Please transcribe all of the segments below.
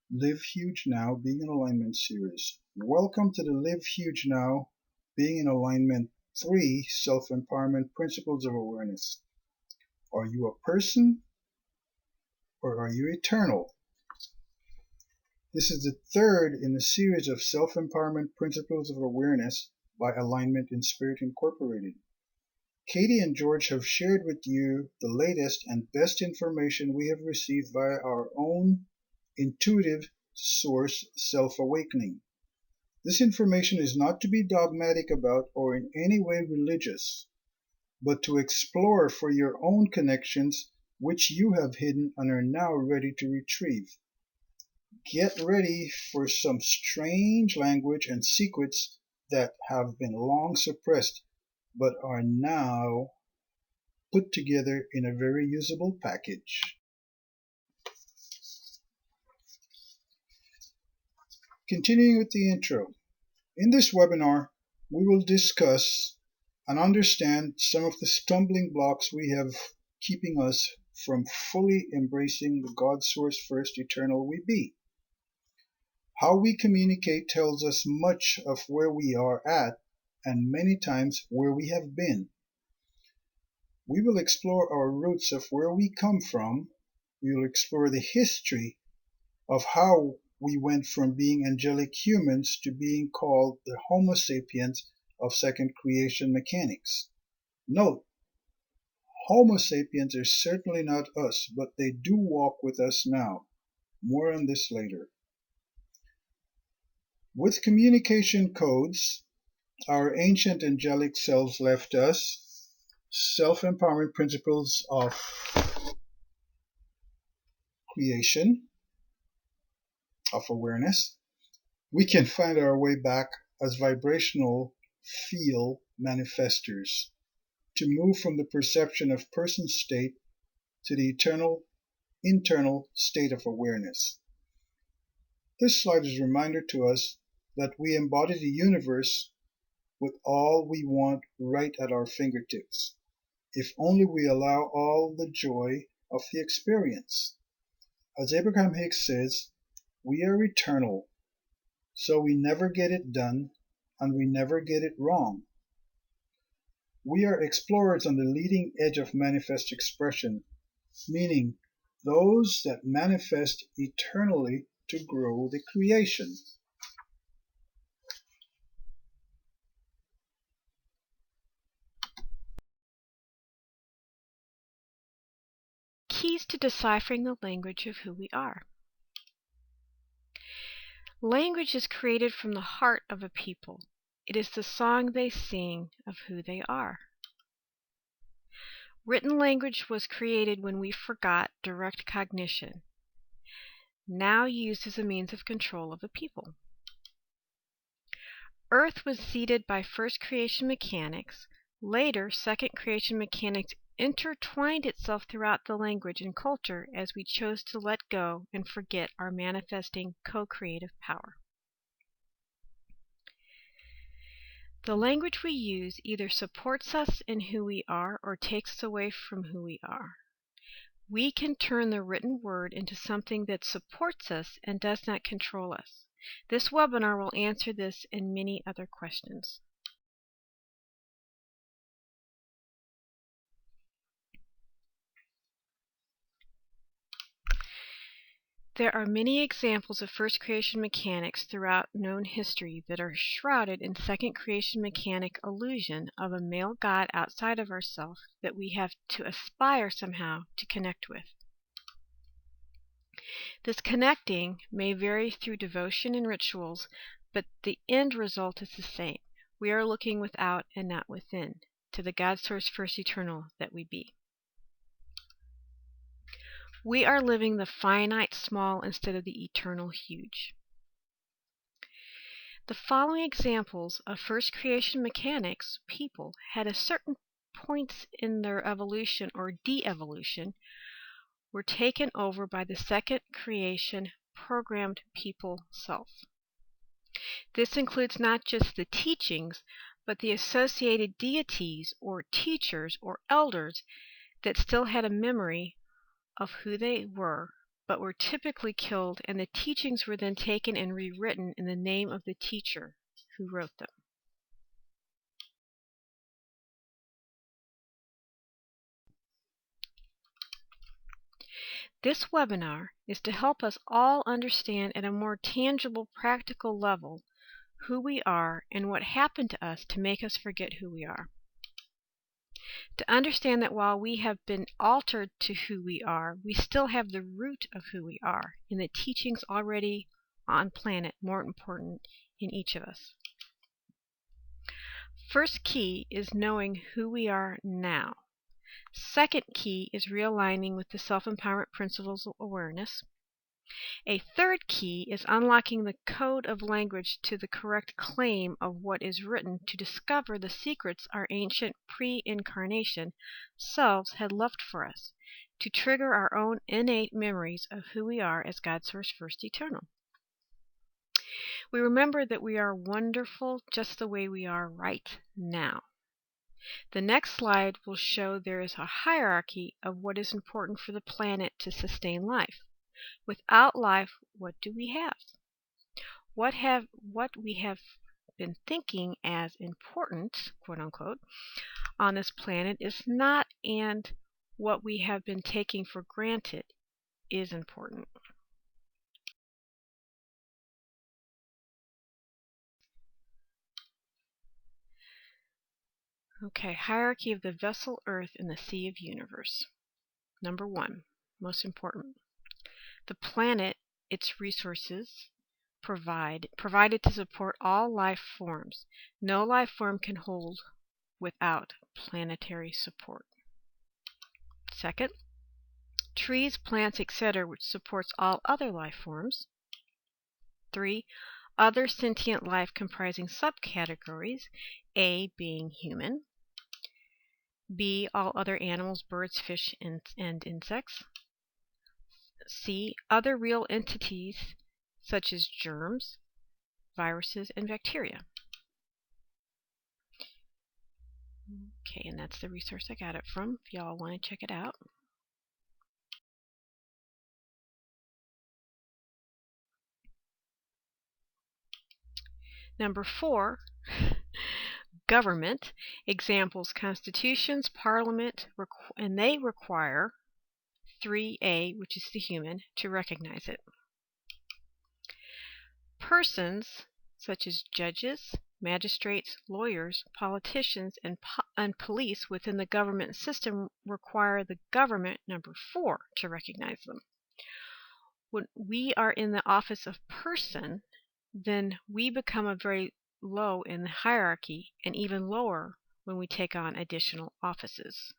Live Huge Now, Being in Alignment series. Welcome to the Live Huge Now, Being in Alignment 3 Self-Empowerment Principles of Awareness. Are you a person or are you eternal? This is the third in a series of Self-Empowerment Principles of Awareness by Alignment in Spirit Incorporated. Katie and George have shared with you the latest and best information we have received via our own intuitive source self-awakening. This information is not to be dogmatic about or in any way religious, but to explore for your own connections which you have hidden and are now ready to retrieve. Get ready for some strange language and secrets that have been long suppressed but are now put together in a very usable package. Continuing with the intro. In this webinar, we will discuss and understand some of the stumbling blocks we have keeping us from fully embracing the God Source First Eternal We Be. How we communicate tells us much of where we are at and many times where we have been. We will explore our roots of where we come from. We will explore the history of how we went from being angelic humans to being called the homosapiens of second creation mechanics. Note, Homo sapiens are certainly not us, but they do walk with us now. More on this later. With communication codes, our ancient angelic selves left us self-empowerment principles of creation, of awareness. We can find our way back as vibrational feel manifestors to move from the perception of person state to the eternal internal state of awareness. This slide is a reminder to us that we embody the universe with all we want right at our fingertips, if only we allow all the joy of the experience. As Abraham-Hicks says, we are eternal, so we never get it done and we never get it wrong. We are explorers on the leading edge of manifest expression, meaning those that manifest eternally to grow the creation. Keys to deciphering the language of who we are. Language is created from the heart of a people. It is the song they sing of who they are. Written language was created when we forgot direct cognition, now used as a means of control of a people. Earth was seeded by first creation mechanics. Later, second creation mechanics intertwined itself throughout the language and culture as we chose to let go and forget our manifesting co-creative power. The language we use either supports us in who we are or takes us away from who we are. We can turn the written word into something that supports us and does not control us. This webinar will answer this and many other questions. There are many examples of first creation mechanics throughout known history that are shrouded in second creation mechanic illusion of a male god outside of ourselves that we have to aspire somehow to connect with. This connecting may vary through devotion and rituals, but the end result is the same. We are looking without and not within, to the God Source First Eternal that we be. We are living the finite small instead of the eternal huge. The following examples of first creation mechanics people had at certain points in their evolution or de-evolution were taken over by the second creation programmed people self. This includes not just the teachings, but the associated deities or teachers or elders that still had a memory of who they were but were typically killed, and the teachings were then taken and rewritten in the name of the teacher who wrote them. This webinar is to help us all understand at a more tangible, practical level who we are and what happened to us to make us forget who we are. To understand that while we have been altered to who we are, we still have the root of who we are in the teachings already on planet, more important in each of us. First key is knowing who we are now. Second key is realigning with the self-empowerment principles of awareness. A third key is unlocking the code of language to the correct claim of what is written to discover the secrets our ancient pre-incarnation selves had left for us, to trigger our own innate memories of who we are as God Source First Eternal. We remember that we are wonderful just the way we are right now. The next slide will show there is a hierarchy of what is important for the planet to sustain life. Without life, what do we have? What we have been thinking as important, quote unquote, on this planet is not, and what we have been taking for granted is important. Okay, hierarchy of the vessel Earth in the sea of universe. Number 1, most important. The planet, its resources, provided to support all life forms. No life form can hold without planetary support. Second, trees, plants, etc., which supports all other life forms. 3, other sentient life comprising subcategories, A being human, B all other animals, birds, fish, and insects, C other real entities such as germs, viruses, and bacteria. Okay, and that's the resource I got it from, if y'all want to check it out. Number 4, government. Examples, constitutions, parliament, and they require 3A, which is the human, to recognize it. Persons, such as judges, magistrates, lawyers, politicians, and police within the government system require the government, number 4, to recognize them. When we are in the office of person, then we become a very low in the hierarchy, and even lower when we take on additional offices.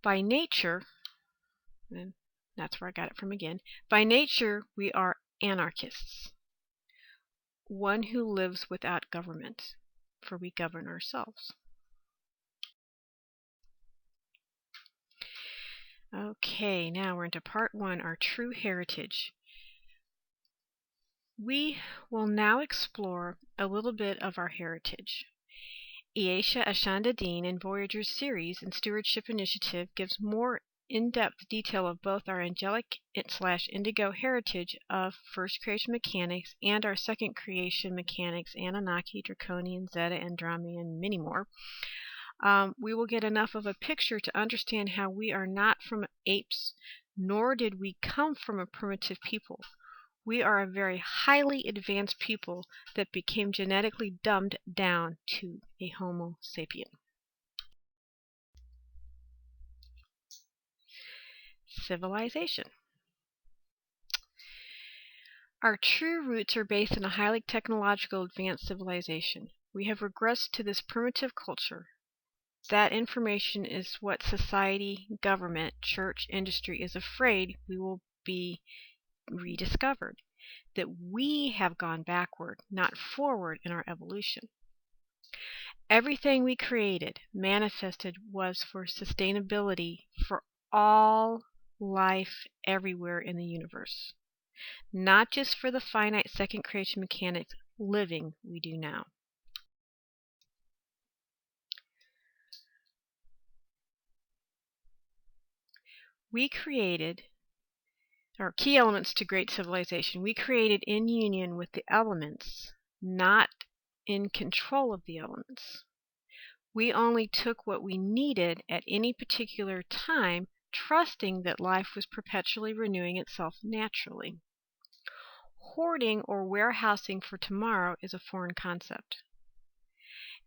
By nature, and that's where I got it from again, by nature we are anarchists, one who lives without government, for we govern ourselves. Okay, now we're into part 1, our true heritage. We will now explore a little bit of our heritage. Aisha Ashanda Dean in Voyager's series and Stewardship Initiative gives more in-depth detail of both our angelic/indigo heritage of first creation mechanics and our second creation mechanics, Anunnaki, Draconian, Zeta, Andromedan, and many more. We will get enough of a picture to understand how we are not from apes, nor did we come from a primitive people. We are a very highly advanced people that became genetically dumbed down to a homo sapien. Civilization. Our true roots are based in a highly technological advanced civilization. We have regressed to this primitive culture. That information is what society, government, church, industry is afraid we will be rediscovered. That we have gone backward, not forward in our evolution. Everything we created, manifested, was for sustainability for all life everywhere in the universe, not just for the finite second creation mechanics living we do now. We created, or key elements to great civilization, we created in union with the elements, not in control of the elements. We only took what we needed at any particular time, trusting that life was perpetually renewing itself naturally. Hoarding or warehousing for tomorrow is a foreign concept.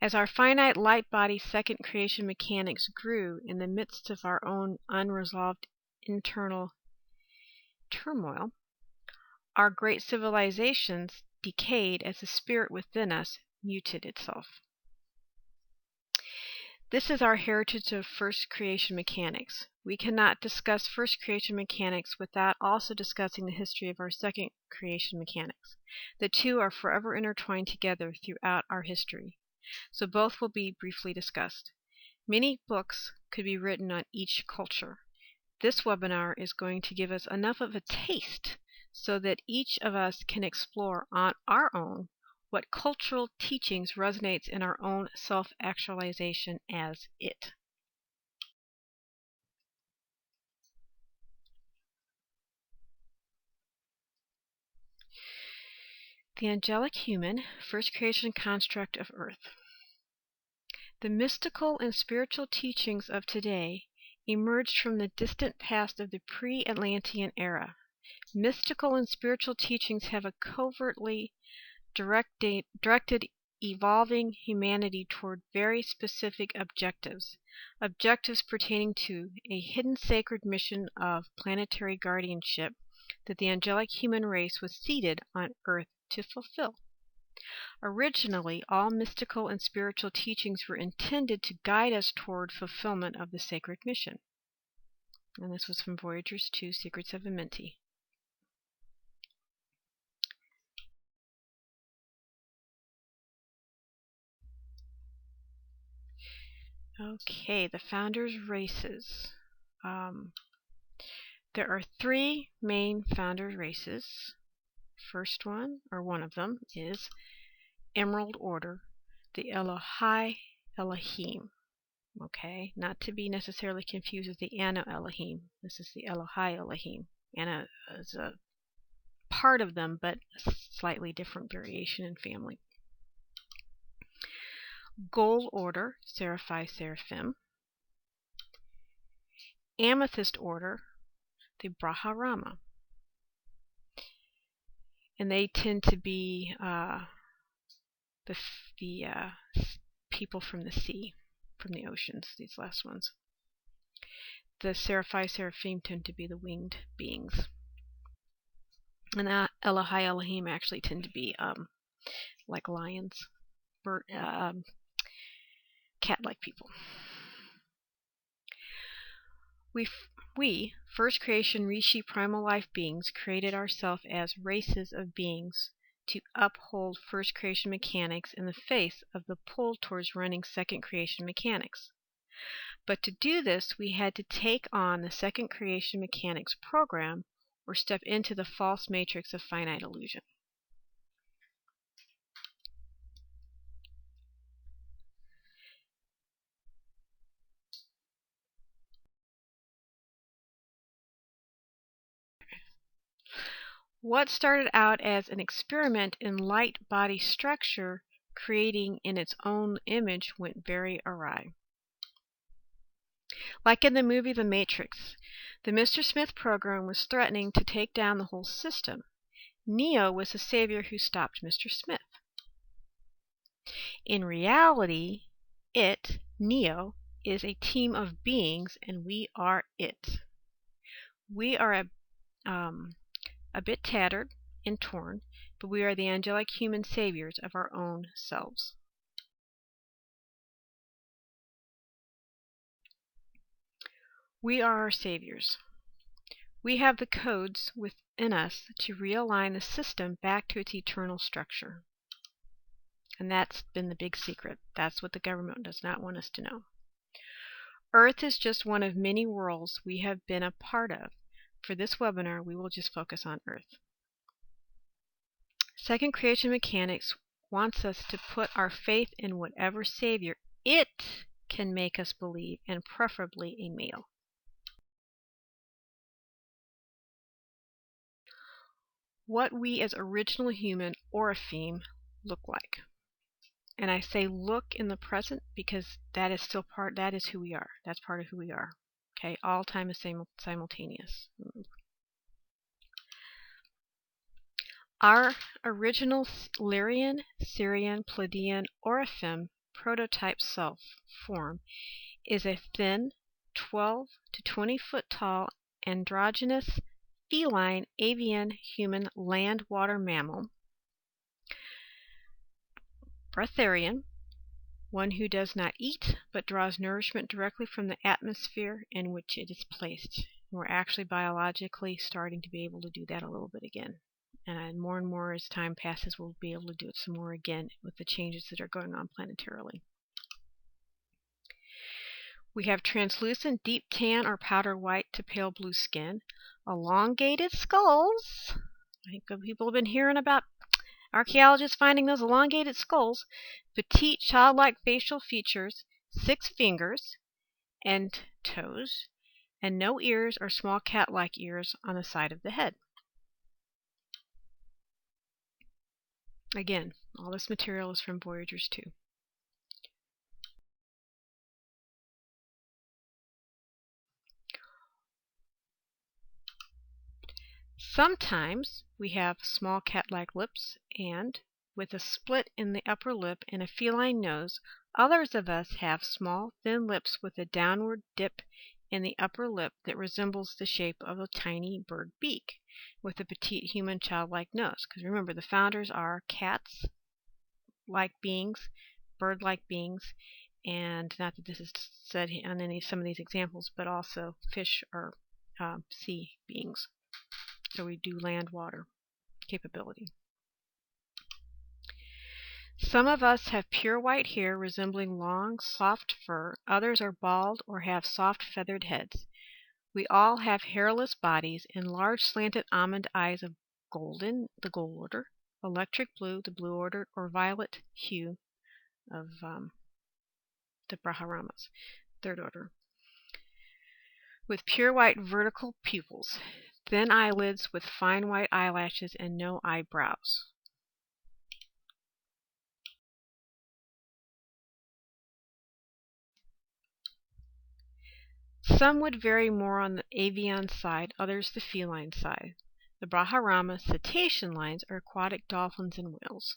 As our finite light body second creation mechanics grew in the midst of our own unresolved internal turmoil, our great civilizations decayed as the spirit within us muted itself. This is our heritage of first creation mechanics. We cannot discuss first creation mechanics without also discussing the history of our second creation mechanics. The two are forever intertwined together throughout our history, so both will be briefly discussed. Many books could be written on each culture. This webinar is going to give us enough of a taste so that each of us can explore on our own what cultural teachings resonates in our own self-actualization as it. The angelic human, first creation construct of Earth. The mystical and spiritual teachings of today emerged from the distant past of the pre-Atlantean era. Mystical and spiritual teachings have a covertly directed evolving humanity toward very specific objectives pertaining to a hidden sacred mission of planetary guardianship that the angelic human race was seated on Earth to fulfill. Originally, all mystical and spiritual teachings were intended to guide us toward fulfillment of the sacred mission. And this was from Voyagers 2, Secrets of Amenti. Okay, the founders' races. There are three main founders' races. First one, or one of them, is Emerald Order, the Elohai Elohim. Okay, not to be necessarily confused with the Ana Elohim. This is the Elohai Elohim. Ana is a part of them, but a slightly different variation in family. Gold Order, Seraphi Seraphim. Amethyst Order, the Braharama. And they tend to be the people from the sea, from the oceans, these last ones. The Seraphi Seraphim tend to be the winged beings. And the Elohai Elohim actually tend to be like lions, cat-like people. We, first creation Rishi primal life beings, created ourselves as races of beings to uphold first creation mechanics in the face of the pull towards running second creation mechanics. But to do this, we had to take on the second creation mechanics program or step into the false matrix of finite illusion. What started out as an experiment in light body structure creating in its own image went very awry. Like in the movie The Matrix, the Mr. Smith program was threatening to take down the whole system. Neo was the savior who stopped Mr. Smith. In reality, it, Neo, is a team of beings, and we are it. We are a bit tattered and torn, but we are the angelic human saviors of our own selves. We are our saviors. We have the codes within us to realign the system back to its eternal structure. And that's been the big secret. That's what the government does not want us to know. Earth is just one of many worlds we have been a part of. For this webinar, we will just focus on Earth. Second creation mechanics wants us to put our faith in whatever savior it can make us believe, and preferably a male. what we as original human Oraphim look like. And I say look in the present because that is who we are. That's part of who we are. Okay, all time is simultaneous. Our original Lyrian, Syrian, Pleiadian, Oraphim prototype self form is a thin, 12 to 20 foot tall, androgynous, feline, avian, human, land, water mammal, breatharian, one who does not eat but draws nourishment directly from the atmosphere in which it is placed. We're actually biologically starting to be able to do that a little bit again. And more as time passes, we'll be able to do it some more again with the changes that are going on planetarily. We have translucent, deep tan or powder white to pale blue skin, elongated skulls. I think people have been hearing about archaeologists finding those elongated skulls, petite childlike facial features, 6 fingers and toes, and no ears or small cat-like ears on the side of the head. Again, all this material is from Voyagers 2. Sometimes we have small cat-like lips and with a split in the upper lip and a feline nose. Others of us have small, thin lips with a downward dip in the upper lip that resembles the shape of a tiny bird beak with a petite human childlike nose. Because remember, the founders are cats-like beings, bird-like beings, and not that this is said on some of these examples, but also fish or sea beings. So we do land water capability. Some of us have pure white hair resembling long, soft fur. Others are bald or have soft feathered heads. We all have hairless bodies and large slanted almond eyes of golden, the gold order, electric blue, the blue order, or violet hue of the Brahmaramas, third order, with pure white vertical pupils, thin eyelids with fine white eyelashes, and no eyebrows. Some would vary more on the avian side, others the feline side. The Brahmarama cetacean lines are aquatic dolphins and whales.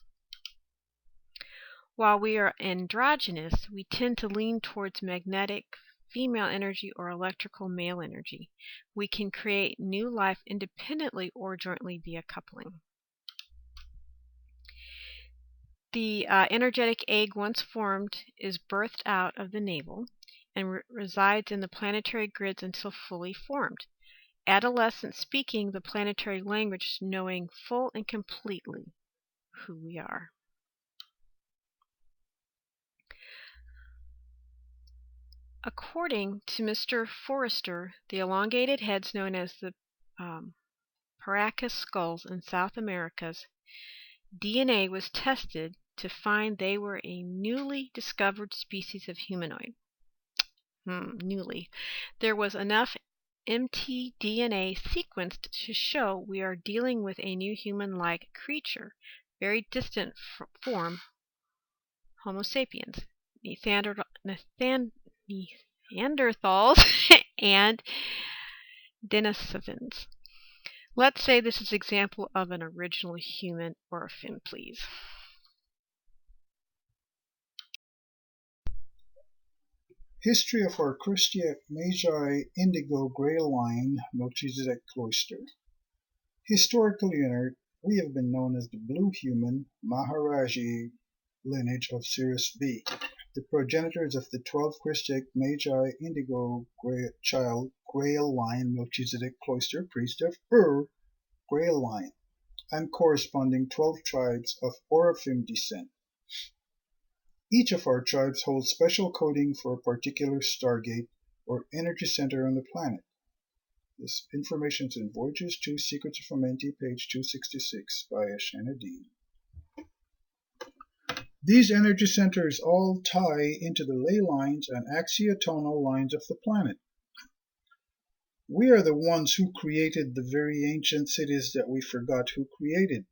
While we are androgynous, we tend to lean towards magnetic female energy or electrical male energy. We can create new life independently or jointly via coupling. The energetic egg, once formed, is birthed out of the navel and resides in the planetary grids until fully formed. Adolescents speaking the planetary language, knowing full and completely who we are. According to Mr. Forrester, the elongated heads known as the Paracas skulls in South America's DNA was tested to find they were a newly discovered species of humanoid. Newly. There was enough mtDNA sequenced to show we are dealing with a new human-like creature, very distant from Homo sapiens, Neanderthals, and Denisovans. Let's say this is an example of an original human Oraphim, please. History of our Christian Magi Indigo Grail line Melchizedek Cloister. Historically, we have been known as the Blue Human Maharaji lineage of Sirius B, the progenitors of the 12 Christian Magi Indigo Grail line Melchizedek Cloister priest of Grail line, and corresponding 12 tribes of Oraphim descent. Each of our tribes holds special coding for a particular stargate or energy center on the planet. This information is in Voyagers 2 Secrets of Amenti, page 266 by Ashana Dean. These energy centers all tie into the ley lines and axiotonal lines of the planet. We are the ones who created the very ancient cities that we forgot who created.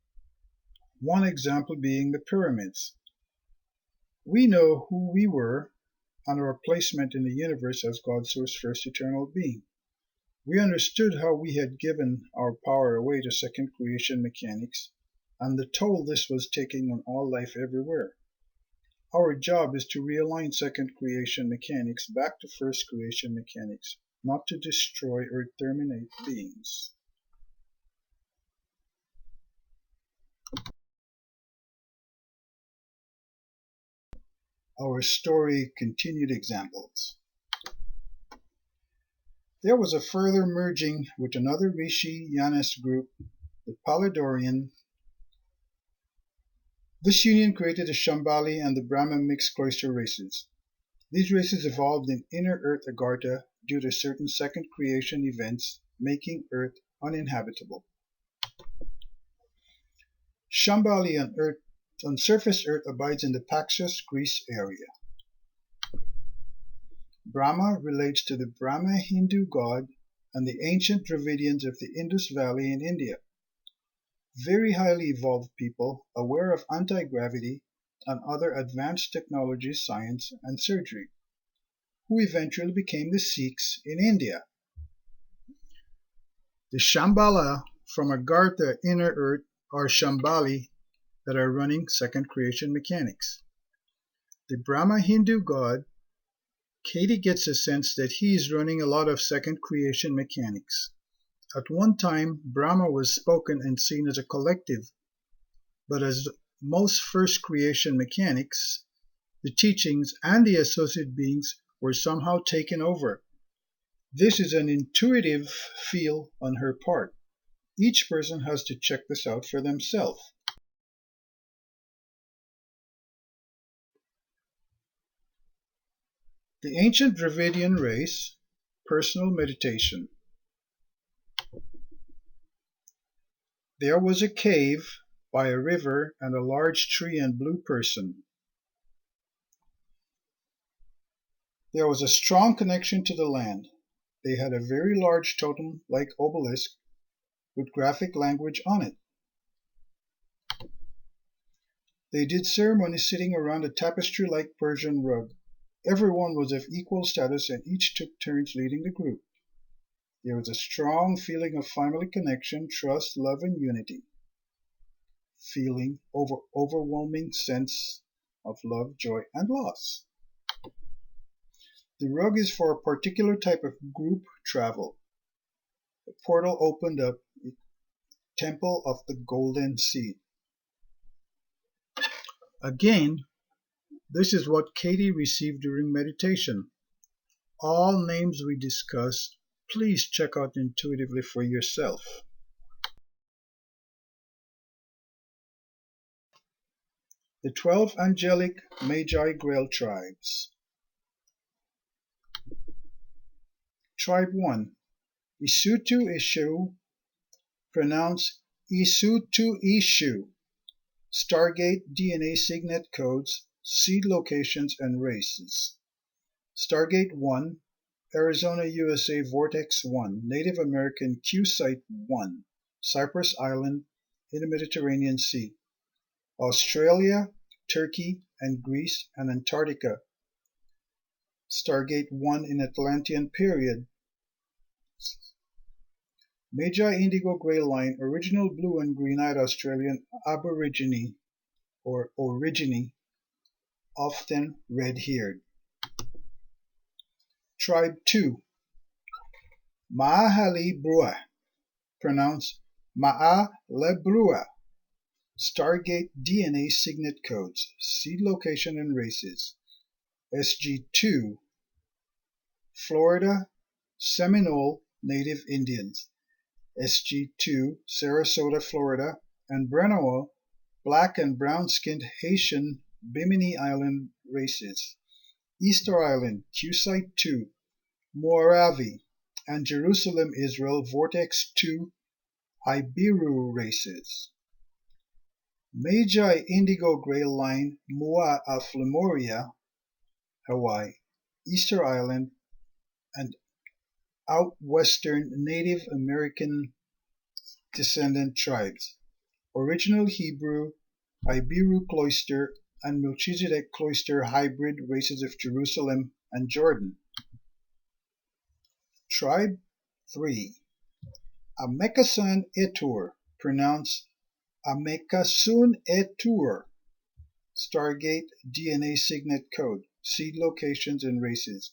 One example being the pyramids. We know who we were and our placement in the universe as God's source first eternal being. We understood how we had given our power away to second creation mechanics and the toll this was taking on all life everywhere. Our job is to realign second creation mechanics back to first creation mechanics, not to destroy or terminate beings. Our story continued examples. There was a further merging with another Rishi Yanis group, the Palidorian. This union created the Shambhali and the Brahma mixed cloister races. These races evolved in inner Earth Agartha due to certain second creation events making Earth uninhabitable. Shambhali on surface Earth abides in the Paxos, Greece area. Brahma relates to the Brahma Hindu god and the ancient Dravidians of the Indus Valley in India. Very highly evolved people aware of anti-gravity and other advanced technologies, science, and surgery, who eventually became the Sikhs in India. The Shambhala from Agartha inner Earth are Shambhali that are running second creation mechanics. The Brahma Hindu god, Katie gets a sense that he is running a lot of second creation mechanics. At one time, Brahma was spoken and seen as a collective, but as most first creation mechanics, the teachings and the associate beings were somehow taken over. This is an intuitive feel on her part. Each person has to check this out for themselves. The ancient Dravidian race, personal meditation. There was a cave by a river and a large tree and blue person. There was a strong connection to the land. They had a very large totem-like obelisk with graphic language on it. They did ceremony sitting around a tapestry-like Persian rug. Everyone was of equal status and each took turns leading the group. There was a strong feeling of family connection, trust, love, and unity. Feeling overwhelming sense of love, joy, and loss. The rug is for a particular type of group travel. The portal opened up, a temple of the golden seed. Again, this is what Katie received during meditation. All names we discuss, please check out intuitively for yourself. The 12 angelic Magi Grail tribes. Tribe 1, Isutu Ishu, pronounced Isutu Ishu. Stargate, DNA signet codes, seed locations, and races. Stargate 1, Arizona, USA Vortex 1, Native American Q Site 1, Cyprus Island in the Mediterranean Sea. Australia, Turkey, and Greece, and Antarctica. Stargate 1 in Atlantean period. Magi Indigo Grey Line, original blue and green-eyed Australian Aborigine or Origine, often red-haired. Tribe 2, Maahali-Brua, pronounced Ma'a-le-Brua. Stargate DNA signet codes, seed location and races. SG2, Florida Seminole Native Indians. SG2, Sarasota, Florida, and Brenoa, black and brown-skinned Haitian Bimini Island races. Easter Island, Q-Site 2, Moravi, and Jerusalem, Israel, Vortex 2, Ibiru races. Magi Indigo Grey Line, Mua of Lemuria, Hawaii, Easter Island, and out western Native American descendant tribes, original Hebrew, Ibiru cloister, and Melchizedek cloister hybrid races of Jerusalem and Jordan. Tribe 3. Amekasun Etur, pronounced Amekasun Etur. Stargate DNA Signet Code, seed locations and races.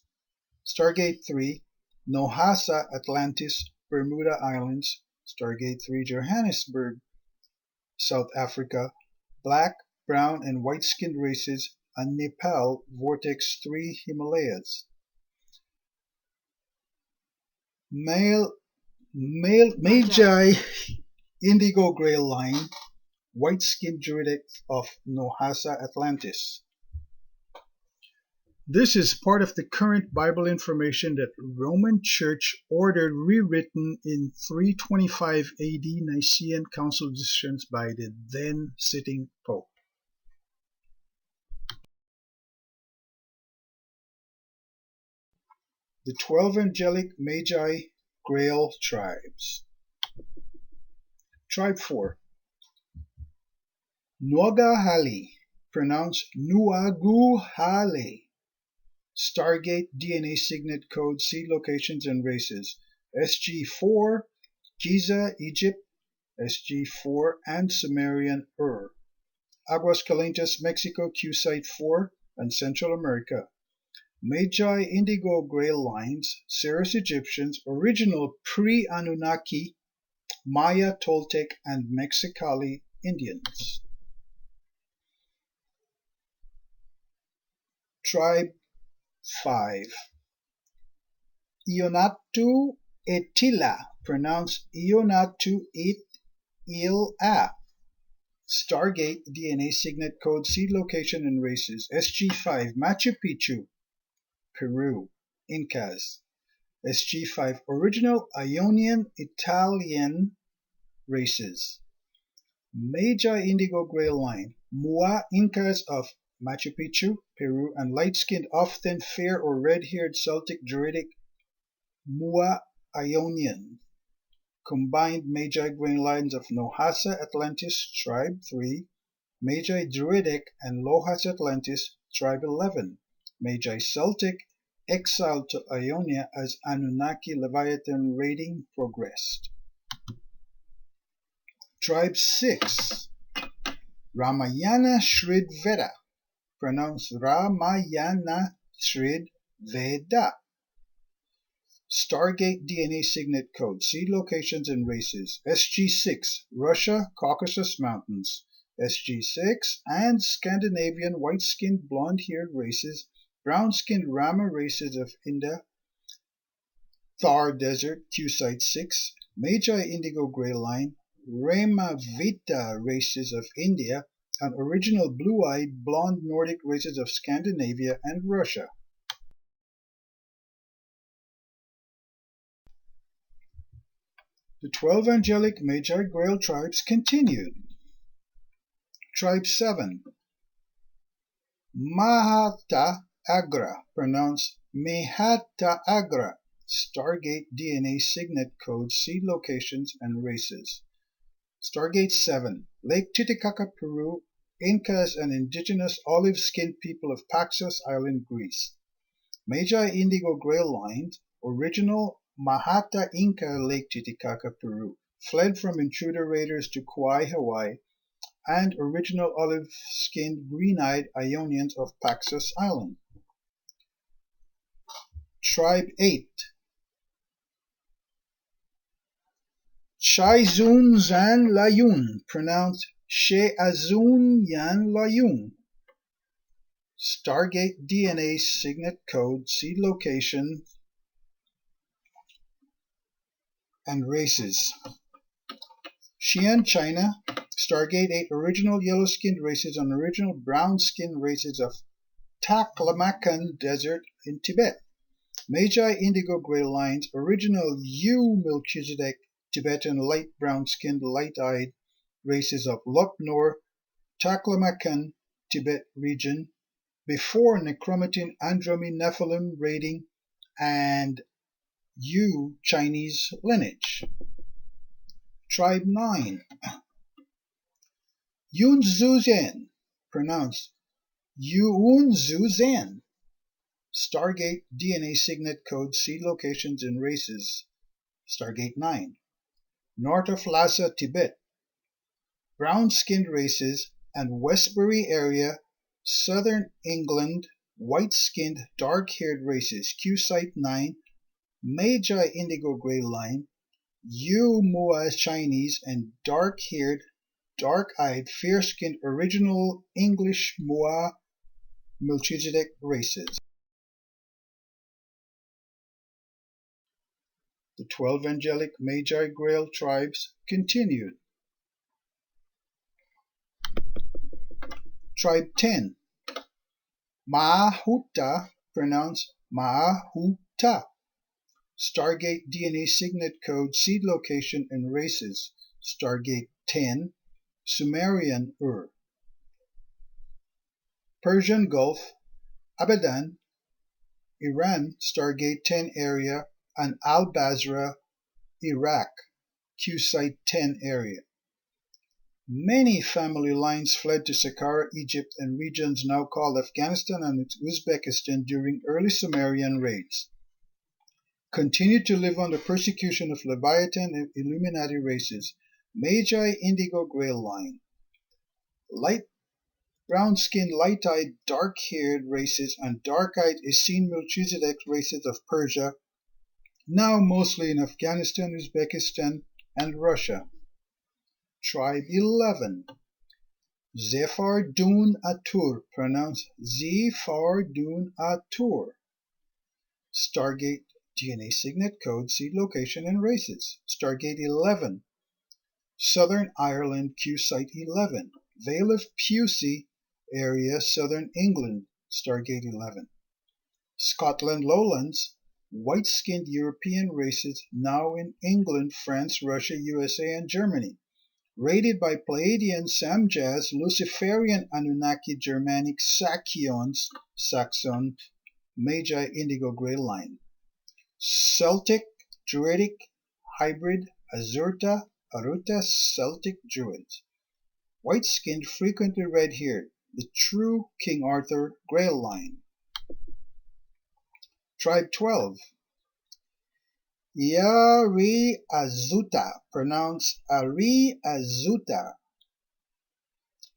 Stargate 3, Nohasa Atlantis, Bermuda Islands. Stargate 3, Johannesburg, South Africa, black, brown, and white-skinned races, and Nepal, Vortex 3, Himalayas. Magi Indigo Grail line, white-skinned druidic of Nohasa Atlantis. This is part of the current Bible information that Roman Church ordered rewritten in 325 AD Nicene Council decisions by the then sitting Pope. The 12 Angelic Magi Grail Tribes. Tribe 4. Nuagahali, pronounced Nuaguhale. Stargate DNA Signet Code, seed locations and races. SG4, Giza, Egypt. SG4 and Sumerian Ur. Aguas Calientes, Mexico, Q-Site 4 and Central America. Magi Indigo Grail lines, Cirrus Egyptians, original pre-Anunnaki, Maya, Toltec, and Mexicali Indians. Tribe 5. Ionatu Etila, pronounced Ionatu It-Il-A. Stargate DNA Signet Code, seed location and races. SG5, Machu Picchu, Peru, Incas. SG5, original Ionian Italian races. Magi Indigo Grail line, Mua Incas of Machu Picchu, Peru, and light-skinned, often fair or red-haired Celtic Druidic Mua Ionian. Combined Magi Grail lines of Nohasa Atlantis, Tribe 3, Magi Druidic and Lohas Atlantis, Tribe 11, Magi Celtic, exiled to Ionia as Anunnaki Leviathan raiding progressed. Tribe 6. Ramayana Shrid Veda, pronounced Ramayana Shrid Veda. Stargate DNA Signet Code, seed locations and races. SG6, Russia, Caucasus Mountains. SG6 and Scandinavian white-skinned blonde-haired races, brown-skinned Rama races of India, Thar Desert, Q-Site 6, Magi Indigo Grey line, Remavita races of India, and original blue-eyed blonde Nordic races of Scandinavia and Russia. The 12 Angelic Magi Grail tribes continued. Tribe 7. Mahata Agra, pronounced Mehata Agra. Stargate DNA Signet Code, seed locations and races. Stargate 7. Lake Titicaca, Peru. Incas and indigenous olive-skinned people of Paxos Island, Greece. Magi Indigo Grail lines, original Mahata Inca, Lake Titicaca, Peru. Fled from intruder raiders to Kauai, Hawaii, and original olive-skinned green-eyed Ionians of Paxos Island. Tribe 8. Shaizun Zan Layun, pronounced Sheazun Yan Layun. Stargate DNA Signet Code, seed location, and races. Xi'an, China. Stargate 8 original yellow-skinned races and original brown-skinned races of Taklamakan Desert in Tibet. Magi Indigo Grey lines, original U Melchizedek Tibetan light brown-skinned, light-eyed races of Lopnor, Taklamakan, Tibet region, before Necromatin Andromi Nephilim raiding, and Yu Chinese lineage. Tribe 9, Yunzuzhen, pronounced Yunzuzhen. Stargate DNA signet code, seed locations and races. Stargate 9. North of Lhasa, Tibet. Brown-skinned races and Westbury area, southern England. White-skinned, dark-haired races. Q Site 9. Magi Indigo Gray Line. Yu Mua Chinese and dark-haired, dark-eyed, fair-skinned original English Mua Melchizedek races. The 12 angelic Magi Grail tribes continued. Tribe 10, Mahuta, pronounced Mahuta. Stargate DNA signet code, seed location and races. Stargate 10, Sumerian Ur. Persian Gulf, Abadan, Iran, Stargate 10 area, and Al-Basra, Iraq, Q Site 10 area. Many family lines fled to Saqqara, Egypt, and regions now called Afghanistan and Uzbekistan during early Sumerian raids. Continued to live under persecution of Leviathan and Illuminati races. Magi Indigo Grail Line. Light brown-skinned, light-eyed, dark-haired races and dark-eyed Essene Melchizedek races of Persia, now mostly in Afghanistan, Uzbekistan, and Russia. Tribe 11, Zefardun Atur, pronounced Zefardun Atur. Stargate DNA signet code, seed location and races. Stargate 11, Southern Ireland, Q Site 11. Vale of Pusey area, Southern England, Stargate 11. Scotland Lowlands, white-skinned European races now in England, France, Russia, USA, and Germany. Raided by Pleiadian, Samjas, Luciferian, Anunnaki, Germanic, Saxions, Saxon, Magi Indigo Grey Line. Celtic, Druidic, Hybrid, Azurta, Aruta, Celtic Druids. White-skinned, frequently red-haired, the true King Arthur Grail Line. Tribe 12, Yari Azuta, pronounced Ari Azuta.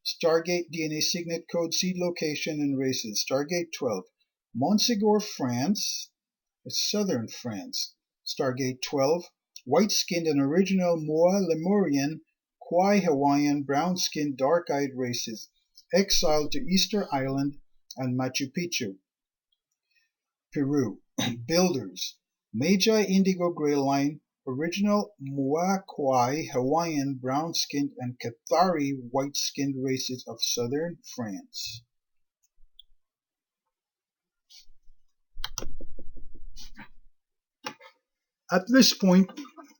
Stargate DNA signet code, seed location and races. Stargate 12, Montségur, France, southern France. Stargate 12, white-skinned and original Moa Lemurian, Kwai Hawaiian, brown-skinned, dark-eyed races, exiled to Easter Island and Machu Picchu, Peru. Builders, Magi Indigo Grey Line, original Moa Kwai Hawaiian, brown-skinned and Cathari, white-skinned races of southern France. At this point,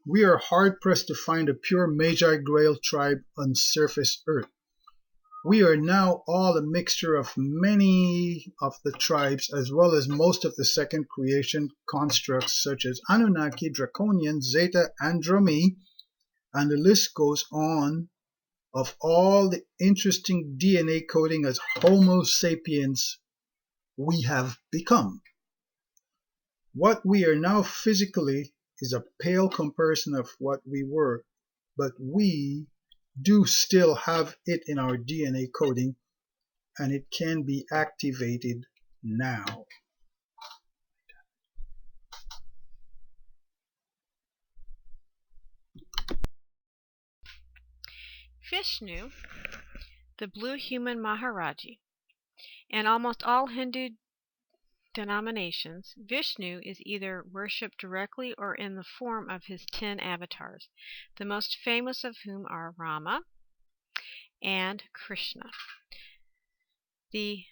we are hard-pressed to find a pure Magi Grail tribe on surface Earth. We are now all a mixture of many of the tribes as well as most of the second creation constructs such as Anunnaki, Draconian, Zeta, Andromi, and the list goes on of all the interesting DNA coding as Homo sapiens we have become. What we are now physically is a pale comparison of what we were, but we do still have it in our DNA coding, and it can be activated now. Vishnu, the blue human Maharaji. In almost all Hindu denominations, Vishnu is either worshipped directly or in the form of his 10 avatars, the most famous of whom are Rama and Krishna. The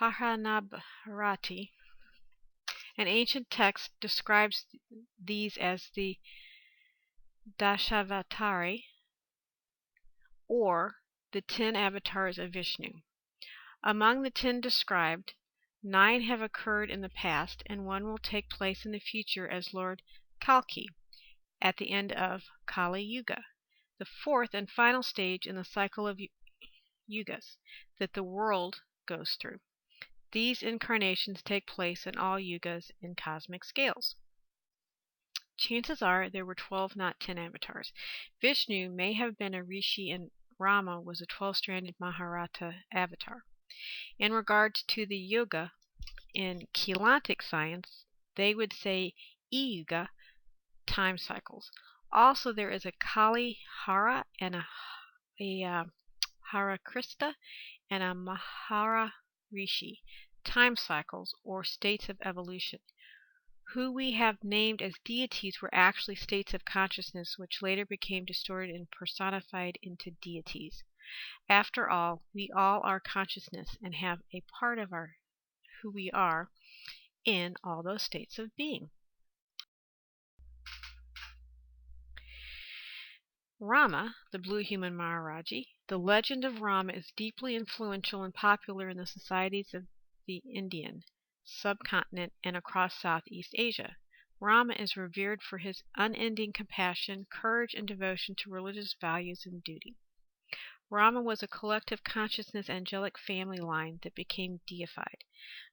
Paranabharati, an ancient text, describes these as the Dashavatari, or the 10 avatars of Vishnu. Among the 10 described, 9 have occurred in the past, and 1 will take place in the future as Lord Kalki at the end of Kali Yuga, the 4th and final stage in the cycle of yugas that the world goes through. These incarnations take place in all yugas in cosmic scales. Chances are there were 12, not 10 avatars. Vishnu may have been a rishi and Rama was a 12-stranded Maharata avatar. In regards to the yoga, in Keylontic science, they would say e-yuga, time cycles. Also, there is a Kali Hara and a Hara Krista and a Mahara Rishi, time cycles or states of evolution. Who we have named as deities were actually states of consciousness which later became distorted and personified into deities. After all, we all are consciousness and have a part of our who we are in all those states of being. Rama, the blue human Maharaji. The legend of Rama is deeply influential and popular in the societies of the Indian subcontinent and across Southeast Asia. Rama is revered for his unending compassion, courage, and devotion to religious values and duty. Rama was a collective consciousness angelic family line that became deified,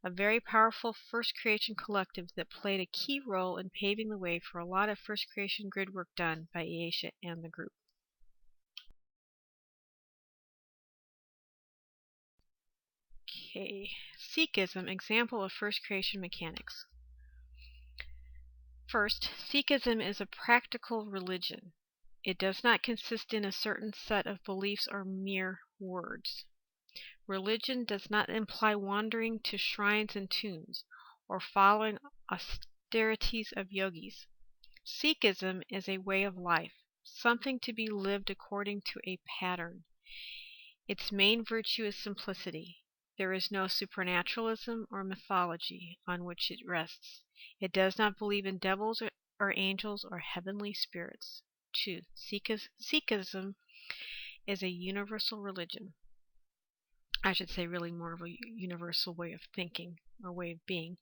a very powerful first creation collective that played a key role in paving the way for a lot of first creation grid work done by Aisha and the group. Okay, Sikhism, example of first creation mechanics. First, Sikhism is a practical religion. It does not consist in a certain set of beliefs or mere words. Religion does not imply wandering to shrines and tombs, or following austerities of yogis. Sikhism is a way of life, something to be lived according to a pattern. Its main virtue is simplicity. There is no supernaturalism or mythology on which it rests. It does not believe in devils or angels or heavenly spirits. 2. Sikhism is a universal religion. I should say really more of a universal way of thinking or way of being.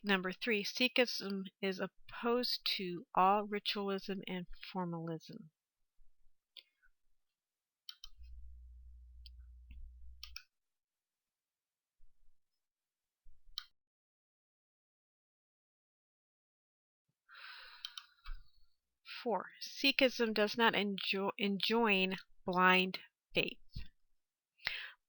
Number 3, Sikhism is opposed to all ritualism and formalism. Four, Sikhism does not enjoin blind faith.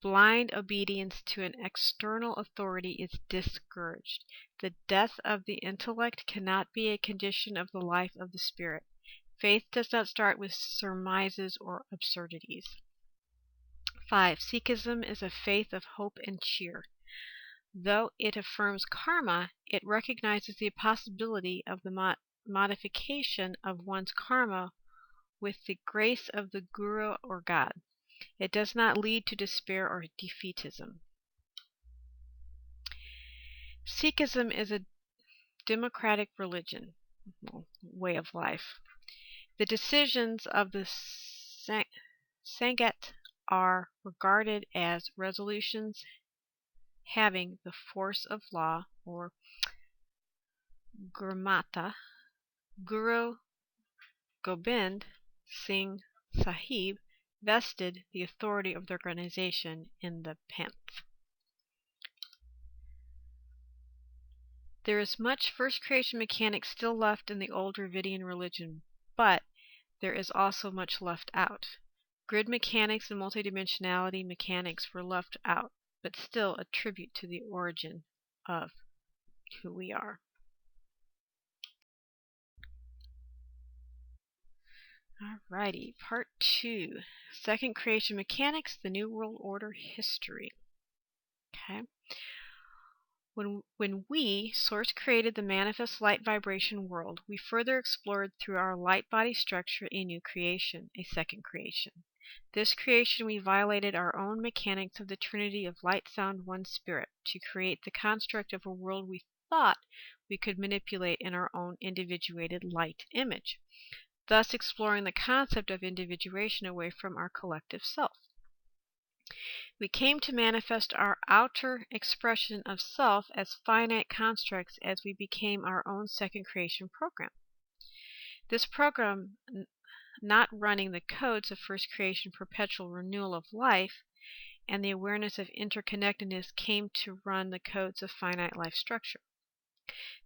Blind obedience to an external authority is discouraged. The death of the intellect cannot be a condition of the life of the spirit. Faith does not start with surmises or absurdities. 5. Sikhism is a faith of hope and cheer. Though it affirms karma, it recognizes the possibility of the modification of one's karma with the grace of the Guru or God. It does not lead to despair or defeatism. Sikhism is a democratic religion, way of life. The decisions of the Sangat are regarded as resolutions having the force of law, or Gurmata. Guru Gobind Singh Sahib vested the authority of the organization in the Panth. There is much first creation mechanics still left in the old Dravidian religion, but there is also much left out. Grid mechanics and multidimensionality mechanics were left out, but still attribute to the origin of who we are. Alrighty, part 2. Second creation mechanics, the New World Order history. Okay. When we, Source, created the manifest light vibration world, we further explored through our light body structure a new creation, a second creation. This creation we violated our own mechanics of the trinity of light, sound, one spirit to create the construct of a world we thought we could manipulate in our own individuated light image, thus exploring the concept of individuation away from our collective self. We came to manifest our outer expression of self as finite constructs as we became our own second creation program. This program, not running the codes of first creation perpetual renewal of life and the awareness of interconnectedness, came to run the codes of finite life structure.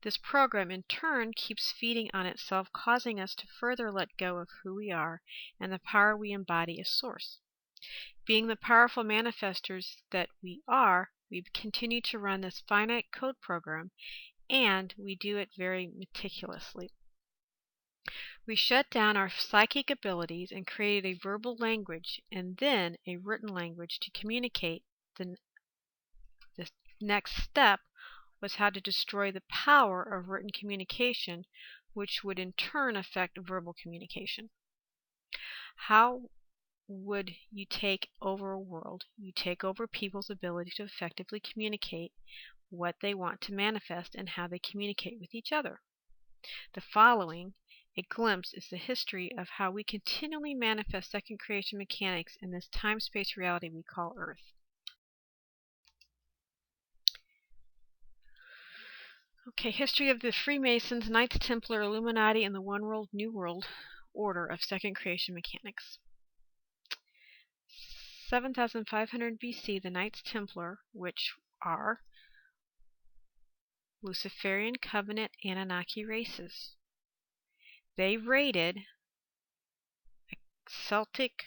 This program in turn keeps feeding on itself, causing us to further let go of who we are and the power we embody as source. Being the powerful manifestors that we are, we continue to run this finite code program, and we do it very meticulously. We shut down our psychic abilities and created a verbal language and then a written language to communicate. The next step was how to destroy the power of written communication, which would in turn affect verbal communication. How would you take over a world? You take over people's ability to effectively communicate what they want to manifest and how they communicate with each other. The following, a glimpse, is the history of how we continually manifest second creation mechanics in this time-space reality we call Earth. Okay, history of the Freemasons, Knights Templar, Illuminati, and the One World, New World order of second creation mechanics. 7500 BC, the Knights Templar, which are Luciferian, Covenant, Anunnaki races. They raided Celtic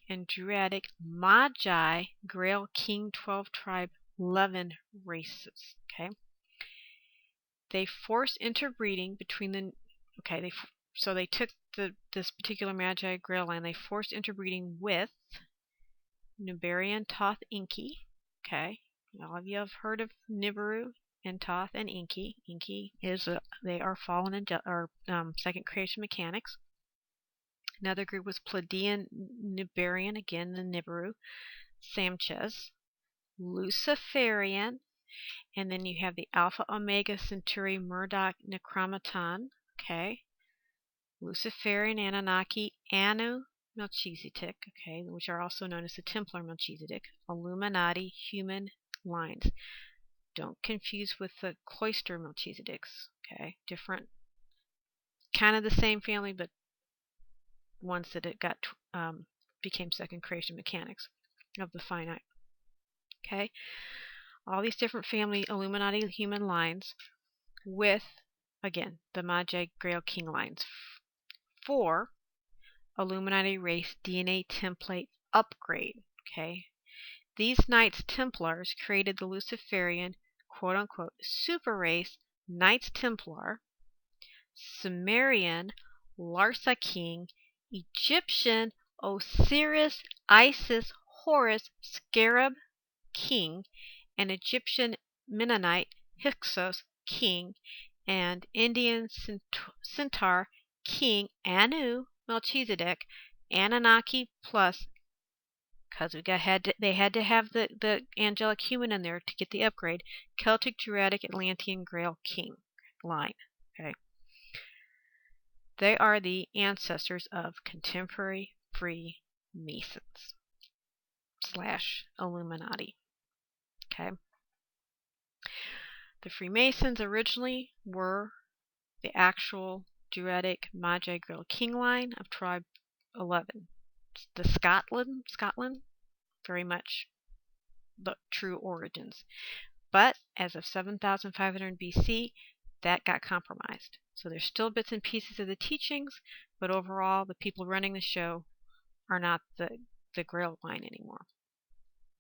and Druidic Magi, Grail, King, 12 tribe, Levin races. Okay, they forced interbreeding between the. So they took this particular Magi Grail line. They forced interbreeding with Nubarian, Toth, Inki. Okay, all of you have heard of Nibiru and Toth and Inki. Inki is they are fallen second creation mechanics. Another group was Pleiadian, Nubarian, again the Nibiru, Sanchez, Luciferian, and then you have the Alpha Omega Centauri Murdoch Necromaton, okay, Luciferian, Anunnaki, Anu Melchizedek, okay, which are also known as the Templar Melchizedek, Illuminati, human lines. Don't confuse with the cloister Melchizedeks, okay, different, kind of the same family, but ones that it got became second creation mechanics of the finite. Okay, all these different family Illuminati human lines with, again, the Magi Grail King lines. 4 Illuminati race DNA template upgrade. Okay, these Knights Templars created the Luciferian quote unquote super race Knights Templar, Sumerian Larsa King, Egyptian Osiris, Isis, Horus, Scarab King, and Egyptian Mennonite Hyksos King, and Indian Centaur King Anu Melchizedek, Anunnaki plus, because they had to have the angelic human in there to get the upgrade, Celtic, Druidic, Atlantean, Grail King line. Okay. They are the ancestors of contemporary Freemasons / Illuminati. Okay. The Freemasons originally were the actual Druidic Magi Grail King line of tribe 11. The Scotland, very much the true origins. But as of 7500 BC, that got compromised. So there's still bits and pieces of the teachings, but overall, the people running the show are not the Grail line anymore.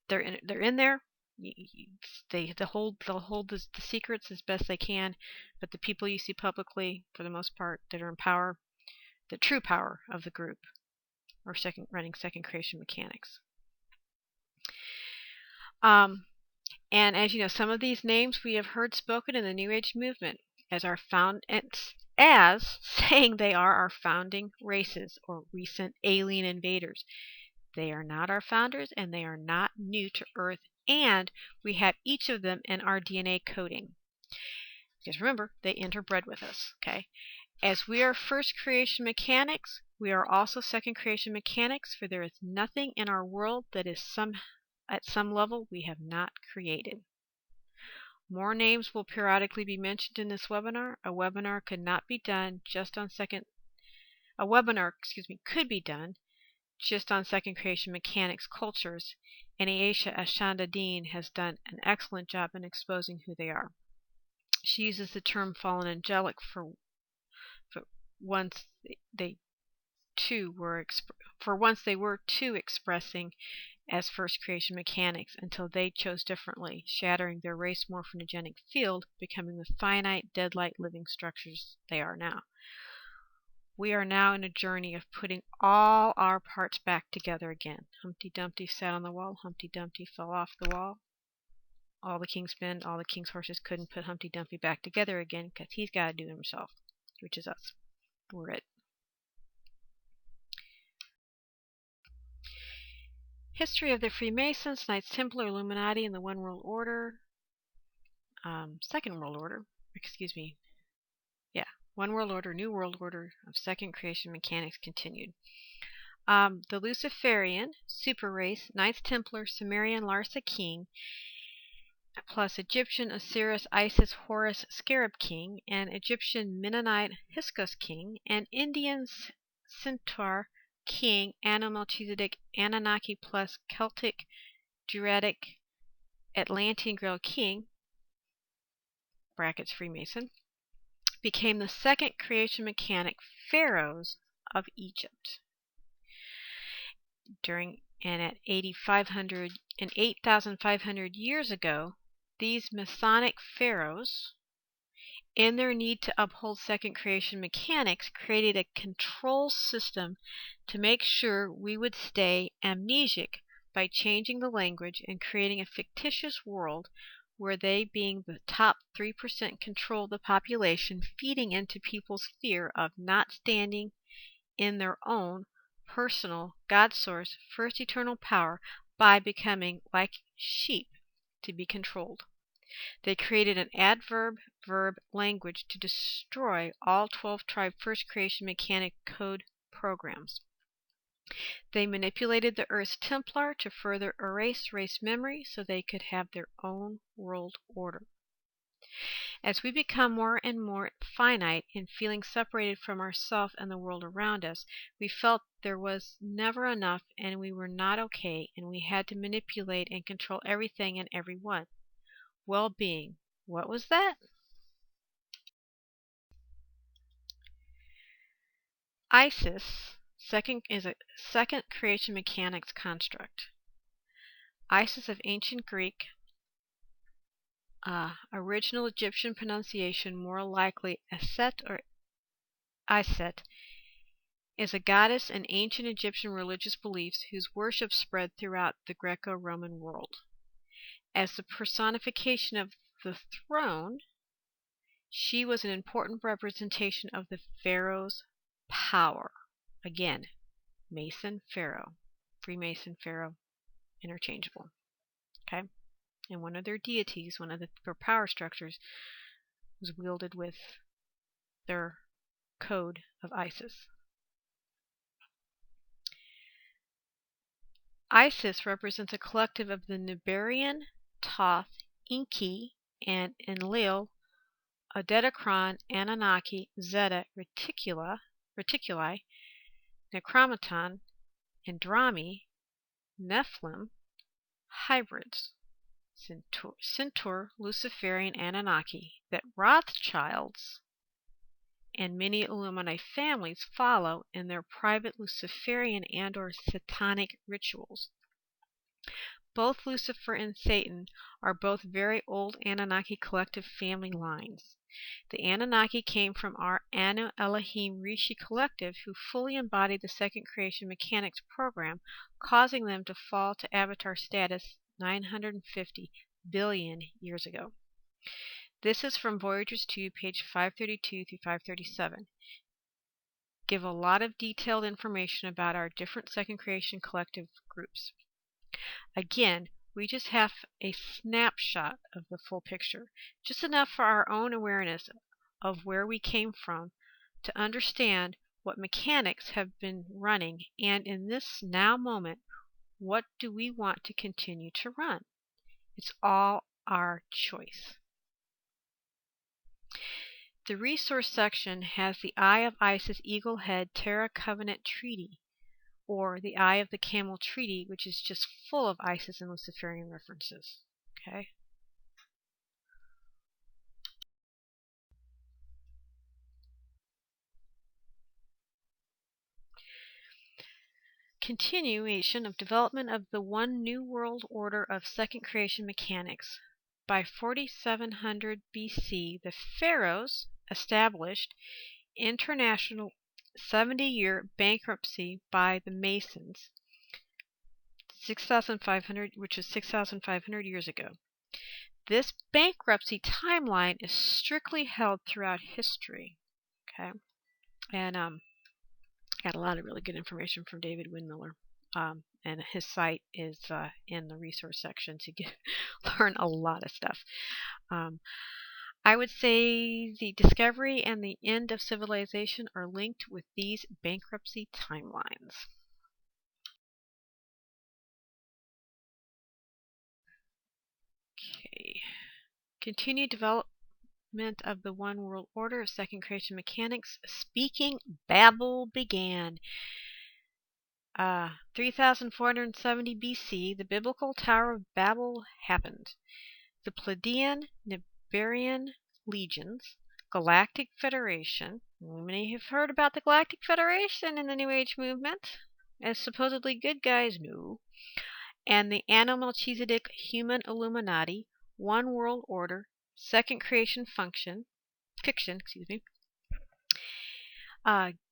They're in there. They'll hold the secrets as best they can, but the people you see publicly, for the most part, that are in power, the true power of the group, are running second creation mechanics. And as you know, some of these names we have heard spoken in the New Age movement as saying they are our founding races or recent alien invaders. They are not our founders, and they are not new to Earth, and we have each of them in our DNA coding. Because remember, they interbred with us, okay? As we are first creation mechanics, we are also second creation mechanics, for there is nothing in our world that is at some level we have not created. More names will periodically be mentioned in this webinar. A webinar could be done just on second creation mechanics cultures, and Aisha Ashanda Dean has done an excellent job in exposing who they are. She uses the term fallen angelic for once they were too expressing as first creation mechanics until they chose differently, shattering their race morphogenetic field, becoming the finite, dead-light living structures they are now. We are now in a journey of putting all our parts back together again. Humpty Dumpty sat on the wall, Humpty Dumpty fell off the wall. All the king's men, all the king's horses couldn't put Humpty Dumpty back together again because he's got to do it himself, which is us. We're it. History of the Freemasons, Knights Templar, Illuminati, and the One World Order. Second World Order, One World Order, New World Order of Second Creation Mechanics continued. The Luciferian, Super Race, Knights Templar, Sumerian Larsa King, plus Egyptian Osiris, Isis, Horus, Scarab King, and Egyptian Mennonite Hyksos King, and Indian Centaur King, Anu Melchizedek, Anunnaki plus Celtic, Druidic, Atlantean Grail King, brackets Freemason, became the second creation mechanic pharaohs of Egypt. At 8,500 years ago, these Masonic pharaohs, in their need to uphold second creation mechanics, created a control system to make sure we would stay amnesic by changing the language and creating a fictitious world where they, being the top 3%, control the population, feeding into people's fear of not standing in their own personal God source, first eternal power by becoming like sheep to be controlled. They created an adverb-verb language to destroy all 12-tribe first creation mechanic code programs. They manipulated the Earth's Templar to further erase race memory so they could have their own world order. As we become more and more finite in feeling separated from ourselves and the world around us, we felt there was never enough and we were not okay, and we had to manipulate and control everything and everyone. Well-being. What was that? Isis is a second creation mechanics construct. Isis of ancient Greek, original Egyptian pronunciation, more likely Aset or Iset, is a goddess in ancient Egyptian religious beliefs whose worship spread throughout the Greco-Roman world. As the personification of the throne, she was an important representation of the pharaoh's power. Again, Mason Pharaoh, Freemason Pharaoh, interchangeable. Okay? And one of their deities, one of their power structures, was wielded with their code of Isis. Isis represents a collective of the Nubarian, Thoth, Enki, and Enlil, Adedocron, Anunnaki, Zeta, Reticuli, Necromaton, Andrami, Nephilim, hybrids, Centaur, Luciferian, Anunnaki, that Rothschilds and many Illuminati families follow in their private Luciferian and or satanic rituals. Both Lucifer and Satan are both very old Anunnaki collective family lines. The Anunnaki came from our Anu Elohim Rishi collective, who fully embodied the second creation mechanics program, causing them to fall to avatar status 950 billion years ago. This is from Voyagers 2, page 532 through 537. Give a lot of detailed information about our different second creation collective groups. Again, we just have a snapshot of the full picture, just enough for our own awareness of where we came from to understand what mechanics have been running, and in this now moment, What do we want to continue to run? It's all our choice. The resource section has the Eye of Isis Eagle Head Terra Covenant Treaty, or the Eye of the Camel Treaty, which is just full of Isis and Luciferian references. Okay. Continuation of development of the One New World Order of Second Creation Mechanics. By 4700 BC, the pharaohs established international 70-year bankruptcy by the Masons, 6,500, which is 6,500 years ago. This bankruptcy timeline is strictly held throughout history. Okay, and got a lot of really good information from David Windmiller. And his site is in the resource section to learn a lot of stuff. I would say the discovery and the end of civilization are linked with these bankruptcy timelines. Okay. Continued development of the One World Order of Second Creation Mechanics. Speaking Babel began. 3470 BC, the biblical Tower of Babel happened. The Pleiadian, Nibarian legions, Galactic Federation. Many have heard about the Galactic Federation in the New Age movement as supposedly good guys. No. And the Ano-Melchizedek Human Illuminati, One World Order, Second Creation Fiction,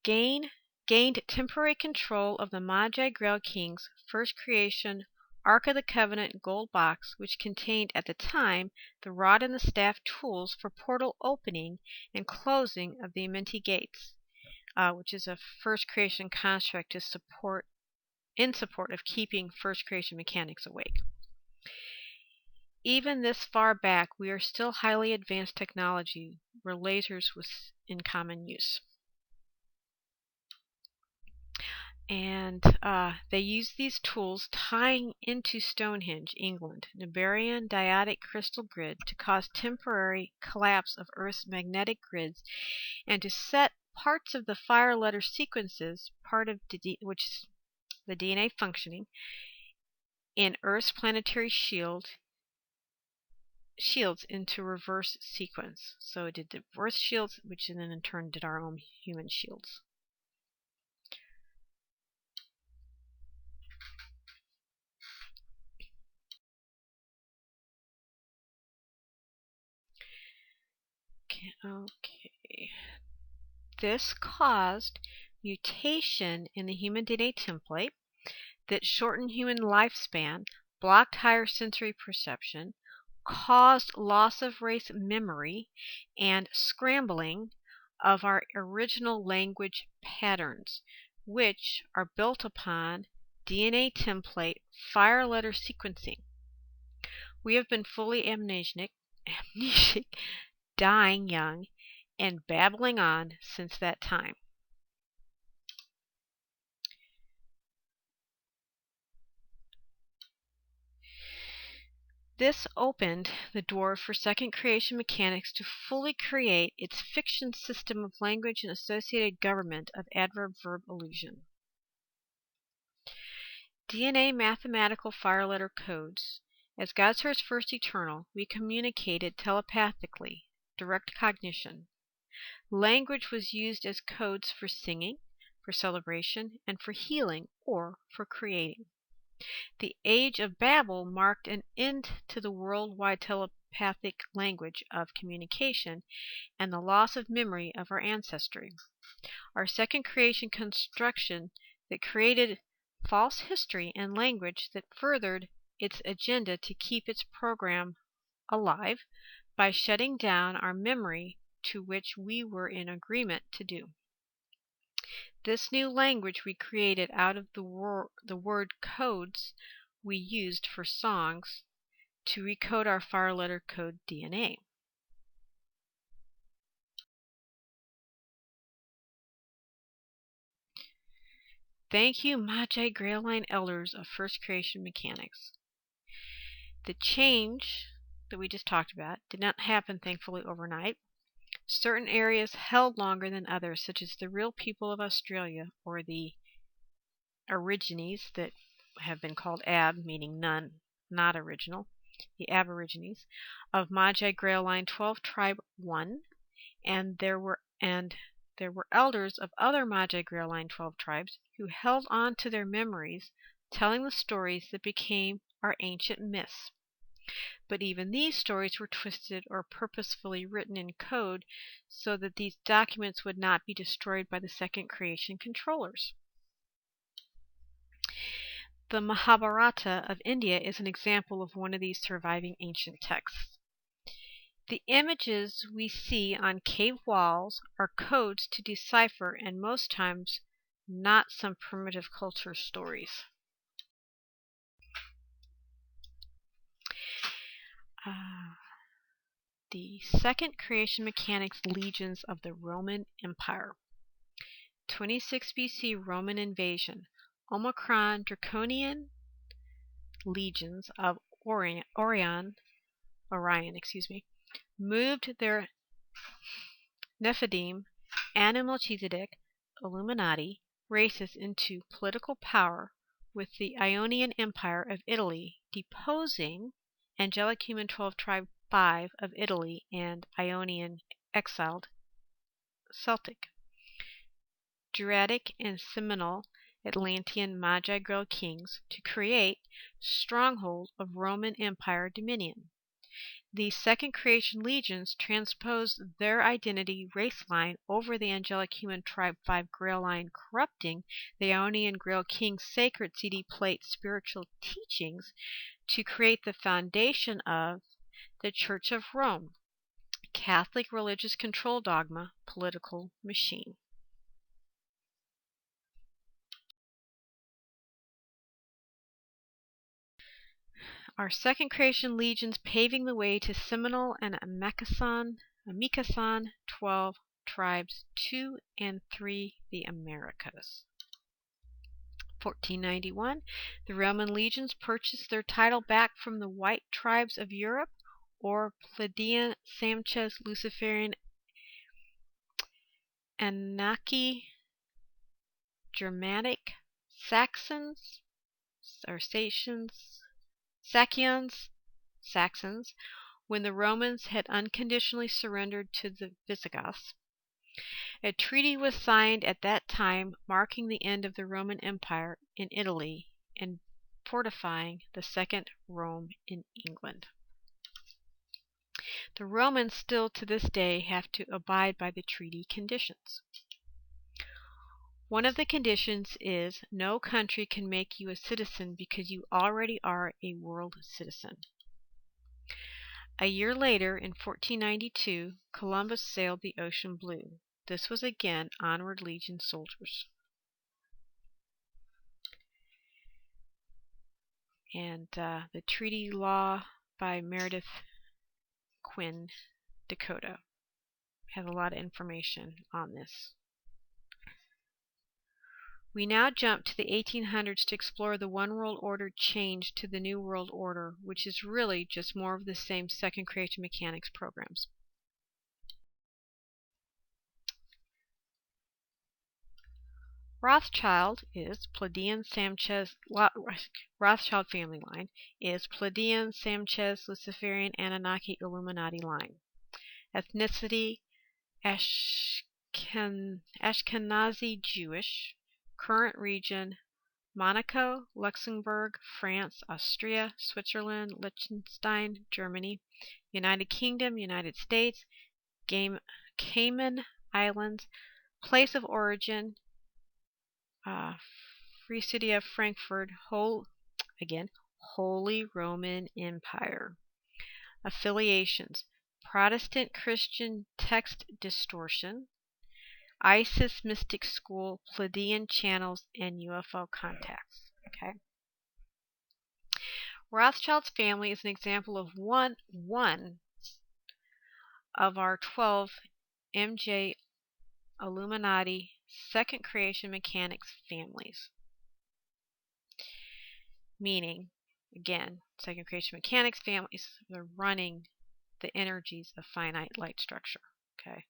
gained temporary control of the Magi Grail King's first creation Ark of the Covenant gold box, which contained at the time the rod and the staff tools for portal opening and closing of the Amenti gates, which is a first creation construct in support of keeping first creation mechanics awake. Even this far back, we are still highly advanced technology where lasers was in common use. And they used these tools tying into Stonehenge, England, Nibarian diodic crystal grid to cause temporary collapse of Earth's magnetic grids and to set parts of the fire letter sequences, which is the DNA functioning, in Earth's planetary shields into reverse sequence. So it did the Earth shields, which then in turn did our own human shields. Okay. This caused mutation in the human DNA template that shortened human lifespan, blocked higher sensory perception, caused loss of race memory, and scrambling of our original language patterns, which are built upon DNA template fire letter sequencing. We have been fully amnesic, dying young, and babbling on since that time. This opened the door for second creation mechanics to fully create its fiction system of language and associated government of adverb-verb illusion. DNA mathematical fire letter codes. As God's first eternal, we communicated telepathically, direct cognition. Language was used as codes for singing, for celebration, and for healing or for creating. The Age of Babel marked an end to the worldwide telepathic language of communication and the loss of memory of our ancestry. Our second creation construction that created false history and language that furthered its agenda to keep its program alive by shutting down our memory, to which we were in agreement to do. This new language we created out of the word codes we used for songs to recode our fire letter code DNA. Thank you, Magi Grail Line Elders of First Creation Mechanics. The change that we just talked about did not happen, thankfully, overnight. Certain areas held longer than others, such as the real people of Australia, or the Aborigines that have been called Ab, meaning none, not original, the Aborigines, of Magi Grail Line 12 Tribe 1, and there were elders of other Magi Grail Line 12 tribes who held on to their memories, telling the stories that became our ancient myths. But even these stories were twisted or purposefully written in code so that these documents would not be destroyed by the second creation controllers. The Mahabharata of India is an example of one of these surviving ancient texts. The images we see on cave walls are codes to decipher, and most times not some primitive culture stories. The second creation mechanics legions of the Roman Empire. 26 BC Roman invasion. Omicron Draconian legions of Orion, moved their Nephidim, and Melchizedek, Illuminati, races into political power with the Ionian Empire of Italy deposing Angelic Human 12 Tribe 5 of Italy and Ionian exiled Celtic. Druidic and Seminole Atlantean Magi Grail kings to create stronghold of Roman Empire dominion. These second creation legions transposed their identity race line over the Angelic Human Tribe 5 Grail line, corrupting the Ionian Grail King's sacred CD plate spiritual teachings to create the foundation of the Church of Rome, Catholic religious control dogma, political machine. Our second creation legions paving the way to Seminole and Amikasan 12 tribes 2 and 3 the Americas. 1491, the Roman legions purchased their title back from the white tribes of Europe, or Pleiadian, Samchez, Luciferian, Anunnaki, Germanic, Saxons, or Saxons, when the Romans had unconditionally surrendered to the Visigoths. A treaty was signed at that time marking the end of the Roman Empire in Italy and fortifying the Second Rome in England. The Romans still to this day have to abide by the treaty conditions. One of the conditions is no country can make you a citizen because you already are a world citizen. A year later, in 1492, Columbus sailed the ocean blue. This was again onward legion soldiers. And the treaty law by Meredith Quinn, Dakota, has a lot of information on this. We now jump to the 1800s to explore the One World Order change to the New World Order, which is really just more of the same second creation mechanics programs. Rothschild is Pleiadian Samchez. Rothschild family line is Pleiadian Samchez Luciferian Anunnaki Illuminati line. Ethnicity Ashkenazi Jewish. Current region Monaco, Luxembourg, France, Austria, Switzerland, Liechtenstein, Germany, United Kingdom, United States, Cayman Islands. Place of origin Free City of Frankfurt, Holy Roman Empire. Affiliations: Protestant Christian text distortion, Isis Mystic School, Pleiadian channels, and UFO contacts. Okay. Rothschild's family is an example of one of our 12 MJ Illuminati second creation mechanics families. meaning, again, second creation mechanics families, they're running the energies of finite light structure. Okay.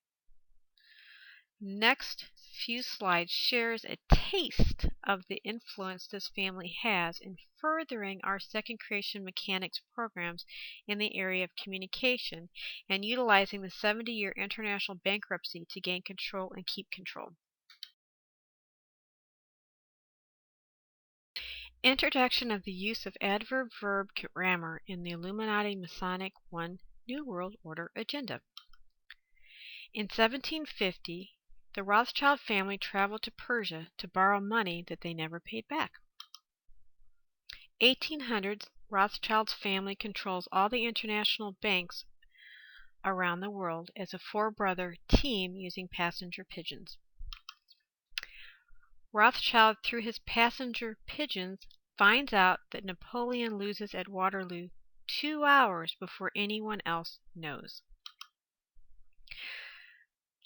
Next few slides shares a taste of the influence this family has in furthering our second creation mechanics programs in the area of communication and utilizing the 70-year international bankruptcy to gain control and keep control. Introduction of the use of adverb-verb grammar in the Illuminati Masonic One New World Order agenda. In 1750, the Rothschild family traveled to Persia to borrow money that they never paid back. 1800s, Rothschild's family controls all the international banks around the world as a four-brother team using passenger pigeons. Rothschild, through his passenger pigeons, finds out that Napoleon loses at Waterloo 2 hours before anyone else knows.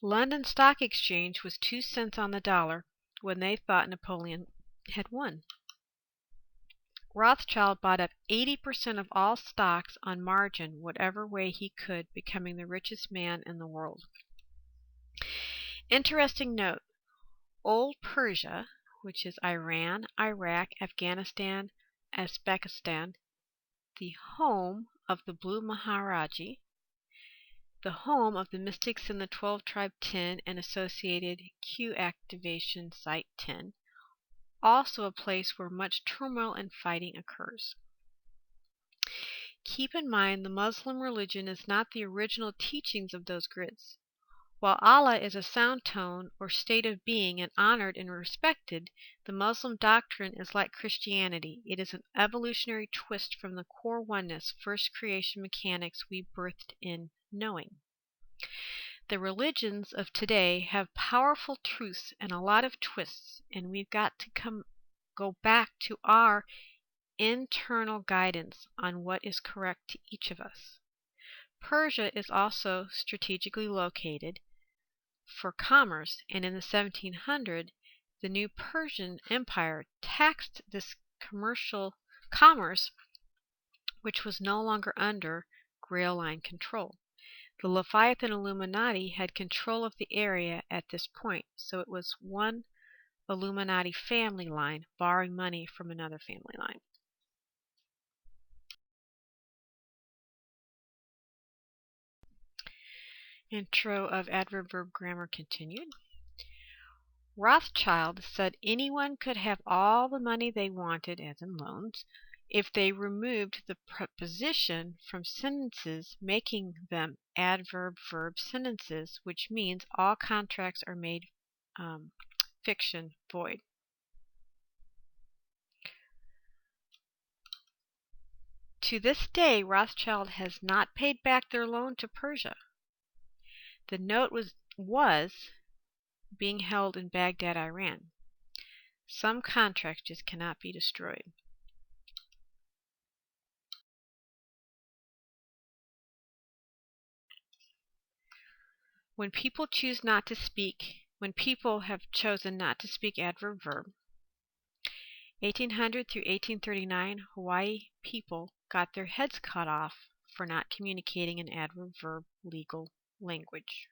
London Stock Exchange was 2 cents on the dollar when they thought Napoleon had won. Rothschild bought up 80% of all stocks on margin whatever way he could, becoming the richest man in the world. Interesting note, Old Persia, which is Iran, Iraq, Afghanistan, Uzbekistan, the home of the Blue Maharaji, the home of the mystics in the 12-tribe 10 and associated Q activation site 10, also a place where much turmoil and fighting occurs. Keep in mind the Muslim religion is not the original teachings of those grids. While Allah is a sound tone or state of being and honored and respected, the Muslim doctrine is like Christianity. It is an evolutionary twist from the core oneness, first creation mechanics we birthed in knowing. The religions of today have powerful truths and a lot of twists, and we've got to go back to our internal guidance on what is correct to each of us. Persia is also strategically located for commerce, and in the 1700s, the new Persian Empire taxed this commercial commerce, which was no longer under Grail line control. The Leviathan Illuminati had control of the area at this point, so it was one Illuminati family line borrowing money from another family line. Intro of adverb grammar continued. Rothschild said anyone could have all the money they wanted, as in loans, if they removed the preposition from sentences, making them adverb-verb sentences, which means all contracts are made fiction void. To this day, Rothschild has not paid back their loan to Persia. The note was being held in Baghdad, Iran. Some contracts just cannot be destroyed. When people have chosen not to speak adverb-verb, 1800 through 1839, Hawaii people got their heads cut off for not communicating in adverb-verb legal language.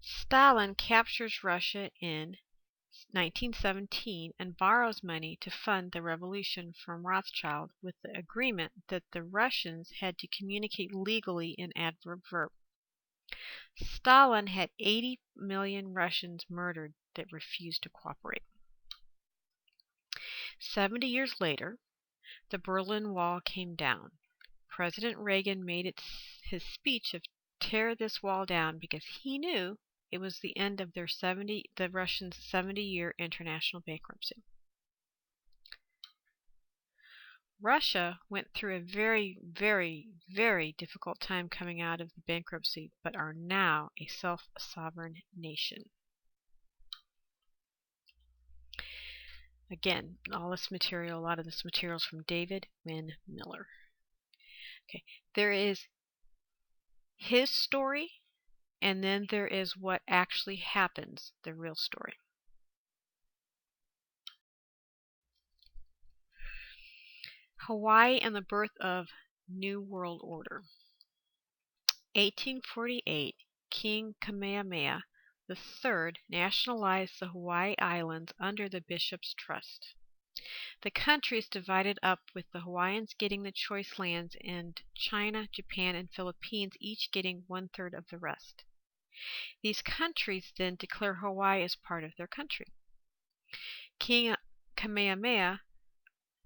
Stalin captures Russia in 1917 and borrows money to fund the revolution from Rothschild with the agreement that the Russians had to communicate legally in adverb-verb. Stalin had 80 million Russians murdered that refused to cooperate. 70 years later, the Berlin Wall came down. President Reagan made his speech of tear this wall down because he knew it was the end of the Russians' 70-year international bankruptcy. Russia went through a very, very, very difficult time coming out of the bankruptcy, but are now a self-sovereign nation. Again, a lot of this material is from David Wynn Miller. Okay, there is his story, and then there is what actually happens, the real story. Hawaii and the birth of New World Order. 1848, King Kamehameha III nationalized the Hawaii Islands under the Bishop's Trust. The country is divided up with the Hawaiians getting the choice lands and China, Japan, and Philippines each getting 1/3 of the rest. These countries then declare Hawaii as part of their country. King Kamehameha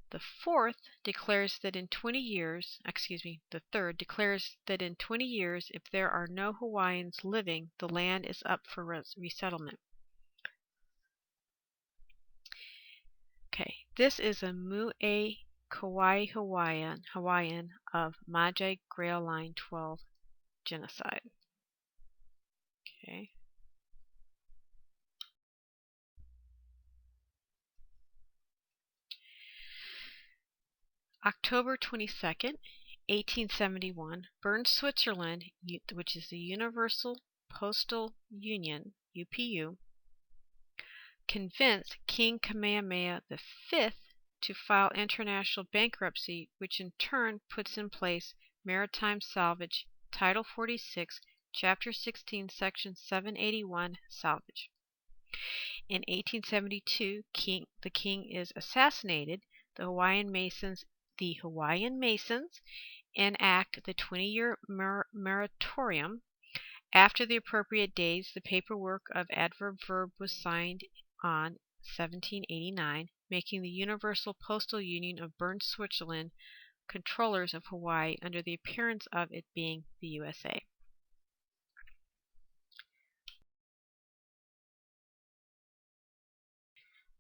the fourth declares that in 20 years, the third declares that in 20 years, if there are no Hawaiians living, the land is up for resettlement. Okay, this is a Mu'e Kauai Hawaiian of Magi Grail Line 12 genocide. Okay. October 22nd, 1871, Bern, Switzerland, which is the Universal Postal Union, UPU, convinced King Kamehameha V to file international bankruptcy, which in turn puts in place Maritime Salvage, Title 46, Chapter 16, Section 781, Salvage. In 1872, the king is assassinated. The Hawaiian Masons enact the 20-year moratorium. After the appropriate days, the paperwork of adverb verb was signed on 1789, making the Universal Postal Union of Bern, Switzerland, controllers of Hawaii under the appearance of it being the USA.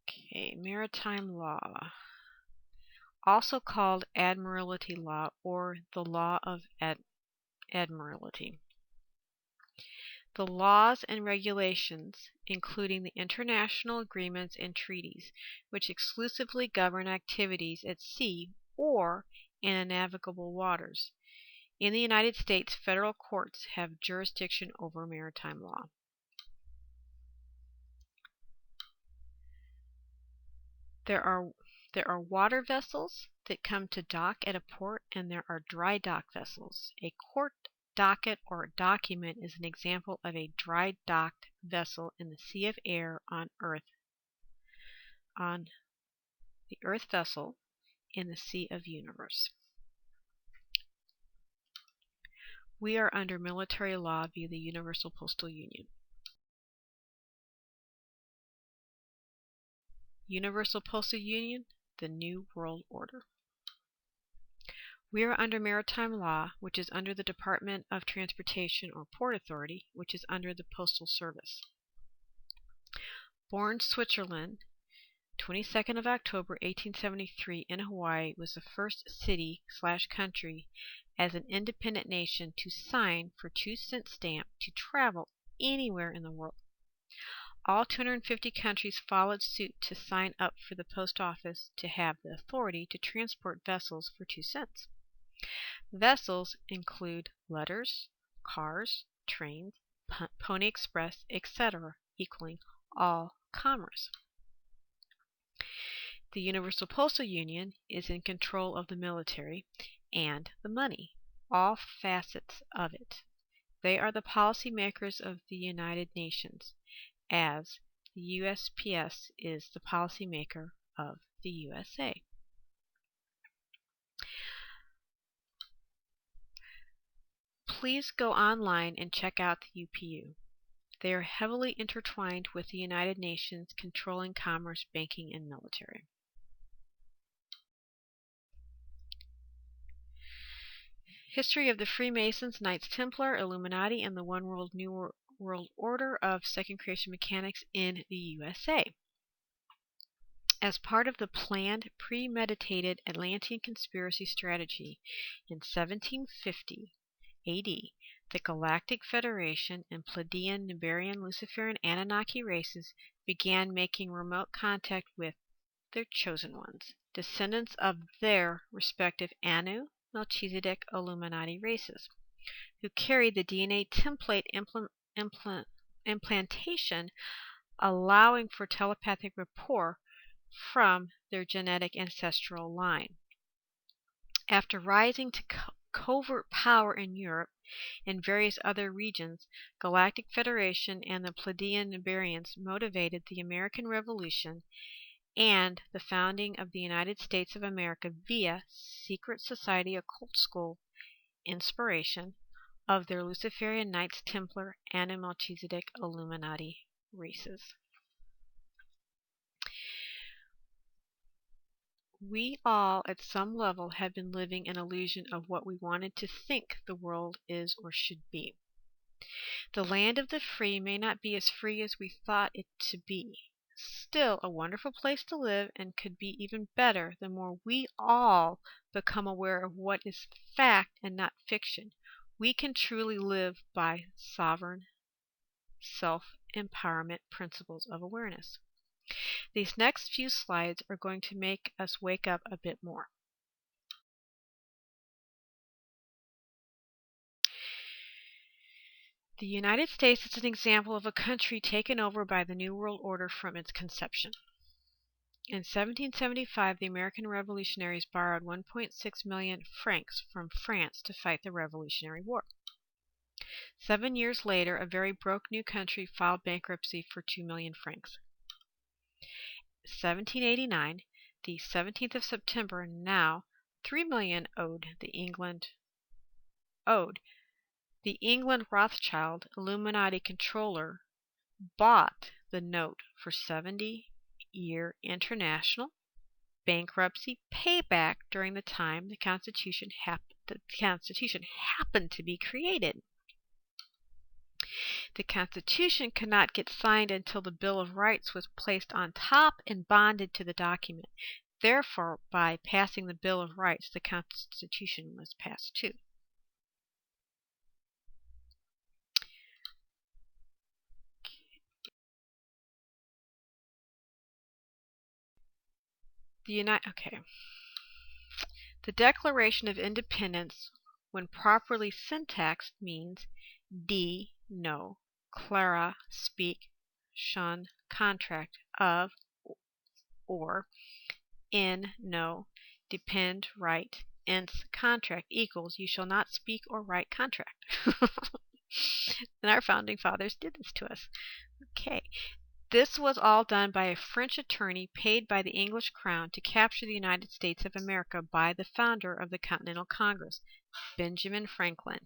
Okay, maritime law, also called Admiralty Law or the Law of Admiralty. The laws and regulations, including the international agreements and treaties, which exclusively govern activities at sea or in navigable waters. In the United States, federal courts have jurisdiction over maritime law. There are water vessels that come to dock at a port, and there are dry dock vessels. A court docket or document is an example of a dry docked vessel in the sea of air on Earth. On the Earth vessel in the sea of universe. We are under military law via the Universal Postal Union. Universal Postal Union, the New World Order. We are under maritime law, which is under the Department of Transportation or Port Authority, which is under the Postal Service. Born Switzerland, 22nd of October 1873 in Hawaii, was the first city/country as an independent nation to sign for 2-cent stamp to travel anywhere in the world. All 250 countries followed suit to sign up for the post office to have the authority to transport vessels for 2 cents. Vessels include letters, cars, trains, pony express, etc., equaling all commerce. The Universal Postal Union is in control of the military and the money, all facets of it. They are the policy makers of the United Nations, as the USPS is the policy maker of the USA. Please go online and check out the UPU. They are heavily intertwined with the United Nations, controlling commerce, banking, and military. History of the Freemasons, Knights Templar, Illuminati, and the One World New World Order of Second Creation Mechanics in the USA. As part of the planned, premeditated Atlantean conspiracy strategy in 1750 AD, the Galactic Federation and Pleiadian, Nibarian, Luciferian, Anunnaki races began making remote contact with their chosen ones, descendants of their respective Anu, Melchizedek, Illuminati races, who carried the DNA template implantation, allowing for telepathic rapport from their genetic ancestral line. After rising to covert power in Europe and various other regions, Galactic Federation and the Pleiadian variants motivated the American Revolution and the founding of the United States of America via secret society occult school inspiration of their Luciferian Knights Templar and Melchizedek Illuminati races. We all, at some level, have been living an illusion of what we wanted to think the world is or should be. The land of the free may not be as free as we thought it to be. Still a wonderful place to live, and could be even better the more we all become aware of what is fact and not fiction. We can truly live by sovereign self-empowerment principles of awareness. These next few slides are going to make us wake up a bit more. The United States is an example of a country taken over by the New World Order from its conception. In 1775, the American revolutionaries borrowed 1.6 million francs from France to fight the Revolutionary War. 7 years later, a very broke new country filed bankruptcy for 2 million francs. 1789, the 17th of September, now 3 million the England Rothschild Illuminati controller bought the note for 70-year international bankruptcy payback during the time the Constitution happened to be created. The Constitution could not get signed until the Bill of Rights was placed on top and bonded to the document. Therefore, by passing the Bill of Rights, the Constitution was passed too. The Declaration of Independence, when properly syntaxed, means D, no, clara, speak, shun, contract, of, or, in, no, depend, right, ence, contract, equals, you shall not speak or write contract. And our founding fathers did this to us. Okay. This was all done by a French attorney paid by the English crown to capture the United States of America by the founder of the Continental Congress, Benjamin Franklin.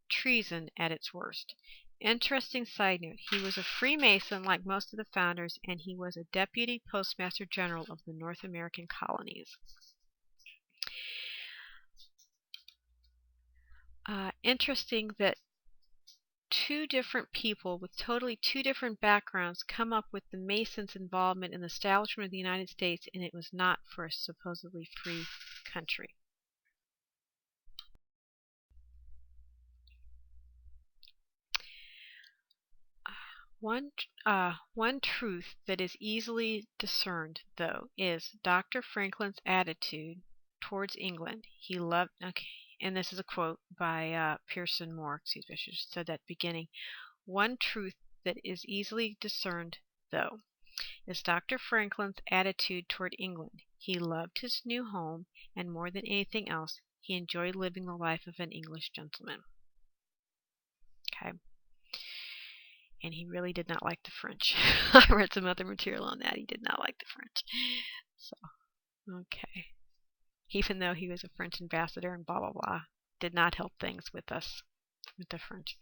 Treason at its worst. Interesting side note, he was a Freemason like most of the founders, and he was a deputy postmaster general of the North American colonies. Interesting that two different people with totally two different backgrounds come up with the Masons' involvement in the establishment of the United States, and it was not for a supposedly free country. One truth that is easily discerned, though, is Dr. Franklin's attitude towards England. He loved, and this is a quote by Pearson Moore, I should have said that at the beginning. One truth that is easily discerned, though, is Dr. Franklin's attitude toward England. He loved his new home, and more than anything else, he enjoyed living the life of an English gentleman. Okay. And he really did not like the French. I read some other material on that. He did not like the French. So, okay. Even though he was a French ambassador and blah, blah, blah, did not help things with us, with the French.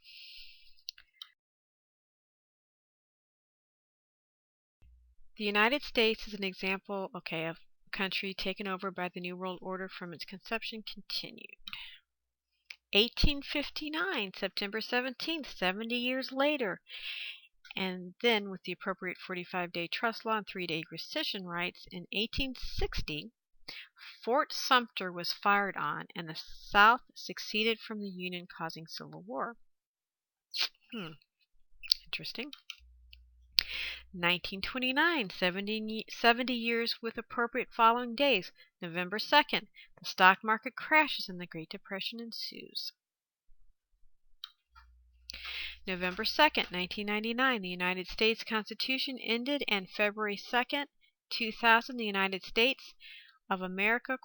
The United States is an example, of a country taken over by the New World Order from its conception. Continued. 1859, September 17th, 70 years later. And then, with the appropriate 45-day trust law and 3-day rescission rights, in 1860, Fort Sumter was fired on, and the South seceded from the Union, causing civil war. Interesting. 1929, 70 years with appropriate following days. November 2nd, the stock market crashes and the Great Depression ensues. November 2nd, 1999, the United States Constitution ended, and February 2nd, 2000, the United States of America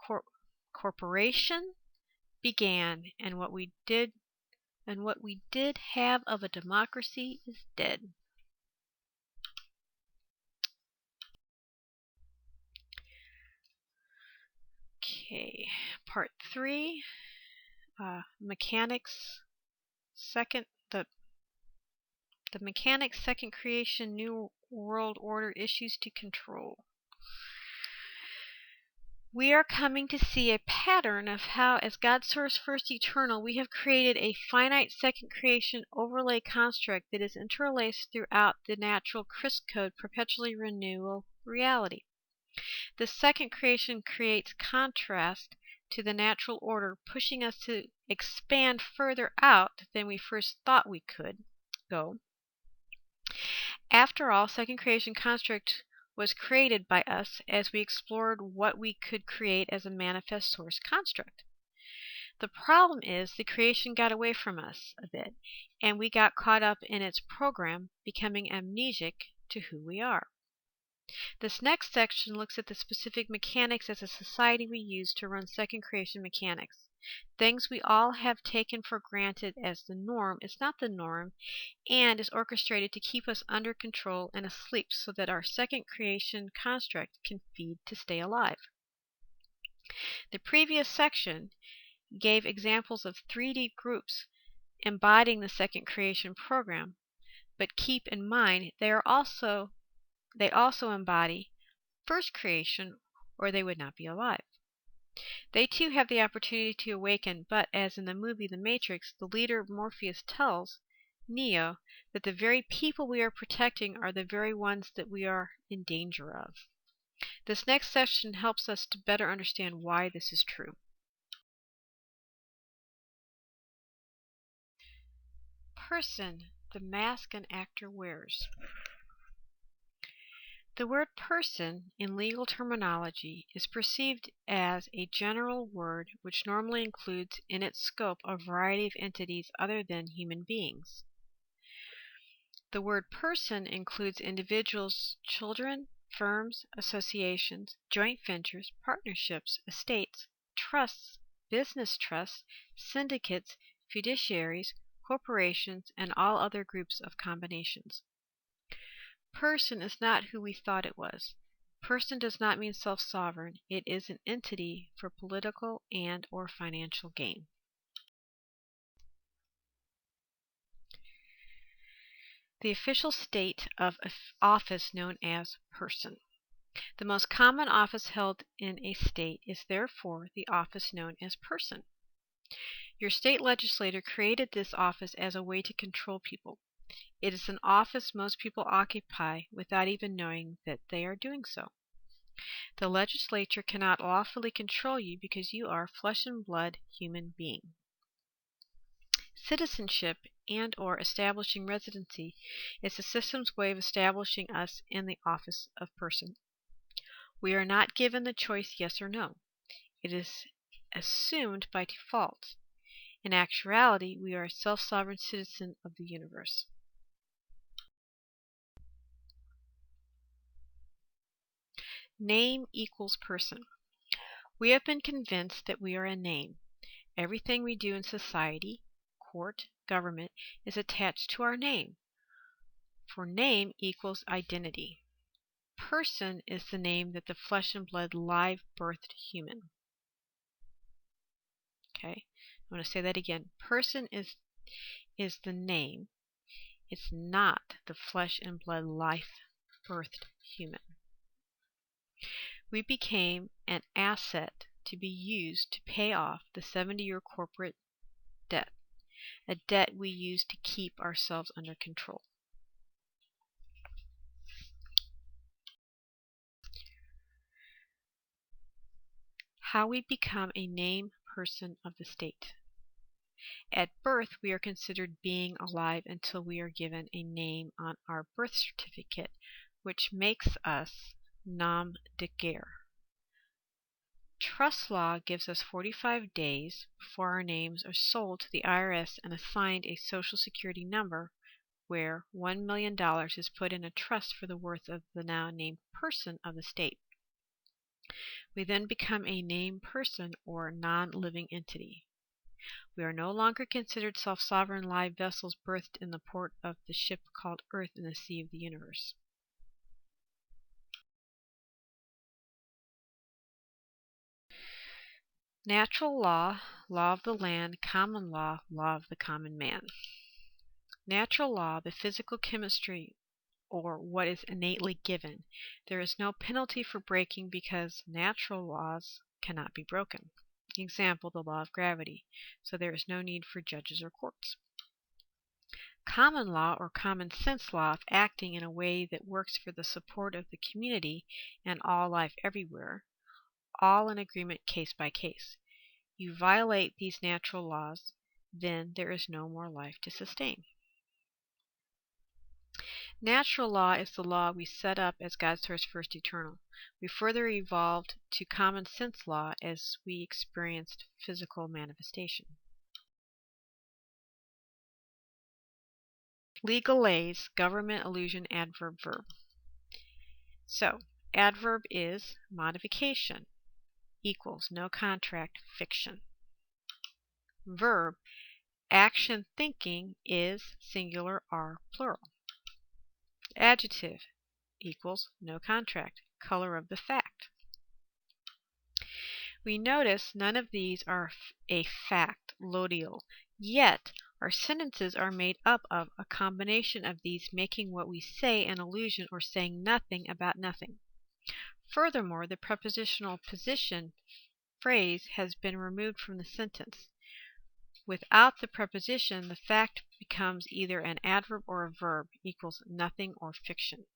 Corporation began, and what we did have of a democracy is dead. Okay, part 3, mechanics, the mechanics, second creation, new world order issues to control. We are coming to see a pattern of how, as God's source first eternal, we have created a finite second creation overlay construct that is interlaced throughout the natural Criss code perpetually renewal reality. The second creation creates contrast to the natural order, pushing us to expand further out than we first thought we could go. After all, second creation construct was created by us as we explored what we could create as a manifest source construct. The problem is the creation got away from us a bit, and we got caught up in its program, becoming amnesic to who we are. This next section looks at the specific mechanics as a society we use to run second creation mechanics. Things we all have taken for granted as the norm is not the norm, and is orchestrated to keep us under control and asleep so that our second creation construct can feed to stay alive. The previous section gave examples of 3D groups embodying the second creation program, but keep in mind they also embody first creation, or they would not be alive. They too have the opportunity to awaken, but as in the movie The Matrix, the leader Morpheus tells Neo that the very people we are protecting are the very ones that we are in danger of. This next section helps us to better understand why this is true. Person, the mask an actor wears. The word person in legal terminology is perceived as a general word which normally includes in its scope a variety of entities other than human beings. The word person includes individuals, children, firms, associations, joint ventures, partnerships, estates, trusts, business trusts, syndicates, fiduciaries, corporations, and all other groups of combinations. Person is not who we thought it was. Person does not mean self-sovereign. It is an entity for political and or financial gain. The official state of office known as person. The most common office held in a state is therefore the office known as person. Your state legislator created this office as a way to control people. It is an office most people occupy without even knowing that they are doing so. The legislature cannot lawfully control you because you are flesh and blood human being. Citizenship and or establishing residency is the system's way of establishing us in the office of person. We are not given the choice yes or no. It is assumed by default. In actuality, we are a self-sovereign citizen of the universe. Name equals person. We have been convinced that we are a name. Everything we do in society, court, government is attached to our name. For name equals identity. Person is the name that the flesh and blood live birthed human. Okay, I'm going to say that again. Person is the name. It's not the flesh and blood life birthed human. We became an asset to be used to pay off the 70-year corporate debt, a debt we use to keep ourselves under control. How we become a name person of the state. At birth, we are considered being alive until we are given a name on our birth certificate, which makes us nom de guerre. Trust law gives us 45 days before our names are sold to the IRS and assigned a Social Security number where $1 million is put in a trust for the worth of the now named person of the state. We then become a named person or non-living entity. We are no longer considered self-sovereign live vessels berthed in the port of the ship called Earth in the sea of the universe. Natural law, law of the land, common law, law of the common man. Natural law, the physical chemistry, or what is innately given. There is no penalty for breaking because natural laws cannot be broken. Example, the law of gravity. So there is no need for judges or courts. Common law or common sense law of acting in a way that works for the support of the community and all life everywhere, all in agreement case by case. You violate these natural laws, then there is no more life to sustain. Natural law is the law we set up as God's source first eternal. We further evolved to common sense law as we experienced physical manifestation. Legalese, government, illusion, adverb, verb. So, adverb is modification, equals no contract, fiction. Verb, action thinking is singular or plural. Adjective equals no contract, color of the fact. We notice none of these are a fact, lodial, yet our sentences are made up of a combination of these, making what we say an illusion or saying nothing about nothing. Furthermore, the prepositional position phrase has been removed from the sentence. Without the preposition, the fact becomes either an adverb or a verb, equals nothing or fiction.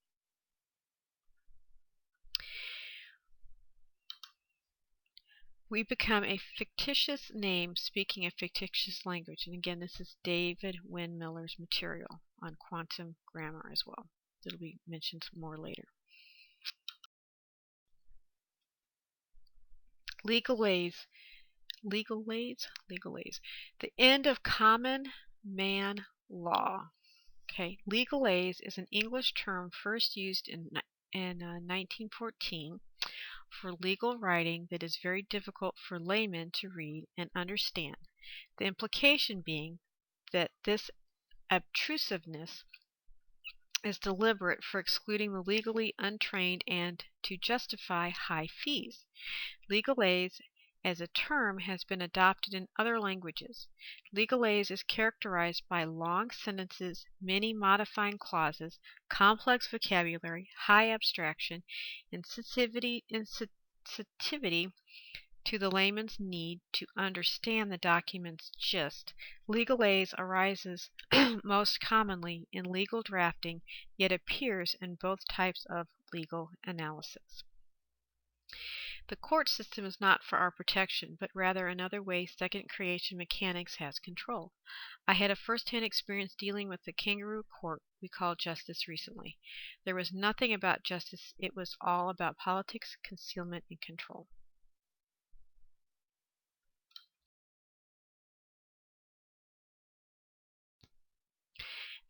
We become a fictitious name speaking a fictitious language. And again, this is David Windmiller's material on quantum grammar as well. It'll be mentioned more later. Legalese. The end of common man law. Okay, legalese is an English term first used in 1914 for legal writing that is very difficult for laymen to read and understand. The implication being that this obtrusiveness is deliberate for excluding the legally untrained and to justify high fees. Legalese as a term has been adopted in other languages. Legalese is characterized by long sentences, many modifying clauses, complex vocabulary, high abstraction, and sensitivity to the layman's need to understand the document's gist. Legalese arises most commonly in legal drafting, yet appears in both types of legal analysis. The court system is not for our protection, but rather another way second creation mechanics has control. I had a first-hand experience dealing with the kangaroo court we call justice recently. There was nothing about justice, it was all about politics, concealment, and control.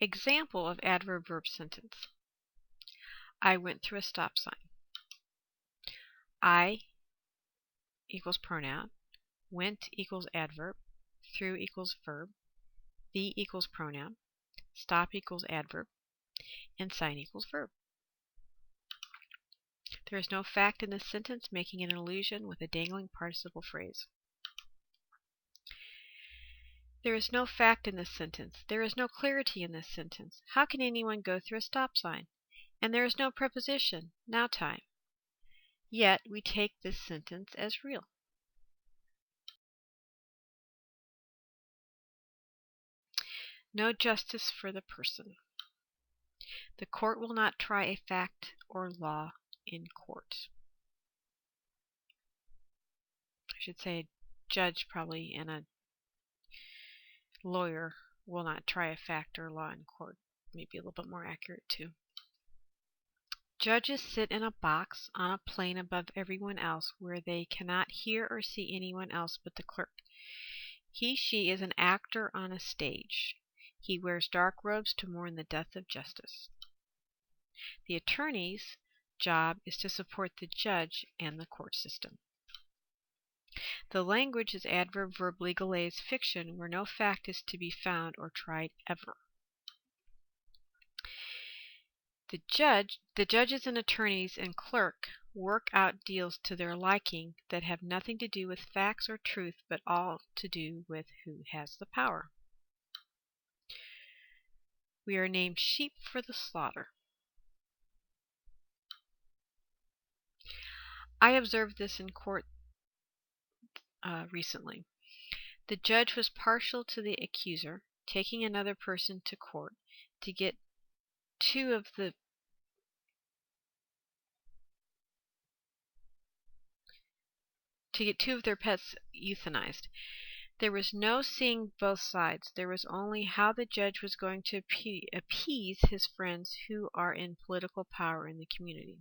Example of adverb-verb sentence. I went through a stop sign. I equals pronoun. Went equals adverb. Through equals verb. The equals pronoun. Stop equals adverb. And sign equals verb. There is no fact in this sentence, making it an illusion with a dangling participle phrase. There is no fact in this sentence. There is no clarity in this sentence. How can anyone go through a stop sign? And there is no preposition, now time. Yet we take this sentence as real. No justice for the person. The court will not try a fact or law in court. I should say a judge probably and a lawyer will not try a fact or law in court. Maybe a little bit more accurate too. Judges sit in a box on a plane above everyone else where they cannot hear or see anyone else but the clerk. She is an actor on a stage. He wears dark robes to mourn the death of justice. The attorney's job is to support the judge and the court system. The language is adverb-verb legalese fiction where no fact is to be found or tried ever. The judges and attorneys and clerk work out deals to their liking that have nothing to do with facts or truth, but all to do with who has the power. We are named sheep for the slaughter. I observed this in court recently. The judge was partial to the accuser, taking another person to court to get two of their pets euthanized. There was no seeing both sides. There was only how the judge was going to appease his friends who are in political power in the community.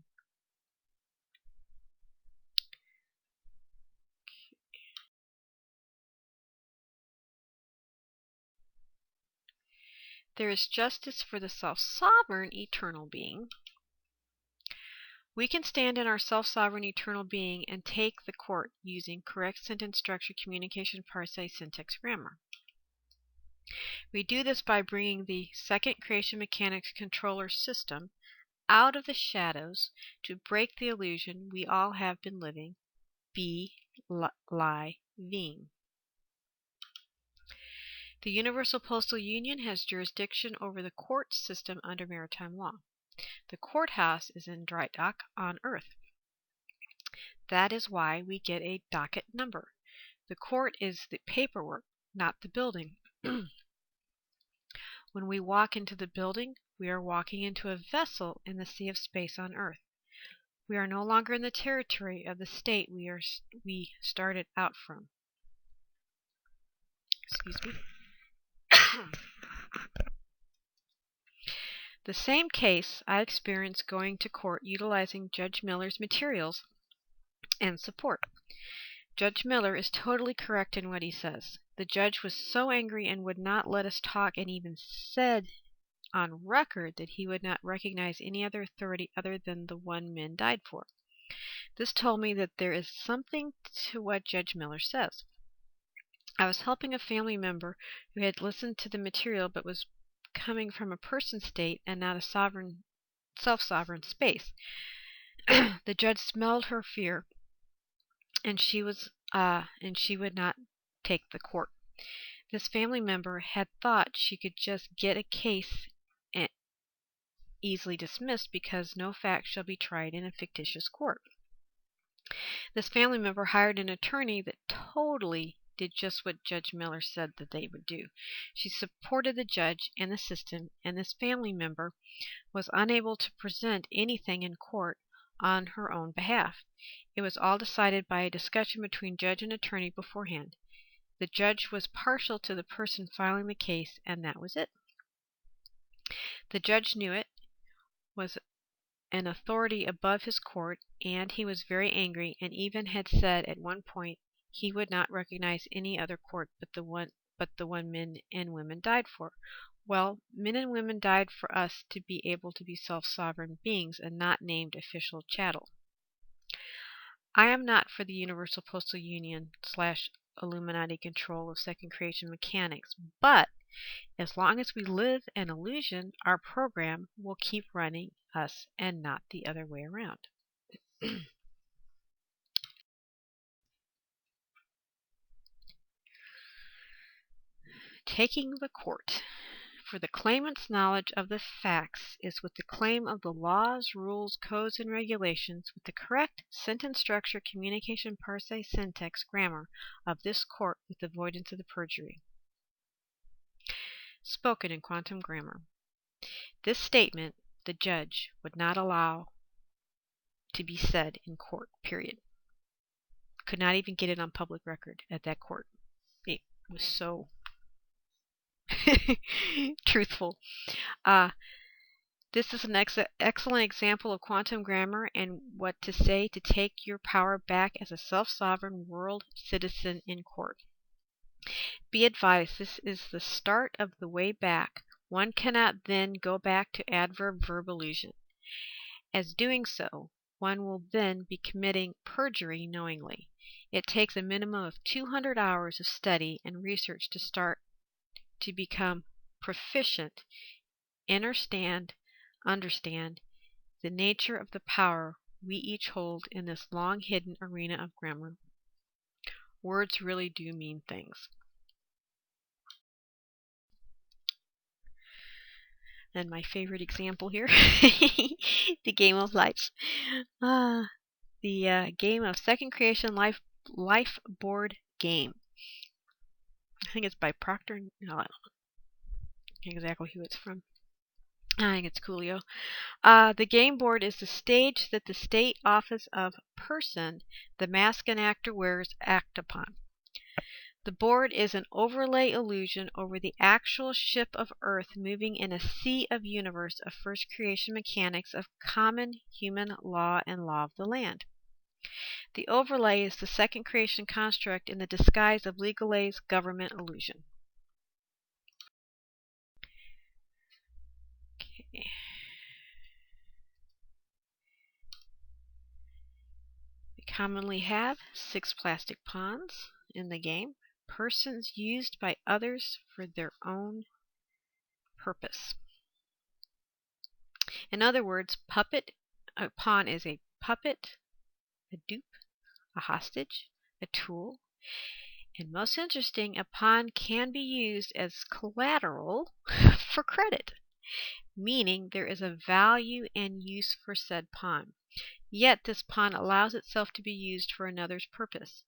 There is justice for the self-sovereign eternal being. We can stand in our self-sovereign eternal being and take the court using correct sentence structure, communication, parse, syntax, grammar. We do this by bringing the second creation mechanics controller system out of the shadows to break the illusion we all have been living, be-lie-ving. The Universal Postal Union has jurisdiction over the court system under maritime law. The courthouse is in dry dock on Earth. That is why we get a docket number. The court is the paperwork, not the building. When we walk into the building, we are walking into a vessel in the sea of space on Earth. We are no longer in the territory of the state we started out from. Excuse me. The same case I experienced going to court utilizing Judge Miller's materials and support. Judge Miller is totally correct in what he says. The judge was so angry and would not let us talk, and even said on record that he would not recognize any other authority other than the one men died for. This told me that there is something to what Judge Miller says. I was helping a family member who had listened to the material but was coming from a person state and not a self-sovereign space. The judge smelled her fear, and she would not take the court. This family member had thought she could just get a case easily dismissed because no fact shall be tried in a fictitious court. This family member hired an attorney that totally did just what Judge Miller said that they would do. She supported the judge and the system, and this family member was unable to present anything in court on her own behalf. It was all decided by a discussion between judge and attorney beforehand. The judge was partial to the person filing the case, and that was it. The judge knew it, was an authority above his court, and he was very angry, and even had said at one point he would not recognize any other court but the one men and women died for. Well, men and women died for us to be able to be self-sovereign beings and not named official chattel. I am not for the Universal Postal Union / Illuminati control of second creation mechanics, but as long as we live in illusion, our program will keep running us and not the other way around. Taking the court. For the claimant's knowledge of the facts is with the claim of the laws, rules, codes, and regulations, with the correct sentence structure, communication, parse, syntax, grammar of this court with avoidance of the perjury. Spoken in quantum grammar. This statement the judge would not allow to be said in court, period. Could not even get it on public record at that court. It was so truthful. This is an excellent example of quantum grammar and what to say to take your power back as a self-sovereign world citizen in court. Be advised, this is the start of the way back. One cannot then go back to adverb-verb illusion. As doing so, one will then be committing perjury knowingly. It takes a minimum of 200 hours of study and research to start to become proficient, understand the nature of the power we each hold in this long hidden arena of grammar. Words really do mean things. And my favorite example here, the game of life. The game of second creation life board game. I think it's by Procter. No, I don't know exactly who it's from. I think it's Coolio. The game board is the stage that the state office of person the masculine actor wears act upon. The board is an overlay illusion over the actual ship of Earth moving in a sea of universe of first creation mechanics of common human law and law of the land. The overlay is the second creation construct in the disguise of legalized government illusion. Okay. We commonly have 6 plastic pawns in the game, persons used by others for their own purpose. In other words, a pawn is a puppet, a dupe, a hostage, a tool, and most interesting, a pawn can be used as collateral for credit, meaning there is a value and use for said pawn. Yet this pawn allows itself to be used for another's purpose.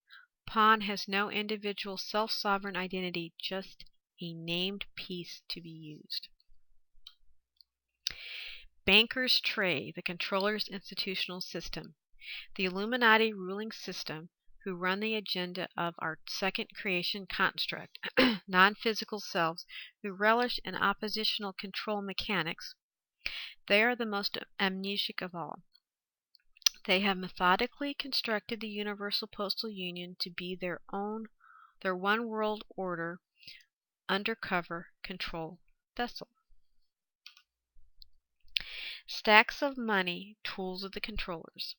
Pawn has no individual self-sovereign identity, just a named piece to be used. Banker's tray, the controller's institutional system. The Illuminati ruling system, who run the agenda of our second creation construct, non-physical selves who relish in oppositional control mechanics, they are the most amnesic of all. They have methodically constructed the Universal Postal Union to be their one world order undercover control vessel. Stacks of money, tools of the controllers.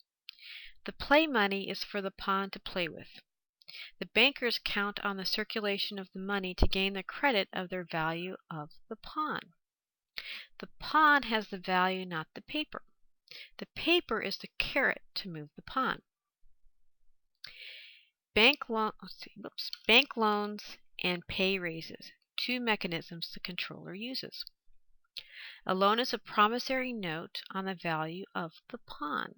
The play money is for the pawn to play with. The bankers count on the circulation of the money to gain the credit of their value of the pawn. The pawn has the value, not the paper. The paper is the carrot to move the pawn. Bank loans and pay raises, 2 mechanisms the controller uses. A loan is a promissory note on the value of the pawn.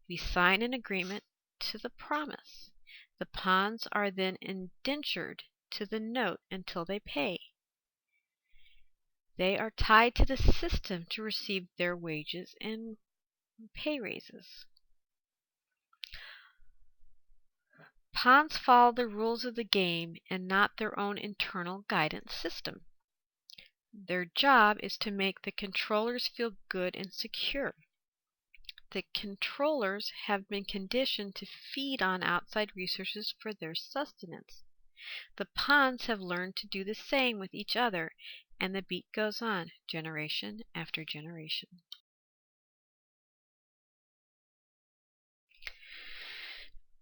We sign an agreement to the promise. The pawns are then indentured to the note until they pay. They are tied to the system to receive their wages and pay raises. Pawns follow the rules of the game and not their own internal guidance system. Their job is to make the controllers feel good and secure. The controllers have been conditioned to feed on outside resources for their sustenance. The pawns have learned to do the same with each other, and the beat goes on, generation after generation.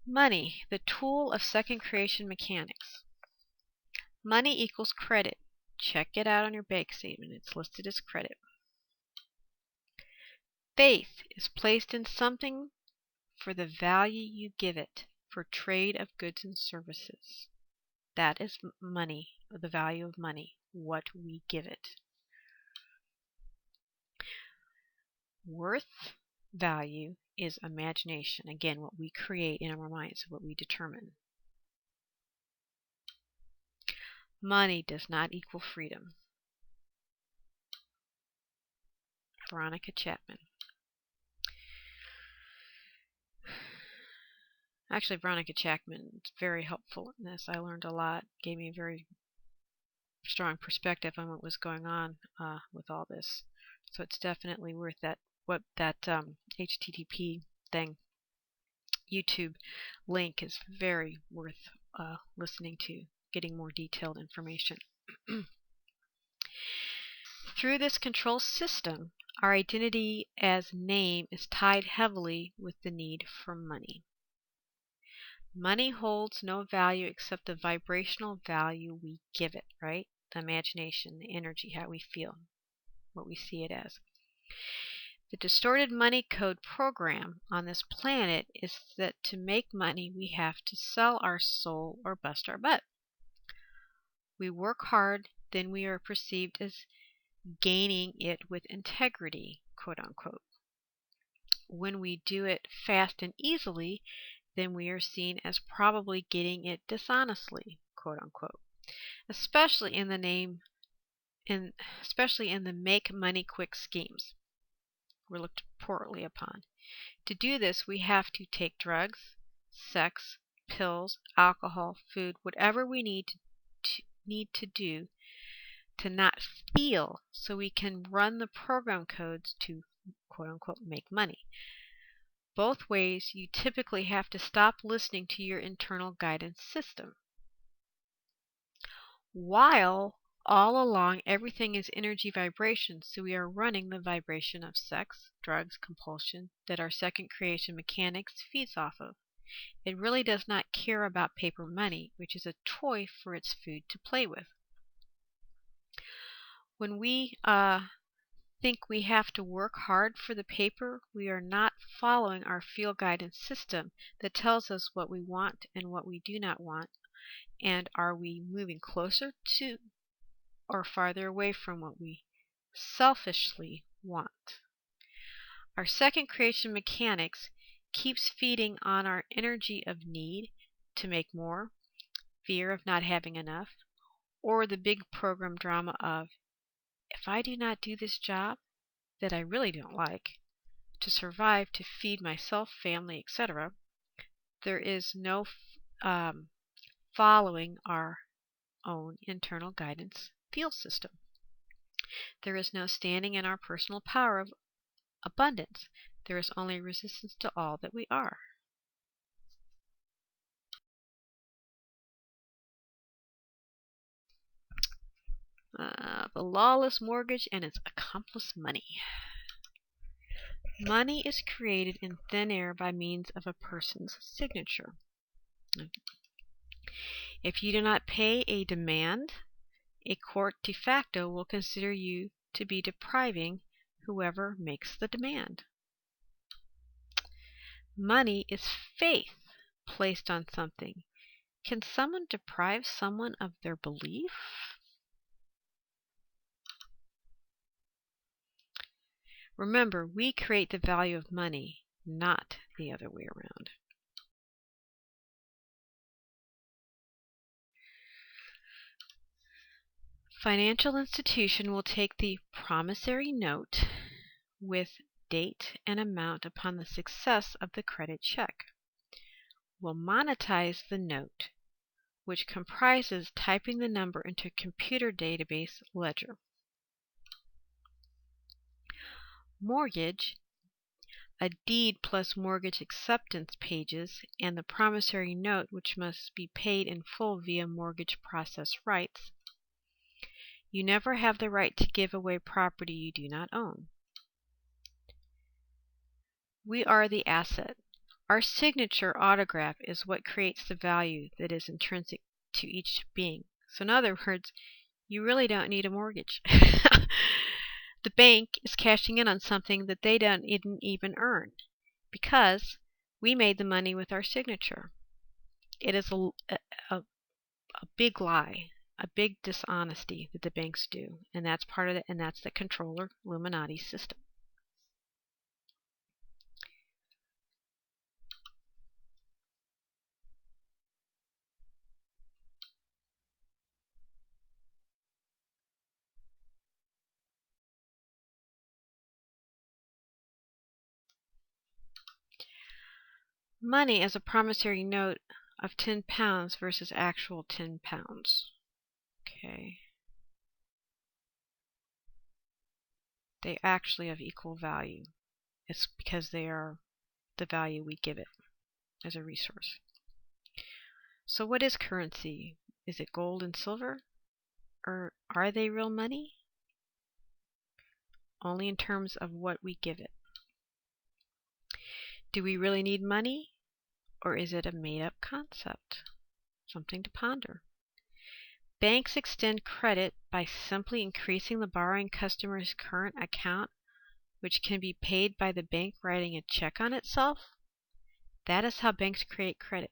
Money, the tool of second creation mechanics. Money equals credit. Check it out on your bank statement. It's listed as credit. Faith is placed in something for the value you give it, for trade of goods and services. That is money, the value of money, what we give it. Worth, value, is imagination. Again, what we create in our minds, what we determine. Money does not equal freedom. Veronica Chapman. Actually, Veronica Chapman is very helpful in this. I learned a lot, gave me a very strong perspective on what was going on with all this. So it's definitely worth that HTTP thing. YouTube link is very worth listening to, getting more detailed information. Through this control system, our identity as name is tied heavily with the need for money. Money holds no value except the vibrational value we give it, right? The imagination, the energy, how we feel, what we see it as. The distorted money code program on this planet is that to make money we have to sell our soul or bust our butt. We work hard, then we are perceived as gaining it with integrity, quote unquote. When we do it fast and easily, then we are seen as probably getting it dishonestly, quote unquote. Especially in the make money quick schemes. We're looked poorly upon. To do this, we have to take drugs, sex, pills, alcohol, food, whatever we need to do to not feel, so we can run the program codes to quote unquote make money. Both ways, you typically have to stop listening to your internal guidance system. While all along everything is energy vibration, so we are running the vibration of sex, drugs, compulsion that our second creation mechanics feeds off of. It really does not care about paper money, which is a toy for its food to play with. When we think we have to work hard for the paper, we are not following our field guidance system that tells us what we want and what we do not want, and are we moving closer to or farther away from what we selfishly want. Our second creation mechanics keeps feeding on our energy of need to make more, fear of not having enough, or the big program drama of, if I do not do this job that I really don't like, to survive, to feed myself, family, etc., there is no following our own internal guidance field system. There is no standing in our personal power of abundance. There is only resistance to all that we are. The lawless mortgage and its accomplice money. Money is created in thin air by means of a person's signature. If you do not pay a demand, a court de facto will consider you to be depriving whoever makes the demand. Money is faith placed on something. Can someone deprive someone of their belief? Remember, we create the value of money, not the other way around. Financial institution will take the promissory note with date and amount upon the success of the credit check. Will monetize the note, which comprises typing the number into a computer database ledger. Mortgage, a deed plus mortgage acceptance pages, and the promissory note, which must be paid in full via mortgage process rights. You never have the right to give away property you do not own. We are the asset. Our signature autograph is what creates the value that is intrinsic to each being. So in other words, you really don't need a mortgage. The bank is cashing in on something that they didn't even earn because we made the money with our signature. It is a big lie, a big dishonesty that the banks do, and that's part of it, and that's the controller Illuminati system. Money as a promissory note of £10 versus actual £10. Okay. They actually have equal value. It's because they are the value we give it as a resource. So what is currency? Is it gold and silver? Or are they real money? Only in terms of what we give it. Do we really need money? or is it a made-up concept? Something to ponder. Banks extend credit by simply increasing the borrowing customer's current account, which can be paid by the bank writing a check on itself. That is how banks create credit.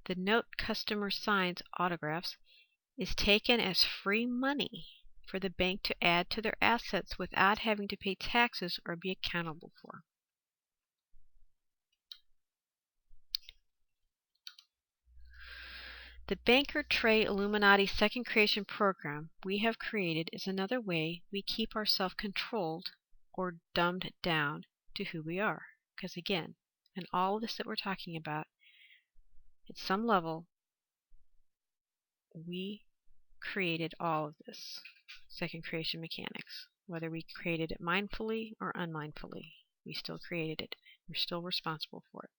The note customer signs, autographs, is taken as free money for the bank to add to their assets without having to pay taxes or be accountable for. The Banker Trey Illuminati Second Creation program we have created is another way we keep ourselves controlled or dumbed down to who we are. Because again, in all of this that we're talking about, at some level, we created all of this second creation mechanics. Whether we created it mindfully or unmindfully, we still created it. We're still responsible for it.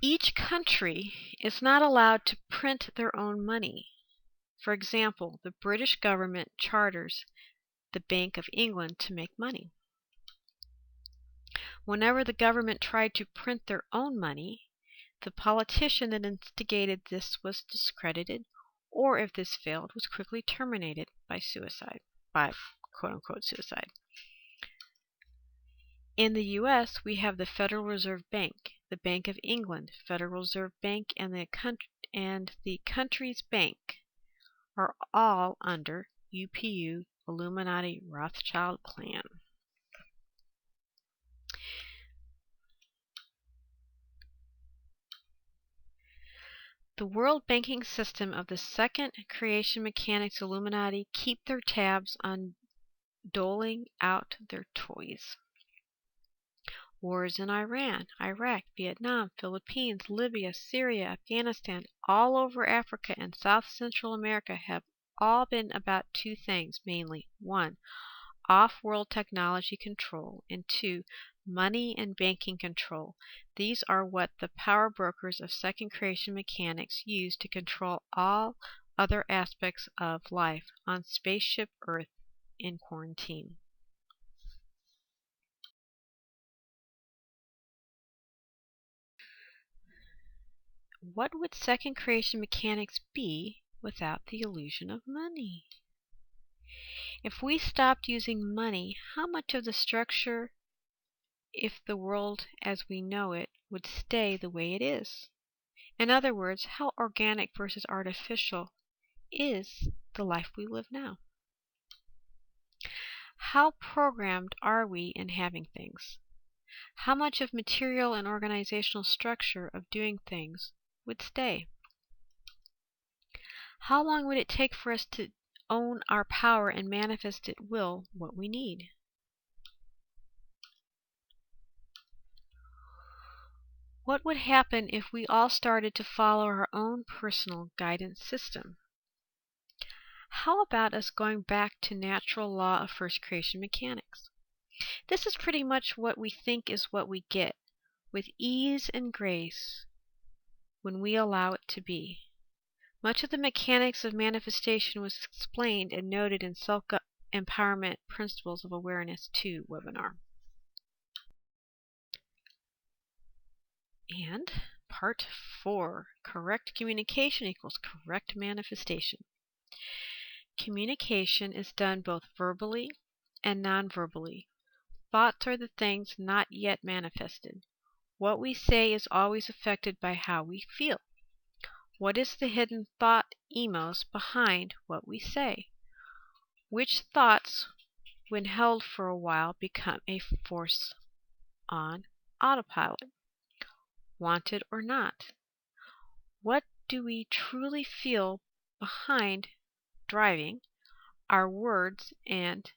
Each country is not allowed to print their own money. For example, the British government charters the Bank of England to make money. Whenever the government tried to print their own money, the politician that instigated this was discredited, or if this failed, was quickly terminated by suicide, by quote-unquote suicide. In the U.S., we have the Federal Reserve Bank, the Bank of England, Federal Reserve Bank, and the country's bank are all under UPU, Illuminati Rothschild clan. The world banking system of the second creation mechanics Illuminati keep their tabs on doling out their toys. Wars in Iran, Iraq, Vietnam, Philippines, Libya, Syria, Afghanistan, all over Africa and South Central America have all been about two things mainly. 1. Off-world technology control, and 2. Money and banking control. These are what the power brokers of second creation mechanics use to control all other aspects of life on spaceship Earth in quarantine. What would second creation mechanics be without the illusion of money? If we stopped using money, how much of the structure, if the world as we know it, would stay the way it is? In other words, how organic versus artificial is the life we live now? How programmed are we in having things? How much of material and organizational structure of doing things would stay? How long would it take for us to own our power and manifest at will what we need? What would happen if we all started to follow our own personal guidance system? How about us going back to natural law of first creation mechanics? This is pretty much what we think is what we get, with ease and grace, when we allow it to be. Much of the mechanics of manifestation was explained and noted in Self-Empowerment Principles of Awareness 2 webinar. And part 4, correct communication equals correct manifestation. Communication is done both verbally and non-verbally. Thoughts are the things not yet manifested. What we say is always affected by how we feel. What is the hidden thought emos behind what we say? Which thoughts, when held for a while, become a force on autopilot? Wanted or not? What do we truly feel behind driving our words and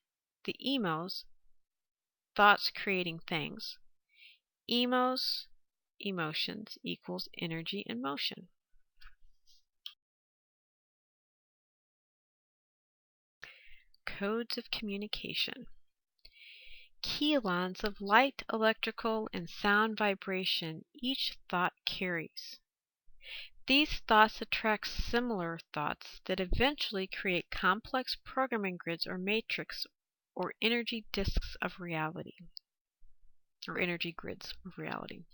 the emos, thoughts creating things? Emos, emotions equals energy and motion. Codes of communication. Kielons of light, electrical, and sound vibration each thought carries. These thoughts attract similar thoughts that eventually create complex programming grids or matrix or energy disks of reality, or energy grids of reality.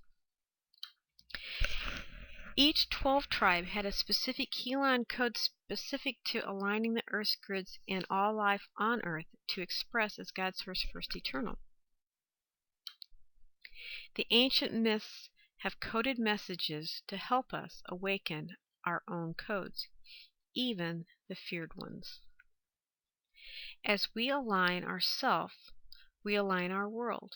Each 12 tribe had a specific keyline code specific to aligning the Earth's grids and all life on Earth to express as God's first eternal. The ancient myths have coded messages to help us awaken our own codes, even the feared ones. As we align ourself, we align our world,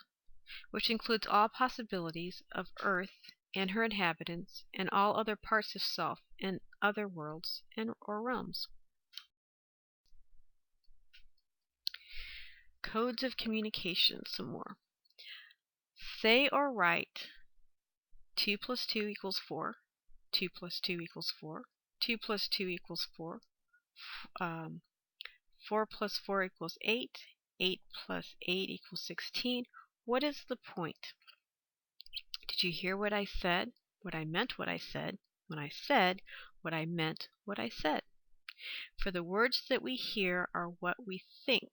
which includes all possibilities of Earth and her inhabitants and all other parts of self and other worlds or realms. Codes of communication some more. Say or write 2 plus 2 equals 4, 2 plus 2 equals 4, 2 plus 2 equals 4, 4 plus 4 equals 8, 8 plus 8 equals 16. What is the point? Did you hear what I said? What I meant what I said. When I said what I meant what I said. For the words that we hear are what we think,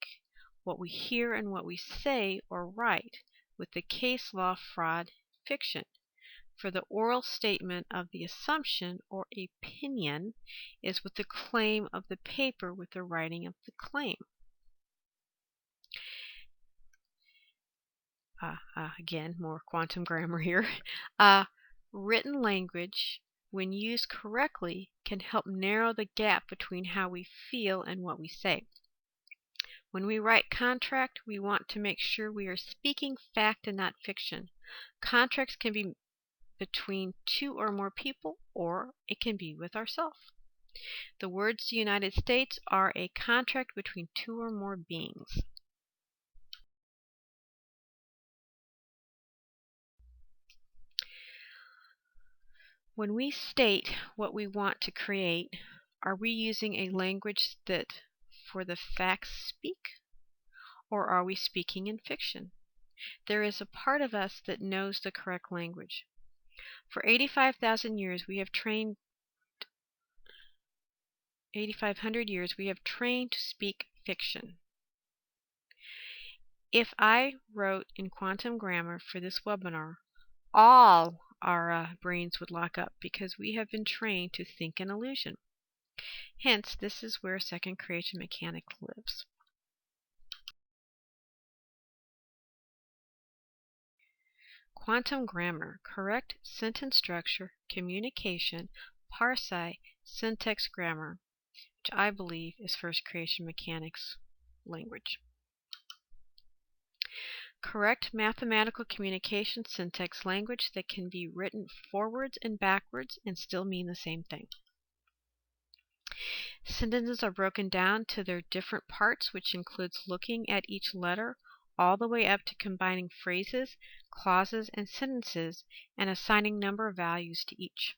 what we hear and what we say or write, with the case law, fraud, fiction. For the oral statement of the assumption or opinion is with the claim of the paper with the writing of the claim. Again, more quantum grammar here. Written language, when used correctly, can help narrow the gap between how we feel and what we say. When we write contract, we want to make sure we are speaking fact and not fiction. Contracts can be between 2 or more people, or it can be with ourselves. The words United States are a contract between 2 or more beings. When we state what we want to create, are we using a language that for the facts speak, or are we speaking in fiction? There is a part of us that knows the correct language. For 85,000 years we have trained 8,500 years we have trained to speak fiction. If I wrote in quantum grammar for this webinar, all our brains would lock up because we have been trained to think in illusion. Hence, this is where second creation mechanics lives. Quantum grammar, correct sentence structure, communication, parsi, syntax grammar, which I believe is first creation mechanics language. Correct mathematical communication syntax language that can be written forwards and backwards and still mean the same thing. Sentences are broken down to their different parts, which includes looking at each letter all the way up to combining phrases, clauses, and sentences and assigning number values to each.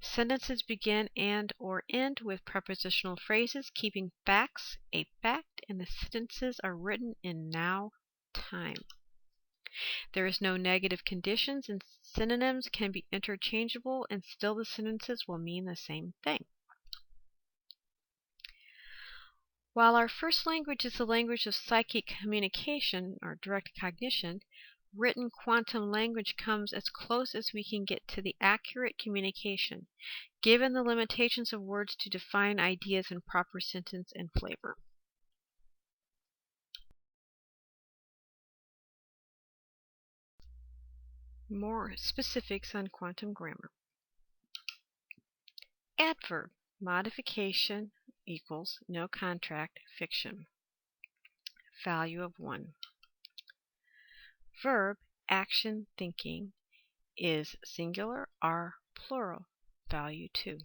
Sentences begin and or end with prepositional phrases, keeping facts a fact, and the sentences are written in now time. There is no negative conditions, and synonyms can be interchangeable, and still the sentences will mean the same thing. While our first language is the language of psychic communication, or direct cognition, written quantum language comes as close as we can get to the accurate communication, given the limitations of words to define ideas in proper sentence and flavor. More specifics on quantum grammar. Adverb, modification equals no contract, fiction. Value of 1. Verb, action, thinking, is singular or plural. Value 2.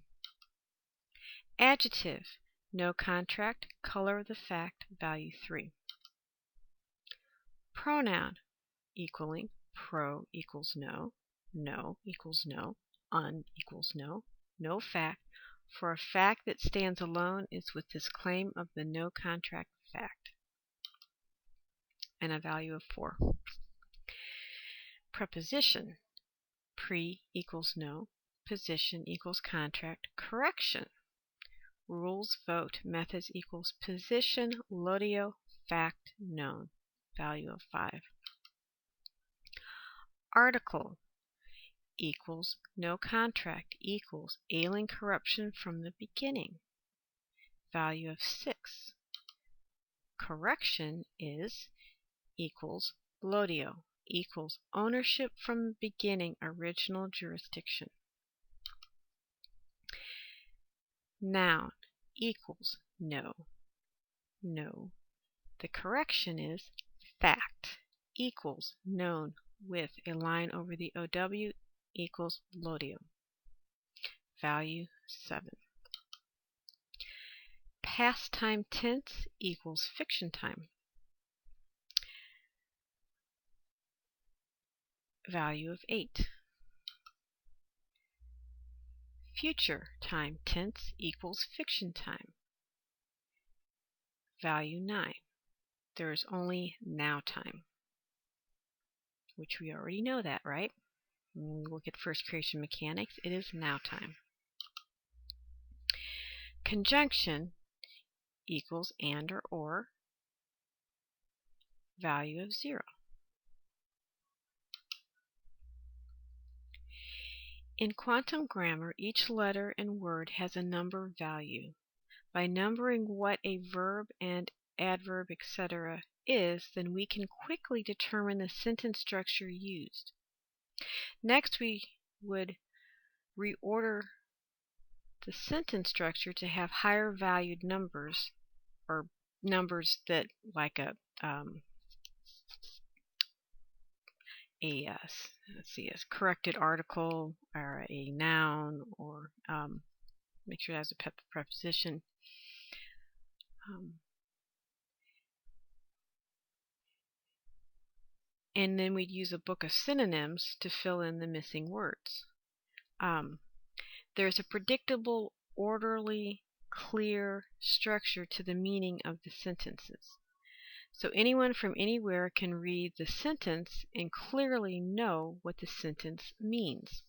Adjective, no contract, color of the fact. Value 3. Pronoun, equaling pro equals no, no equals no, un equals no, no fact. For a fact that stands alone is with this claim of the no contract fact. And a value of 4. Preposition, pre equals no, position equals contract, correction. Rules, vote, methods equals position, lotio, fact known, value of 5. Article equals no contract equals ailing corruption from the beginning, value of 6. Correction is equals glodio equals ownership from the beginning, original jurisdiction. Noun equals no. The correction is fact equals known with a line over the OW equals glodio, value 7. Past time tense equals fiction time, value of 8. Future time tense equals fiction time, value 9. There is only now time, which we already know that, right? When we look at first creation mechanics, it is now time. Conjunction equals and or, value of 0. In quantum grammar, each letter and word has a number value. By numbering what a verb and adverb, etc. is, then we can quickly determine the sentence structure used. Next, we would reorder the sentence structure to have higher valued numbers, or numbers that, like a corrected article or a noun, or make sure it has a preposition. And then we'd use a book of synonyms to fill in the missing words. There's a predictable, orderly, clear structure to the meaning of the sentences. So anyone from anywhere can read the sentence and clearly know what the sentence means.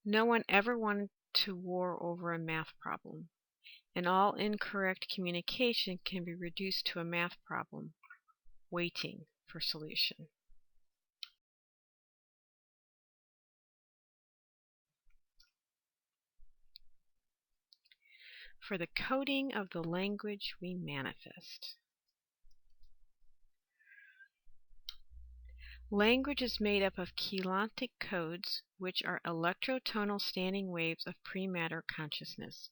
No one ever wanted to war over a math problem, and all incorrect communication can be reduced to a math problem, waiting for solution. For the coding of the language we manifest. Language is made up of cheilontic codes, which are electrotonal standing waves of pre-matter consciousness.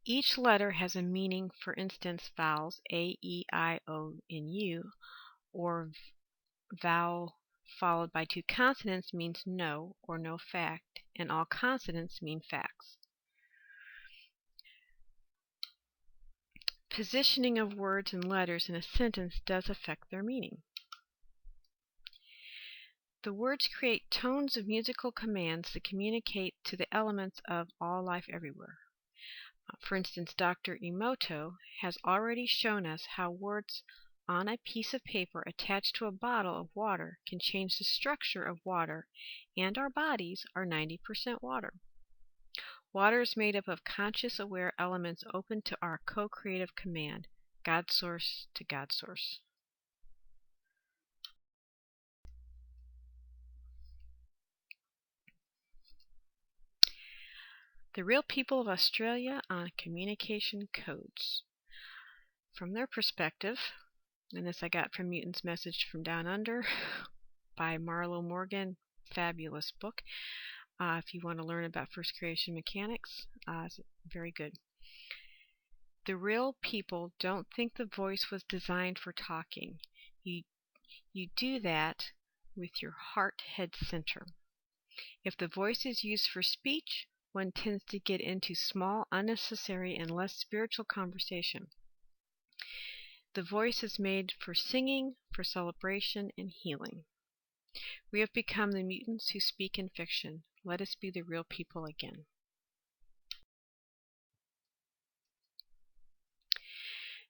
Each letter has a meaning. For instance, vowels A, E, I, O, and U, or vowel followed by 2 consonants means no or no fact, and all consonants mean facts. Positioning of words and letters in a sentence does affect their meaning. The words create tones of musical commands that communicate to the elements of all life everywhere. For instance, Dr. Emoto has already shown us how words on a piece of paper attached to a bottle of water can change the structure of water, and our bodies are 90% water. Water is made up of conscious aware elements open to our co-creative command, God Source to God Source. The Real People of Australia on Communication Codes. From their perspective, and this I got from Mutant's Message from Down Under by Marlo Morgan, fabulous book. If you want to learn about first creation mechanics, it's very good. The real people don't think the voice was designed for talking. You do that with your heart head center. If the voice is used for speech, one tends to get into small, unnecessary, and less spiritual conversation. The voice is made for singing, for celebration, and healing. We have become the mutants who speak in fiction. Let us be the real people again.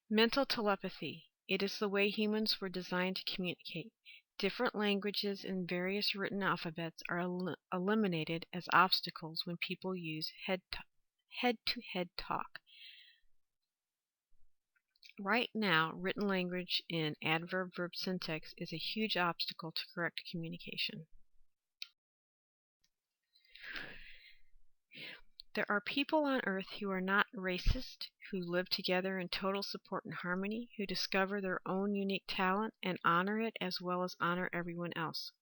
Mental telepathy. It is the way humans were designed to communicate. Different languages and various written alphabets are eliminated as obstacles when people use head-to-head talk. Right now, written language in adverb-verb syntax is a huge obstacle to correct communication. There are people on Earth who are not racist, who live together in total support and harmony, who discover their own unique talent and honor it as well as honor everyone else.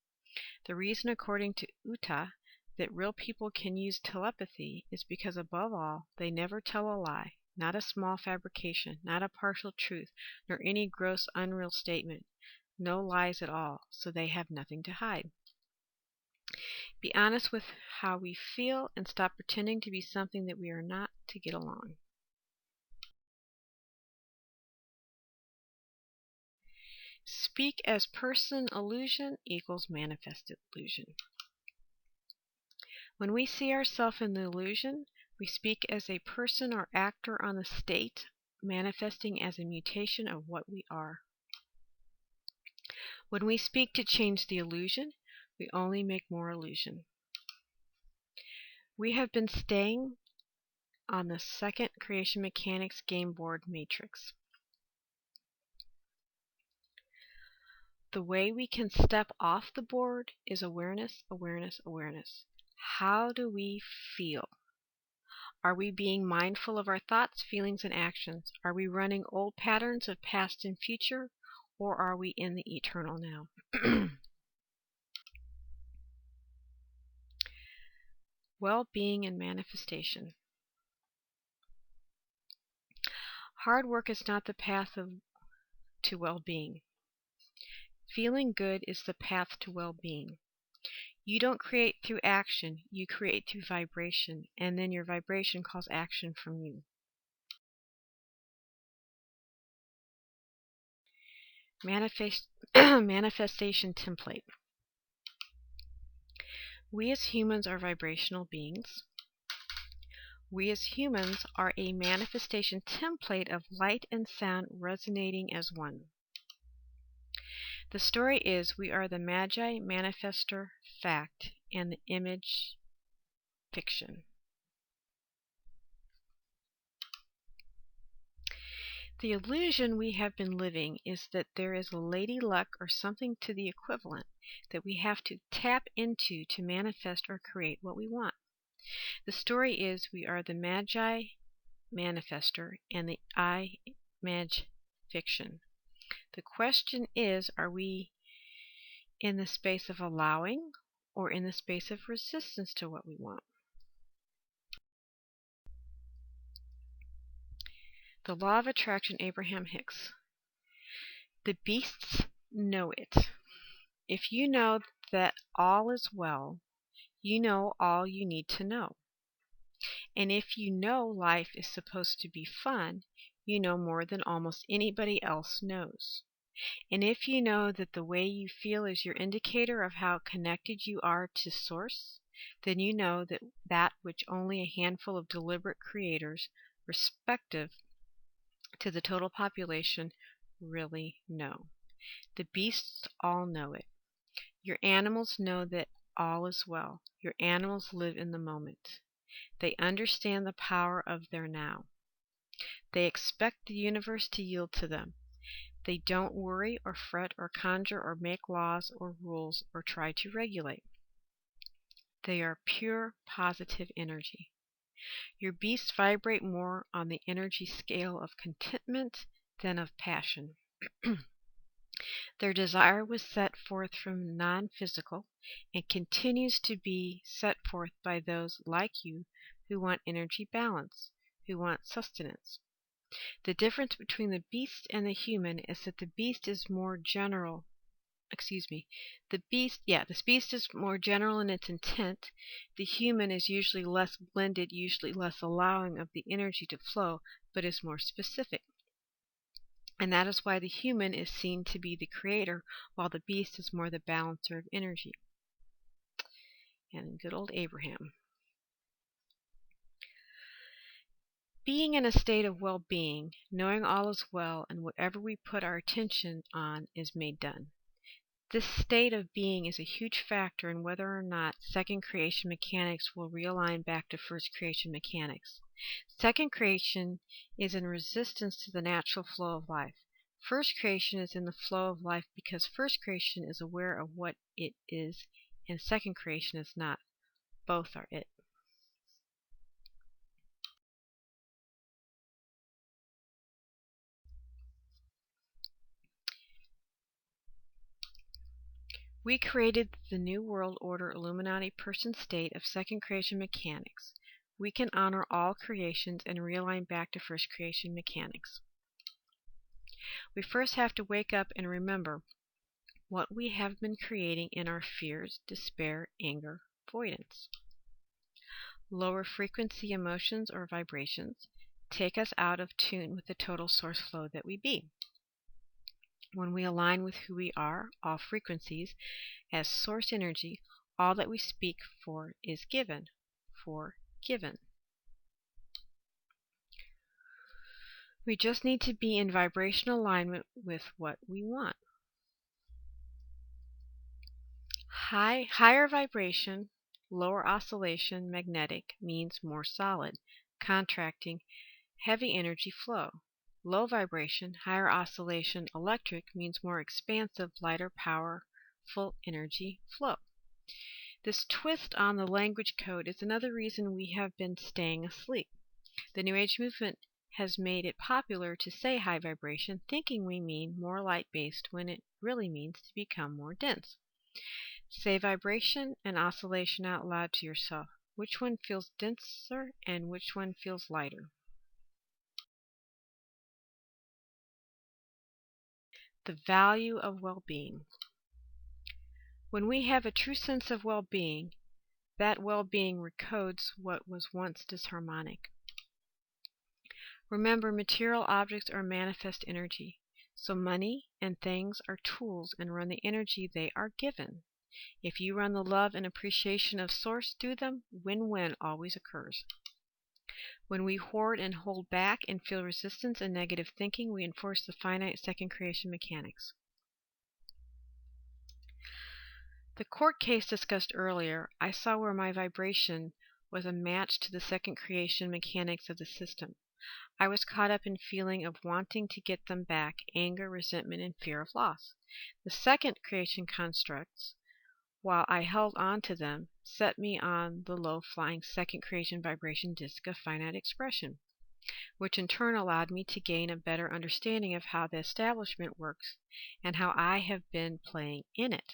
The reason, according to Uta, that real people can use telepathy is because, above all, they never tell a lie, not a small fabrication, not a partial truth, nor any gross, unreal statement. No lies at all, so they have nothing to hide. Be honest with how we feel and stop pretending to be something that we are not to get along. Speak as person illusion equals manifested illusion. When we see ourselves in the illusion, we speak as a person or actor on the state, manifesting as a mutation of what we are. When we speak to change the illusion, we only make more illusion. We have been staying on the second creation mechanics game board matrix. The way we can step off the board is awareness, awareness, awareness. How do we feel? Are we being mindful of our thoughts, feelings, and actions? Are we running old patterns of past and future, or are we in the eternal now? Well-being and manifestation. Hard work is not the path to well-being. Feeling good is the path to well-being. You don't create through action, you create through vibration, and then your vibration calls action from you. Manifestation template. We as humans are vibrational beings. We as humans are a manifestation template of light and sound resonating as one. The story is we are the Magi manifestor fact and the image fiction. The illusion we have been living is that there is a lady luck or something to the equivalent that we have to tap into to manifest or create what we want. The story is we are the Magi manifestor and the image fiction. The question is, are we in the space of allowing or in the space of resistance to what we want? The law of attraction, Abraham-Hicks. The beasts know it. If you know that all is well, you know all you need to know. And if you know life is supposed to be fun, you know more than almost anybody else knows. And if you know that the way you feel is your indicator of how connected you are to Source, then you know that which only a handful of deliberate creators, respective to the total population, really know. The beasts all know it. Your animals know that all is well. Your animals live in the moment. They understand the power of their now. They expect the universe to yield to them. They don't worry or fret or conjure or make laws or rules or try to regulate. They are pure positive energy. Your beasts vibrate more on the energy scale of contentment than of passion. Their desire was set forth from non-physical and continues to be set forth by those like you who want energy balance, who want sustenance. The difference between the beast and the human is that the beast is more general. The beast is more general in its intent. The human is usually less blended, usually less allowing of the energy to flow, but is more specific. And that is why the human is seen to be the creator, while the beast is more the balancer of energy. And good old Abraham. Being in a state of well-being, knowing all is well, and whatever we put our attention on is made done. This state of being is a huge factor in whether or not second creation mechanics will realign back to first creation mechanics. Second creation is in resistance to the natural flow of life. First creation is in the flow of life because first creation is aware of what it is and second creation is not. Both are it. We created the New World Order Illuminati person state of second creation mechanics. We can honor all creations and realign back to first creation mechanics. We first have to wake up and remember what we have been creating in our fears, despair, anger, avoidance. Lower frequency emotions or vibrations take us out of tune with the total source flow that we be. When we align with who we are, all frequencies, as source energy, all that we speak for is given. Forgiven. We just need to be in vibrational alignment with what we want. Higher vibration, lower oscillation, magnetic means more solid, contracting, heavy energy flow. Low vibration, higher oscillation, electric means more expansive, lighter, powerful energy flow. This twist on the language code is another reason we have been staying asleep. The New Age movement has made it popular to say high vibration, thinking we mean more light-based when it really means to become more dense. Say vibration and oscillation out loud to yourself. Which one feels denser and which one feels lighter? The value of well-being. When we have a true sense of well-being, that well-being recodes what was once disharmonic. Remember, material objects are manifest energy, so money and things are tools and run the energy they are given. If you run the love and appreciation of Source through them, win-win always occurs. When we hoard and hold back and feel resistance and negative thinking, we enforce the finite second creation mechanics. The court case discussed earlier, I saw where my vibration was a match to the second creation mechanics of the system. I was caught up in feeling of wanting to get them back, anger, resentment, and fear of loss. The second creation constructs, while I held on to them, set me on the low-flying second creation vibration disk of finite expression, which in turn allowed me to gain a better understanding of how the establishment works and how I have been playing in it.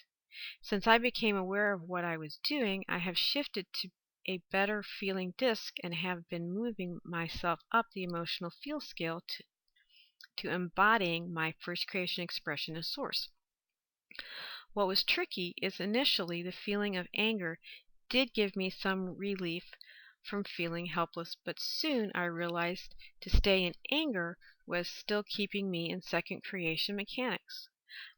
Since I became aware of what I was doing, I have shifted to a better feeling disc and have been moving myself up the emotional feel scale to embodying my first creation expression as Source. What was tricky is initially the feeling of anger did give me some relief from feeling helpless, but soon I realized to stay in anger was still keeping me in second creation mechanics.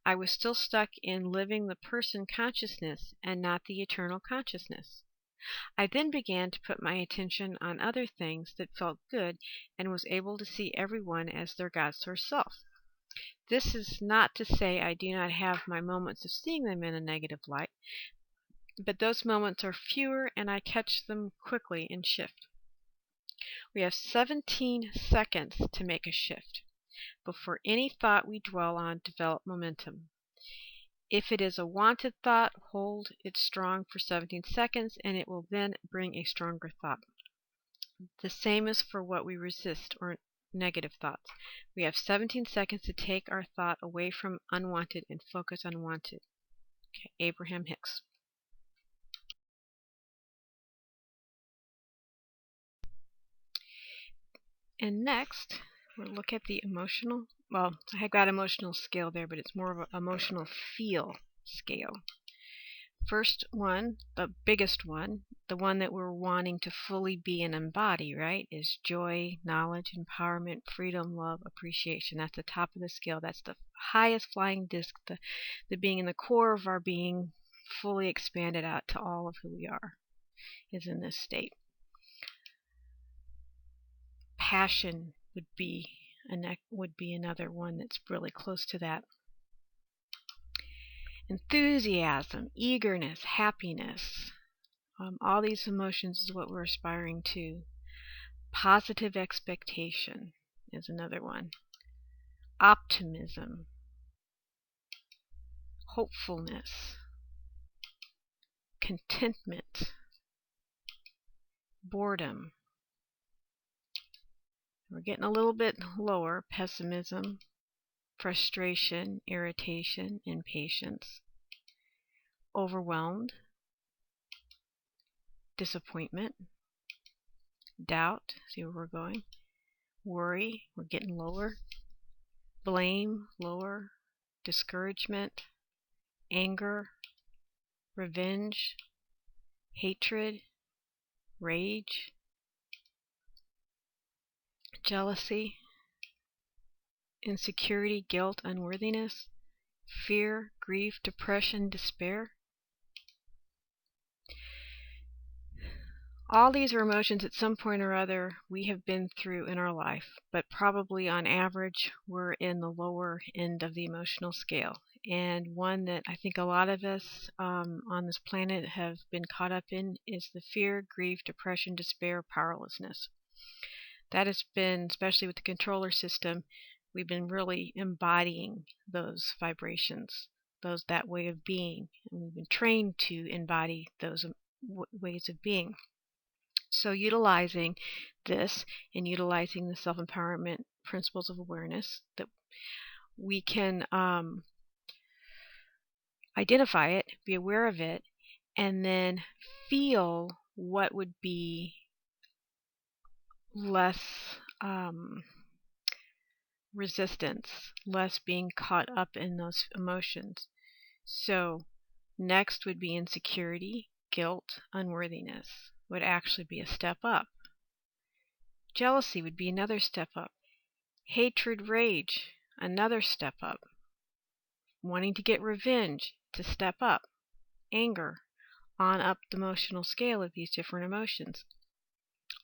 I was still stuck in living the person consciousness and not the eternal consciousness. I then began to put my attention on other things that felt good and was able to see everyone as their God Source self. This is not to say I do not have my moments of seeing them in a negative light, but those moments are fewer and I catch them quickly and shift. We have 17 seconds to make a shift before any thought we dwell on develop momentum. If it is a wanted thought, hold it strong for 17 seconds and it will then bring a stronger thought. The same is for what we resist or negative thoughts. We have 17 seconds to take our thought away from unwanted and focus on wanted. Okay, Abraham-Hicks. And next, we'll look at the emotional, well, I got emotional scale there, but it's more of an emotional feel scale. First one, the biggest one, the one that we're wanting to fully be and embody, right, is joy, knowledge, empowerment, freedom, love, appreciation. That's the top of the scale. That's the highest flying disc, the being in the core of our being, fully expanded out to all of who we are, is in this state. Passion would be another one that's really close to that. Enthusiasm, eagerness, happiness. All these emotions is what we're aspiring to. Positive expectation is another one. Optimism, hopefulness, contentment, boredom. We're getting a little bit lower. Pessimism, frustration, irritation, impatience, overwhelmed, disappointment, doubt. See where we're going. Worry, we're getting lower. Blame, lower. Discouragement, anger, revenge, hatred, rage, jealousy, insecurity, guilt, unworthiness, fear, grief, depression, despair. All these are emotions at some point or other we have been through in our life, but probably on average we're in the lower end of the emotional scale. And one that I think a lot of us on this planet have been caught up in is the fear, grief, depression, despair, powerlessness. That has been, especially with the controller system, we've been really embodying those vibrations, that way of being. And we've been trained to embody those ways of being. So utilizing this and utilizing the self-empowerment principles of awareness, that we can identify it, be aware of it, and then feel what would be less resistance, less being caught up in those emotions. So next would be insecurity, guilt, unworthiness would actually be a step up. Jealousy would be another step up. Hatred, rage, another step up. Wanting to get revenge, to step up. Anger, on up the emotional scale of these different emotions.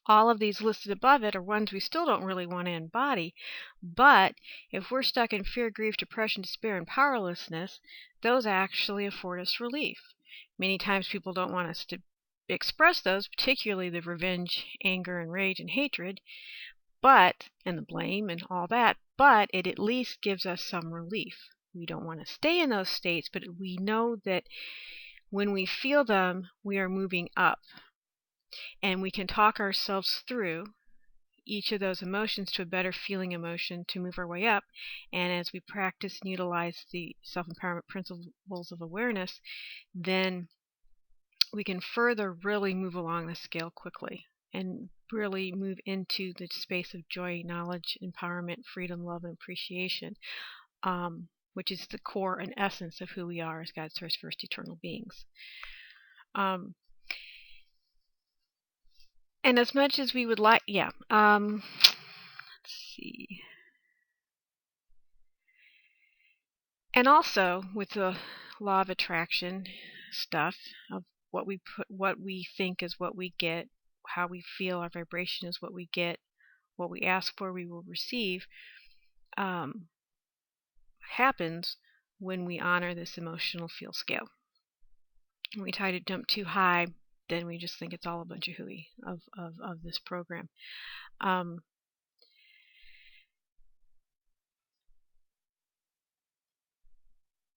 All of these listed above it are ones we still don't really want to embody, but if we're stuck in fear, grief, depression, despair, and powerlessness, those actually afford us relief. Many times people don't want us to express those, particularly the revenge, anger, and rage and hatred, and the blame and all that, but it at least gives us some relief. We don't want to stay in those states, but we know that when we feel them, we are moving up. And we can talk ourselves through each of those emotions to a better feeling emotion to move our way up. And as we practice and utilize the self-empowerment principles of awareness, then we can further really move along the scale quickly and really move into the space of joy, knowledge, empowerment, freedom, love, and appreciation, which is the core and essence of who we are as God's source, first eternal beings. And as much as we would like, let's see. And also with the law of attraction stuff of what we think is what we get, how we feel, our vibration is what we get, what we ask for, we will receive, happens when we honor this emotional feel scale. When we try to jump too high, then we just think it's all a bunch of hooey of this program.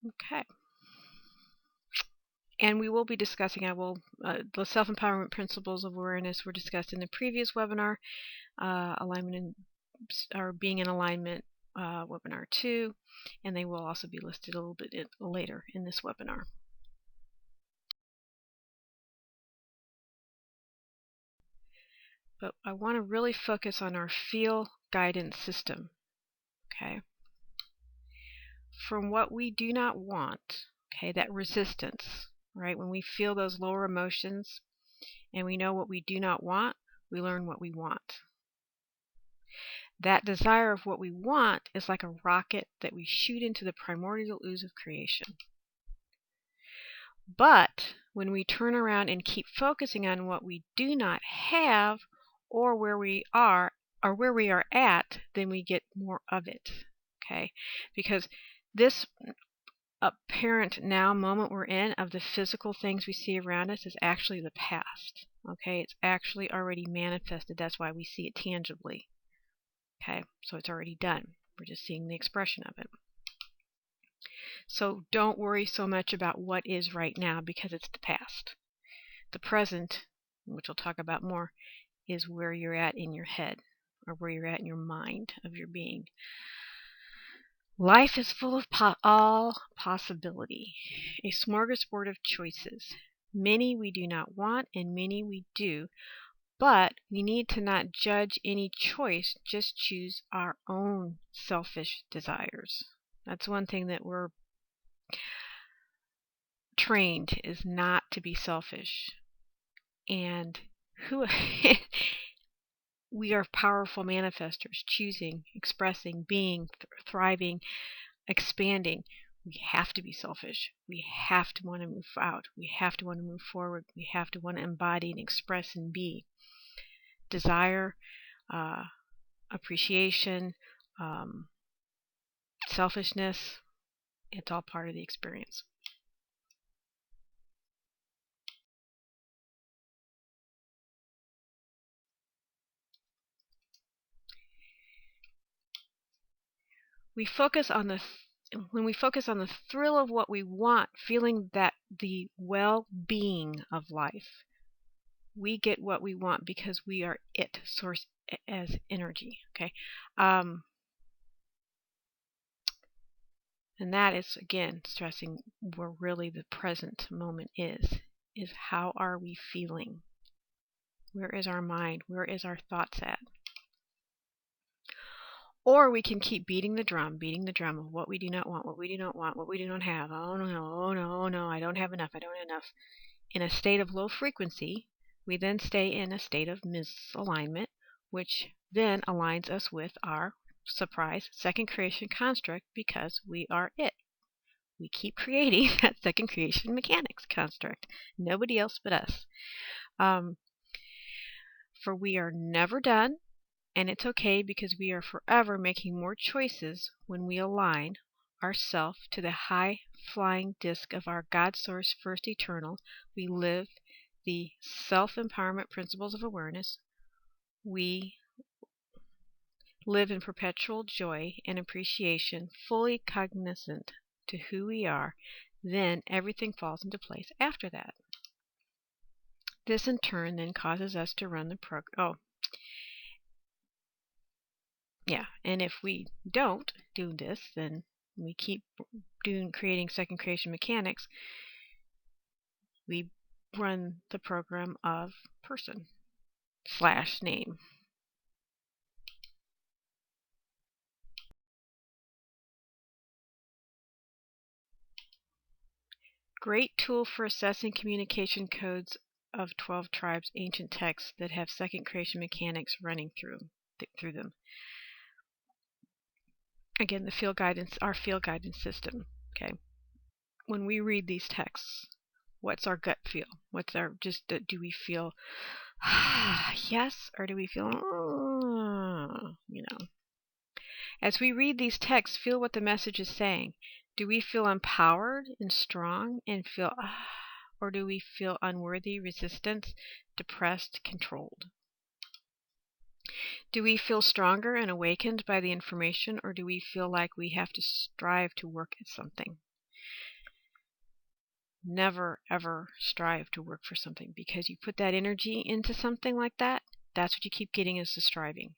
Okay. And we will be discussing, the self-empowerment principles of awareness were discussed in the previous webinar, alignment or being in alignment, webinar 2, and they will also be listed a little bit later in this webinar. But I want to really focus on our feel guidance system. Okay. From what we do not want, okay, that resistance, right? When we feel those lower emotions and we know what we do not want, we learn what we want. That desire of what we want is like a rocket that we shoot into the primordial ooze of creation. But when we turn around and keep focusing on what we do not have or where we are at, then we get more of it. Okay? Because this apparent now moment we're in of the physical things we see around us is actually the past. Okay, it's actually already manifested. That's why we see it tangibly. Okay, so it's already done. We're just seeing the expression of it. So don't worry so much about what is right now because it's the past. The present, which we'll talk about more, is where you're at in your head or where you're at in your mind of your being. Life is full of all possibility, a smorgasbord of choices. Many we do not want and many we do, but we need to not judge any choice, just choose our own selfish desires. That's one thing that we're trained is not to be selfish. And who we are powerful manifestors, choosing, expressing, being, thriving, expanding. We have to be selfish. We have to want to move out. We have to want to move forward. We have to want to embody and express and be. Desire, appreciation, selfishness, it's all part of the experience. We focus on when we focus on the thrill of what we want, feeling that the well-being of life, we get what we want because we are it, source as energy. Okay, and that is again stressing where really the present moment is how are we feeling? Where is our mind? Where is our thoughts at? Or we can keep beating the drum of what we do not want, what we do not want, what we do not have. Oh no, oh no, oh no, I don't have enough, I don't have enough. In a state of low frequency, we then stay in a state of misalignment, which then aligns us with our surprise second creation construct because we are it. We keep creating that second creation mechanics construct. Nobody else but us. For we are never done. And it's okay because we are forever making more choices when we align ourself to the high-flying disk of our God Source First Eternal. We live the self-empowerment principles of awareness. We live in perpetual joy and appreciation, fully cognizant to who we are. Then everything falls into place after that. This in turn then causes us to run the program. Yeah, and if we don't do this, then we keep creating second creation mechanics. We run the program of person / name. Great tool for assessing communication codes of 12 tribes, ancient texts that have second creation mechanics running through them. Again, the field guidance, our field guidance system. Okay, when we read these texts, what's our gut feel? What's our do we feel yes, or do we feel as we read these texts, feel what the message is saying. Do we feel empowered and strong and feel or do we feel unworthy, resistant, depressed, controlled? Do we feel stronger and awakened by the information, or do we feel like we have to strive to work at something? Never ever strive to work for something, because you put that energy into something like that, that's what you keep getting is the striving.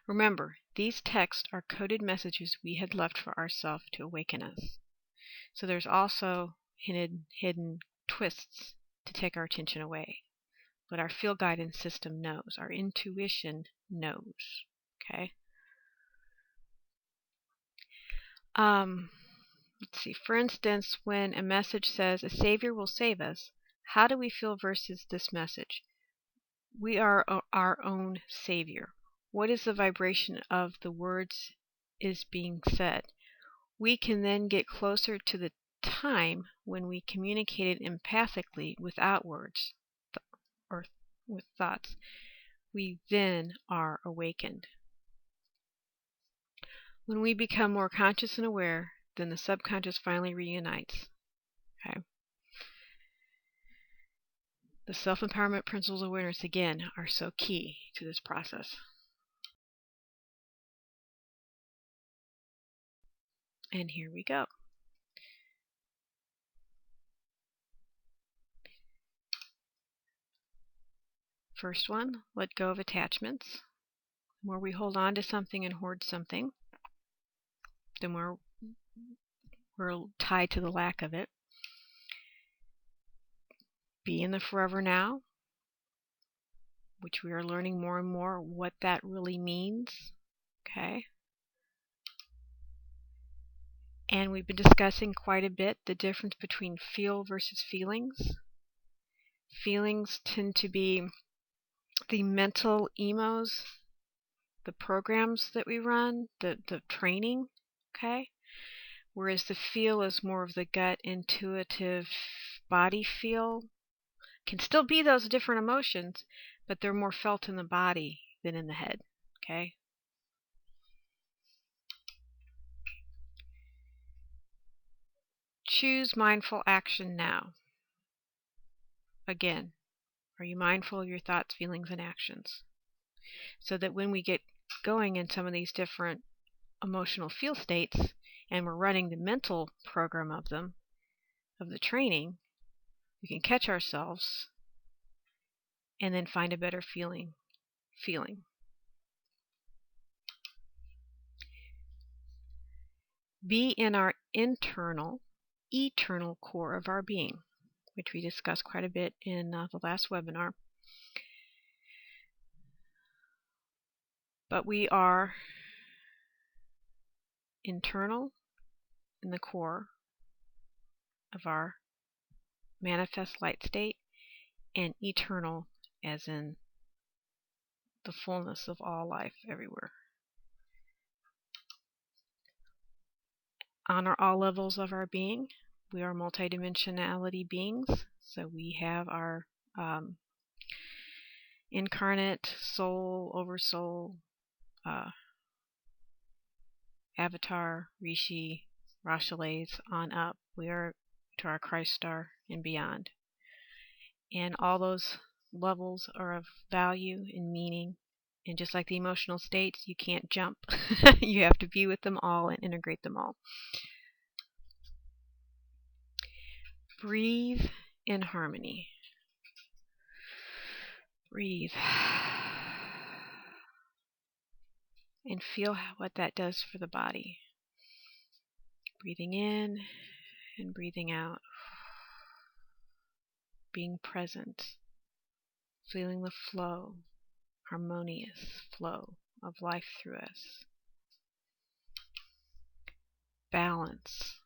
Remember, these texts are coded messages we had left for ourselves to awaken us. So there's also hidden twists to take our attention away. But our field guidance system knows, our intuition knows. Okay? Let's see. For instance, when a message says, a Savior will save us, how do we feel versus this message? We are our own Savior. What is the vibration of the words is being said? We can then get closer to the time when we communicated empathically without words or with thoughts. We then are awakened. When we become more conscious and aware, then the subconscious finally reunites. Okay? The self-empowerment principles of awareness, again, are so key to this process. And here we go. First one, let go of attachments. The more we hold on to something and hoard something, the more we're tied to the lack of it. Be in the forever now, which we are learning more and more what that really means. Okay? And we've been discussing quite a bit the difference between feel versus feelings. Feelings tend to be the mental emos, the programs that we run, the training, okay? Whereas the feel is more of the gut, intuitive body feel. Can still be those different emotions, but they're more felt in the body than in the head, okay? Choose mindful action now. Again, are you mindful of your thoughts, feelings, and actions? So that when we get going in some of these different emotional feel states and we're running the mental program of them, of the training, we can catch ourselves and then find a better feeling. Be in our internal, eternal core of our being, which we discussed quite a bit in the last webinar. But we are internal in the core of our manifest light state, and eternal as in the fullness of all life everywhere. Honor all levels of our being. We are multidimensionality beings, so we have our incarnate soul, oversoul, avatar, rishi, rashales on up. We are to our Christ star and beyond. And all those levels are of value and meaning. And just like the emotional states, you can't jump. You have to be with them all and integrate them all. Breathe in harmony. Breathe. And feel what that does for the body. Breathing in and breathing out. Being present. Feeling the flow, harmonious flow of life through us. Balance.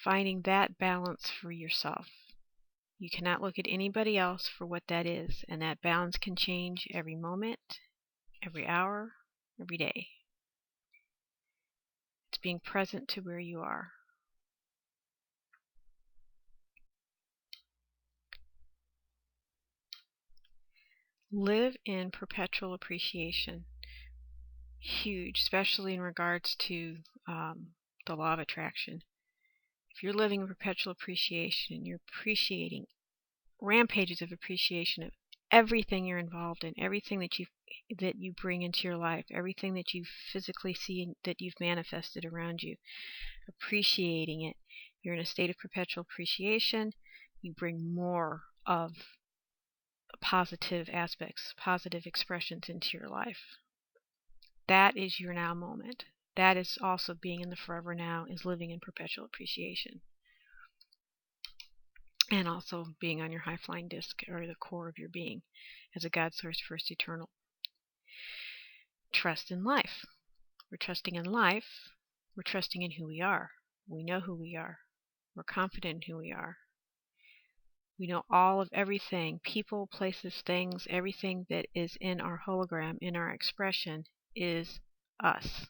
Finding that balance for yourself. You cannot look at anybody else for what that is, and that balance can change every moment, every hour, every day. It's being present to where you are. Live in perpetual appreciation. Huge, especially in regards to the law of attraction. If you're living in perpetual appreciation and you're appreciating rampages of appreciation of everything you're involved in, everything that you bring into your life, everything that you physically see that you've manifested around you, appreciating it, you're in a state of perpetual appreciation, you bring more of positive aspects, positive expressions into your life. That is your now moment. That is also being in the forever now, is living in perpetual appreciation. And also being on your high flying disc, or the core of your being, as a God source, first eternal. Trust in life. We're trusting in life. We're trusting in who we are. We know who we are. We're confident in who we are. We know all of everything, people, places, things, everything that is in our hologram, in our expression, is us,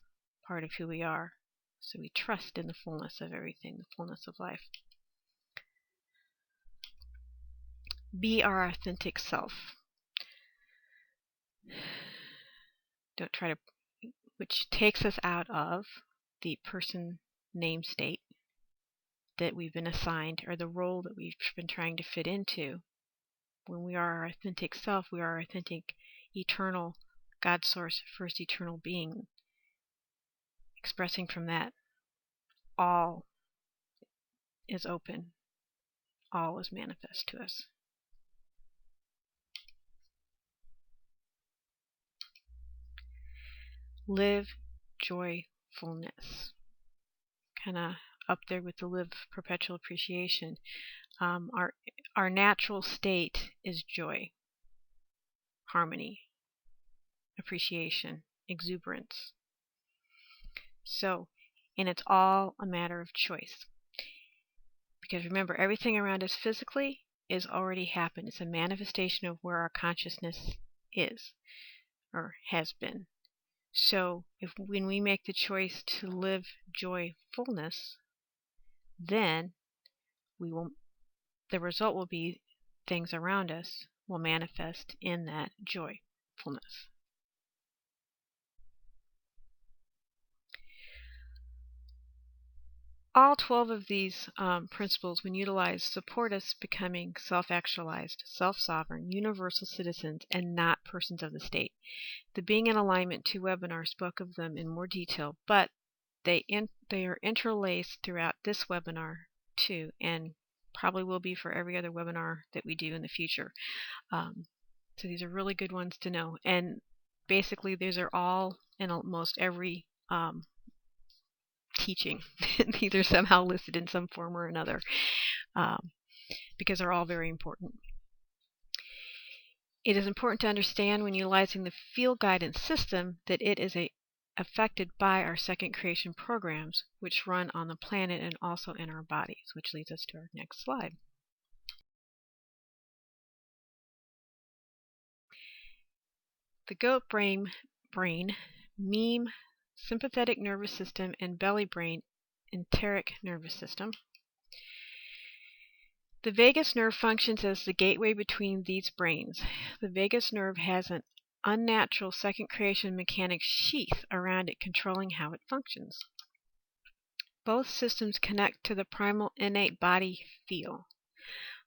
part of who we are. So we trust in the fullness of everything, the fullness of life. Be our authentic self. Don't try to which takes us out of the person name state that we've been assigned, or the role that we've been trying to fit into. When we are our authentic self, we are our authentic, eternal, God source, first eternal being. Expressing from that, all is open, all is manifest to us. Live joyfulness. Kind of up there with the live perpetual appreciation. Our natural state is joy, harmony, appreciation, exuberance. So, and it's all a matter of choice. Because remember, everything around us physically is already happened. It's a manifestation of where our consciousness is or has been. So when we make the choice to live joyfulness, then the result will be things around us will manifest in that joyfulness. All 12 of these principles, when utilized, support us becoming self-actualized, self-sovereign, universal citizens, and not persons of the state. The Being in Alignment 2 webinar spoke of them in more detail, but they are interlaced throughout this webinar too, and probably will be for every other webinar that we do in the future. So these are really good ones to know. And basically, these are all in almost every teaching. These are somehow listed in some form or another, because they're all very important. It is important to understand when utilizing the field guidance system that it is affected by our second creation programs, which run on the planet and also in our bodies, which leads us to our next slide. The goat brain, meme, sympathetic nervous system, and belly brain, enteric nervous system. The vagus nerve functions as the gateway between these brains. The vagus nerve has an unnatural second creation mechanics sheath around it controlling how it functions. Both systems connect to the primal innate body feel,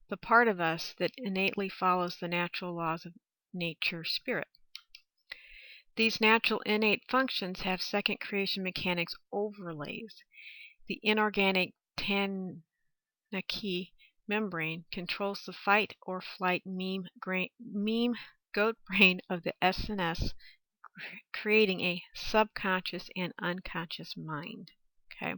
the part of us that innately follows the natural laws of nature spirit. These natural innate functions have second creation mechanics overlays. The inorganic Tanaki membrane controls the fight or flight meme goat brain of the SNS, creating a subconscious and unconscious mind. Okay.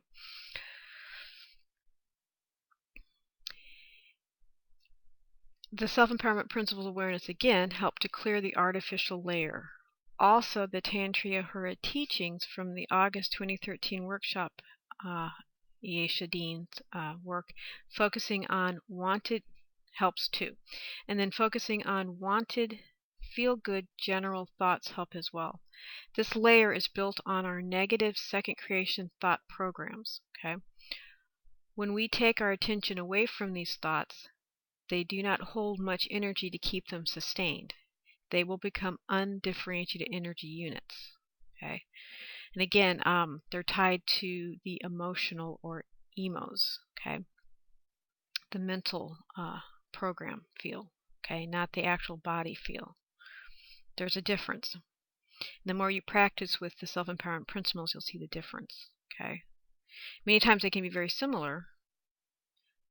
The self-empowerment principles awareness again help to clear the artificial layer. Also, the Tantriya Hura teachings from the August 2013 workshop, Yesha Dean's work, focusing on wanted helps too. And then focusing on wanted, feel-good general thoughts help as well. This layer is built on our negative second creation thought programs. Okay. When we take our attention away from these thoughts, they do not hold much energy to keep them sustained. They will become undifferentiated energy units. Okay. And again, they're tied to the emotional or emos. Okay. The mental program feel. Okay. Not the actual body feel. There's a difference. The more you practice with the self-empowerment principles, you'll see the difference. Okay. Many times they can be very similar,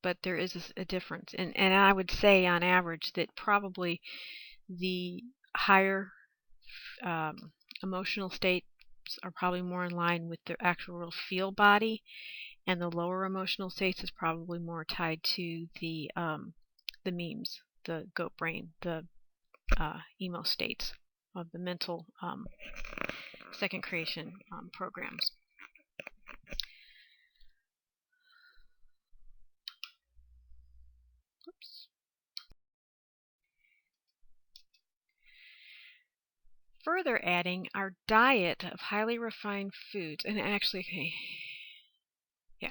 but there is a difference. And I would say on average that probably the higher emotional states are probably more in line with the actual real feel body, and the lower emotional states is probably more tied to the memes, the goat brain, the emo states of the mental second creation programs. Oops. Further adding our diet of highly refined foods, and actually, okay, yeah,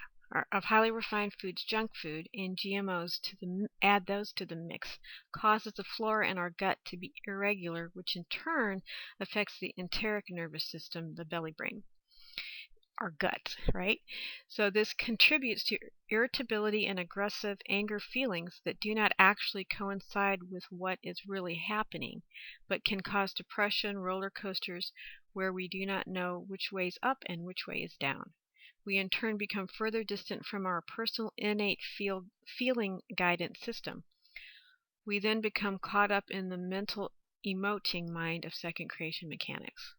of highly refined foods, junk food, and GMOs add those to the mix, causes the flora in our gut to be irregular, which in turn affects the enteric nervous system, the belly brain, our gut, right? So this contributes to irritability and aggressive anger feelings that do not actually coincide with what is really happening, but can cause depression, roller coasters, where we do not know which way is up and which way is down. We in turn become further distant from our personal innate feeling guidance system. We then become caught up in the mental emoting mind of second creation mechanics.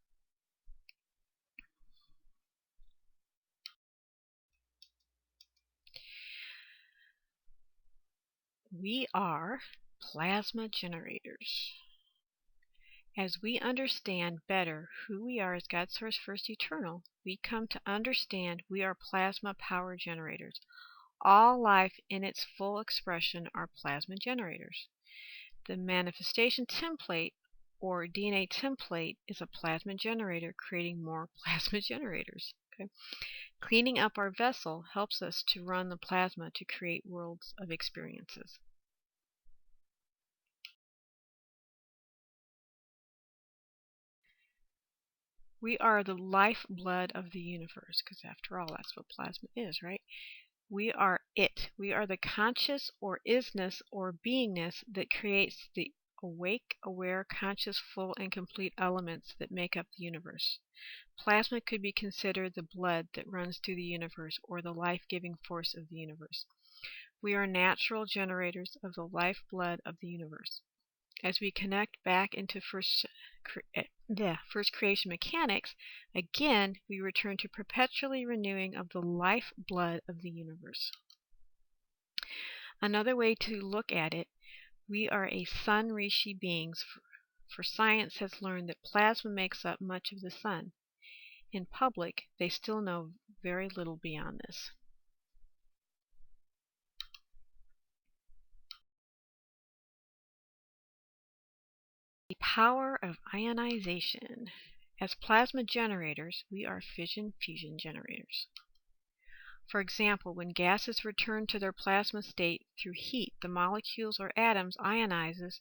We are plasma generators. As we understand better who we are as God Source First Eternal, we come to understand we are plasma power generators. All life in its full expression are plasma generators. The manifestation template or DNA template is a plasma generator creating more plasma generators. Okay? Cleaning up our vessel helps us to run the plasma to create worlds of experiences. We are the lifeblood of the universe, because after all, that's what plasma is, right? We are it. We are the conscious or isness or beingness that creates the awake, aware, conscious, full, and complete elements that make up the universe. Plasma could be considered the blood that runs through the universe or the life-giving force of the universe. We are natural generators of the lifeblood of the universe. As we connect back into first creation mechanics, again we return to perpetually renewing of the lifeblood of the universe. Another way to look at it, we are a sun rishi beings, for science has learned that plasma makes up much of the sun. In public, they still know very little beyond this. The power of ionization. As plasma generators, we are fission-fusion generators. For example, when gases return to their plasma state through heat, the molecules or atoms ionizes,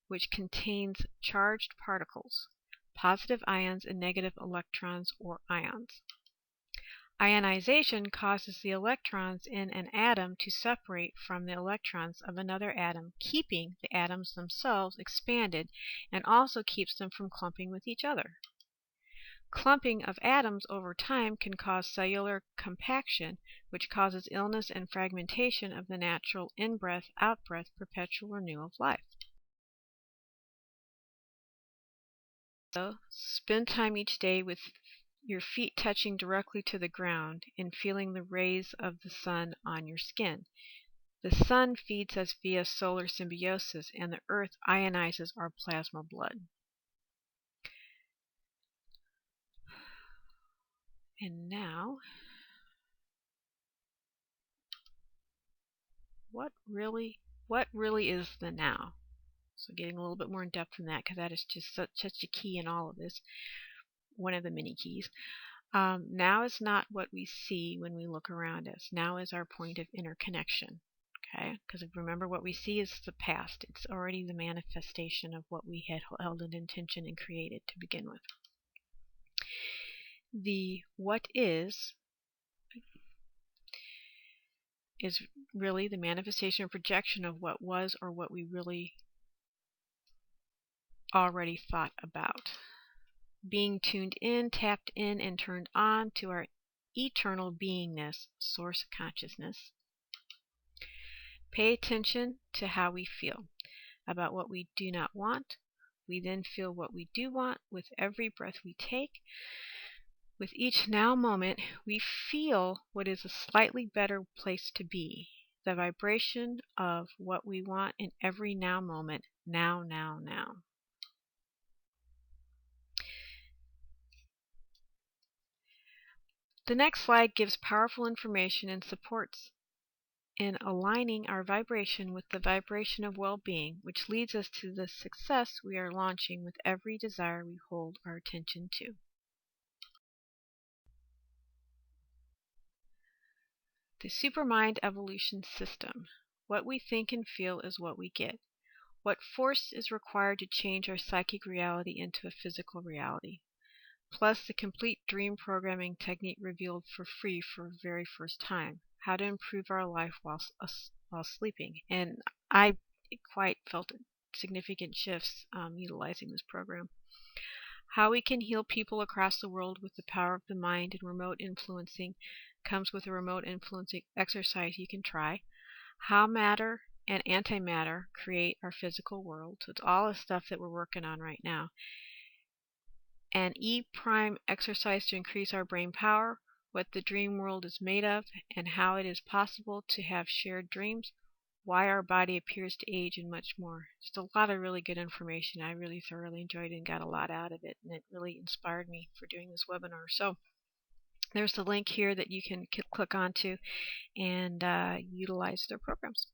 which contains charged particles, positive ions and negative electrons or ions. Ionization causes the electrons in an atom to separate from the electrons of another atom, keeping the atoms themselves expanded and also keeps them from clumping with each other. Clumping of atoms over time can cause cellular compaction, which causes illness and fragmentation of the natural in-breath, out-breath, perpetual renewal of life. So, spend time each day with your feet touching directly to the ground and feeling the rays of the sun on your skin. The sun feeds us via solar symbiosis, and the earth ionizes our plasma blood. And now, what really is the now? So getting a little bit more in depth in that, because that is just such a key in all of this, one of the many keys. Now is not what we see when we look around us. Now is our point of interconnection. Okay? Because remember, what we see is the past. It's already the manifestation of what we had held in intention and created to begin with. The what is really the manifestation or projection of what was or what we really already thought about. Being tuned in, tapped in, and turned on to our eternal beingness, source consciousness. Pay attention to how we feel about what we do not want. We then feel what we do want with every breath we take. With each now moment, we feel what is a slightly better place to be, the vibration of what we want in every now moment, now, now, now. The next slide gives powerful information and supports in aligning our vibration with the vibration of well-being, which leads us to the success we are launching with every desire we hold our attention to. The Supermind Evolution System. What we think and feel is what we get. What force is required to change our psychic reality into a physical reality? Plus the complete dream programming technique revealed for free for the very first time. How to improve our life while sleeping. And I quite felt significant shifts utilizing this program. How we can heal people across the world with the power of the mind and remote influencing comes with a remote influencing exercise you can try. How matter and antimatter create our physical world. So it's all the stuff that we're working on right now. An E prime exercise to increase our brain power, what the dream world is made of, and how it is possible to have shared dreams, why our body appears to age, and much more. Just a lot of really good information. I really thoroughly enjoyed it and got a lot out of it, and it really inspired me for doing this webinar. So there's the link here that you can click onto and utilize their programs.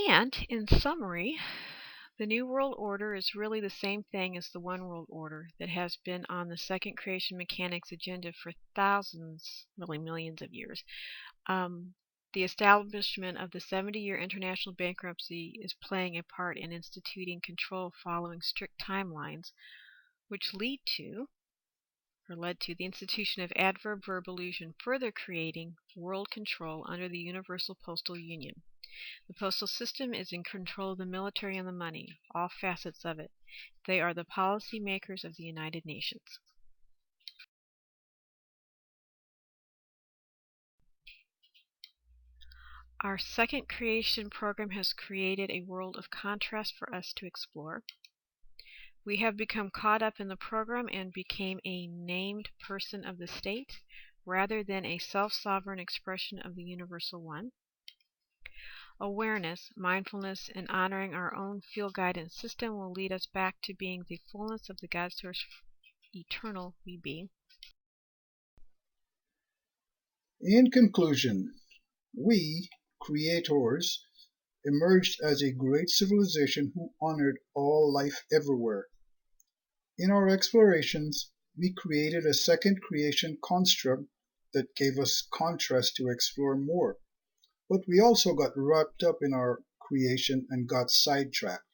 And in summary, the New World Order is really the same thing as the One World Order that has been on the second creation mechanics agenda for thousands, really millions of years. The establishment of the 70-year international bankruptcy is playing a part in instituting control following strict timelines, which led to the institution of adverb-verb illusion, further creating world control under the Universal Postal Union. The postal system is in control of the military and the money, all facets of it. They are the policy makers of the United Nations. Our second creation program has created a world of contrast for us to explore. We have become caught up in the program and became a named person of the state rather than a self-sovereign expression of the Universal One. Awareness, mindfulness, and honoring our own field guidance system will lead us back to being the fullness of the God Source eternal we be. In conclusion, we, creators, emerged as a great civilization who honored all life everywhere. In our explorations, we created a second creation construct that gave us contrast to explore more. But we also got wrapped up in our creation and got sidetracked.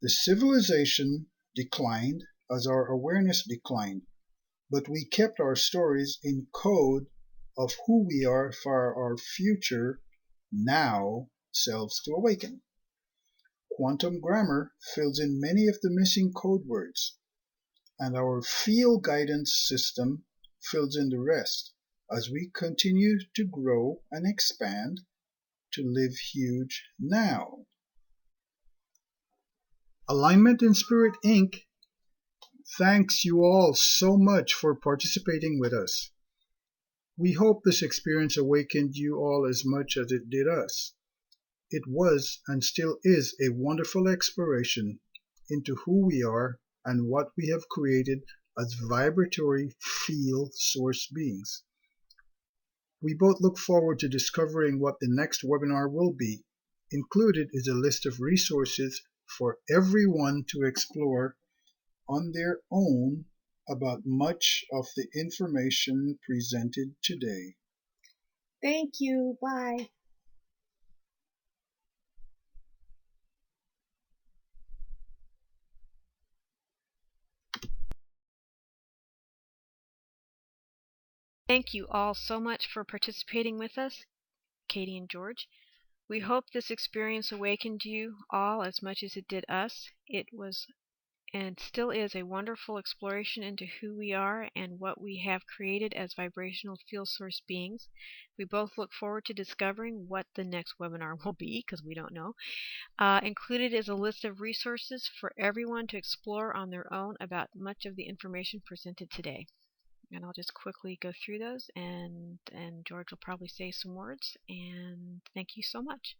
The civilization declined as our awareness declined, but we kept our stories in code of who we are for our future now selves to awaken. Quantum grammar fills in many of the missing code words, and our field guidance system fills in the rest as we continue to grow and expand to live huge now. Alignment in Spirit Inc. thanks you all so much for participating with us. We hope this experience awakened you all as much as it did us. It was and still is a wonderful exploration into who we are and what we have created as vibratory field source beings. We both look forward to discovering what the next webinar will be. Included is a list of resources for everyone to explore on their own about much of the information presented today. Thank you. Bye. Thank you all so much for participating with us, Katie and George. We hope this experience awakened you all as much as it did us. It was and still is a wonderful exploration into who we are and what we have created as vibrational field source beings. We both look forward to discovering what the next webinar will be, because we don't know. Included is a list of resources for everyone to explore on their own about much of the information presented today. And I'll just quickly go through those, and George will probably say some words. And thank you so much.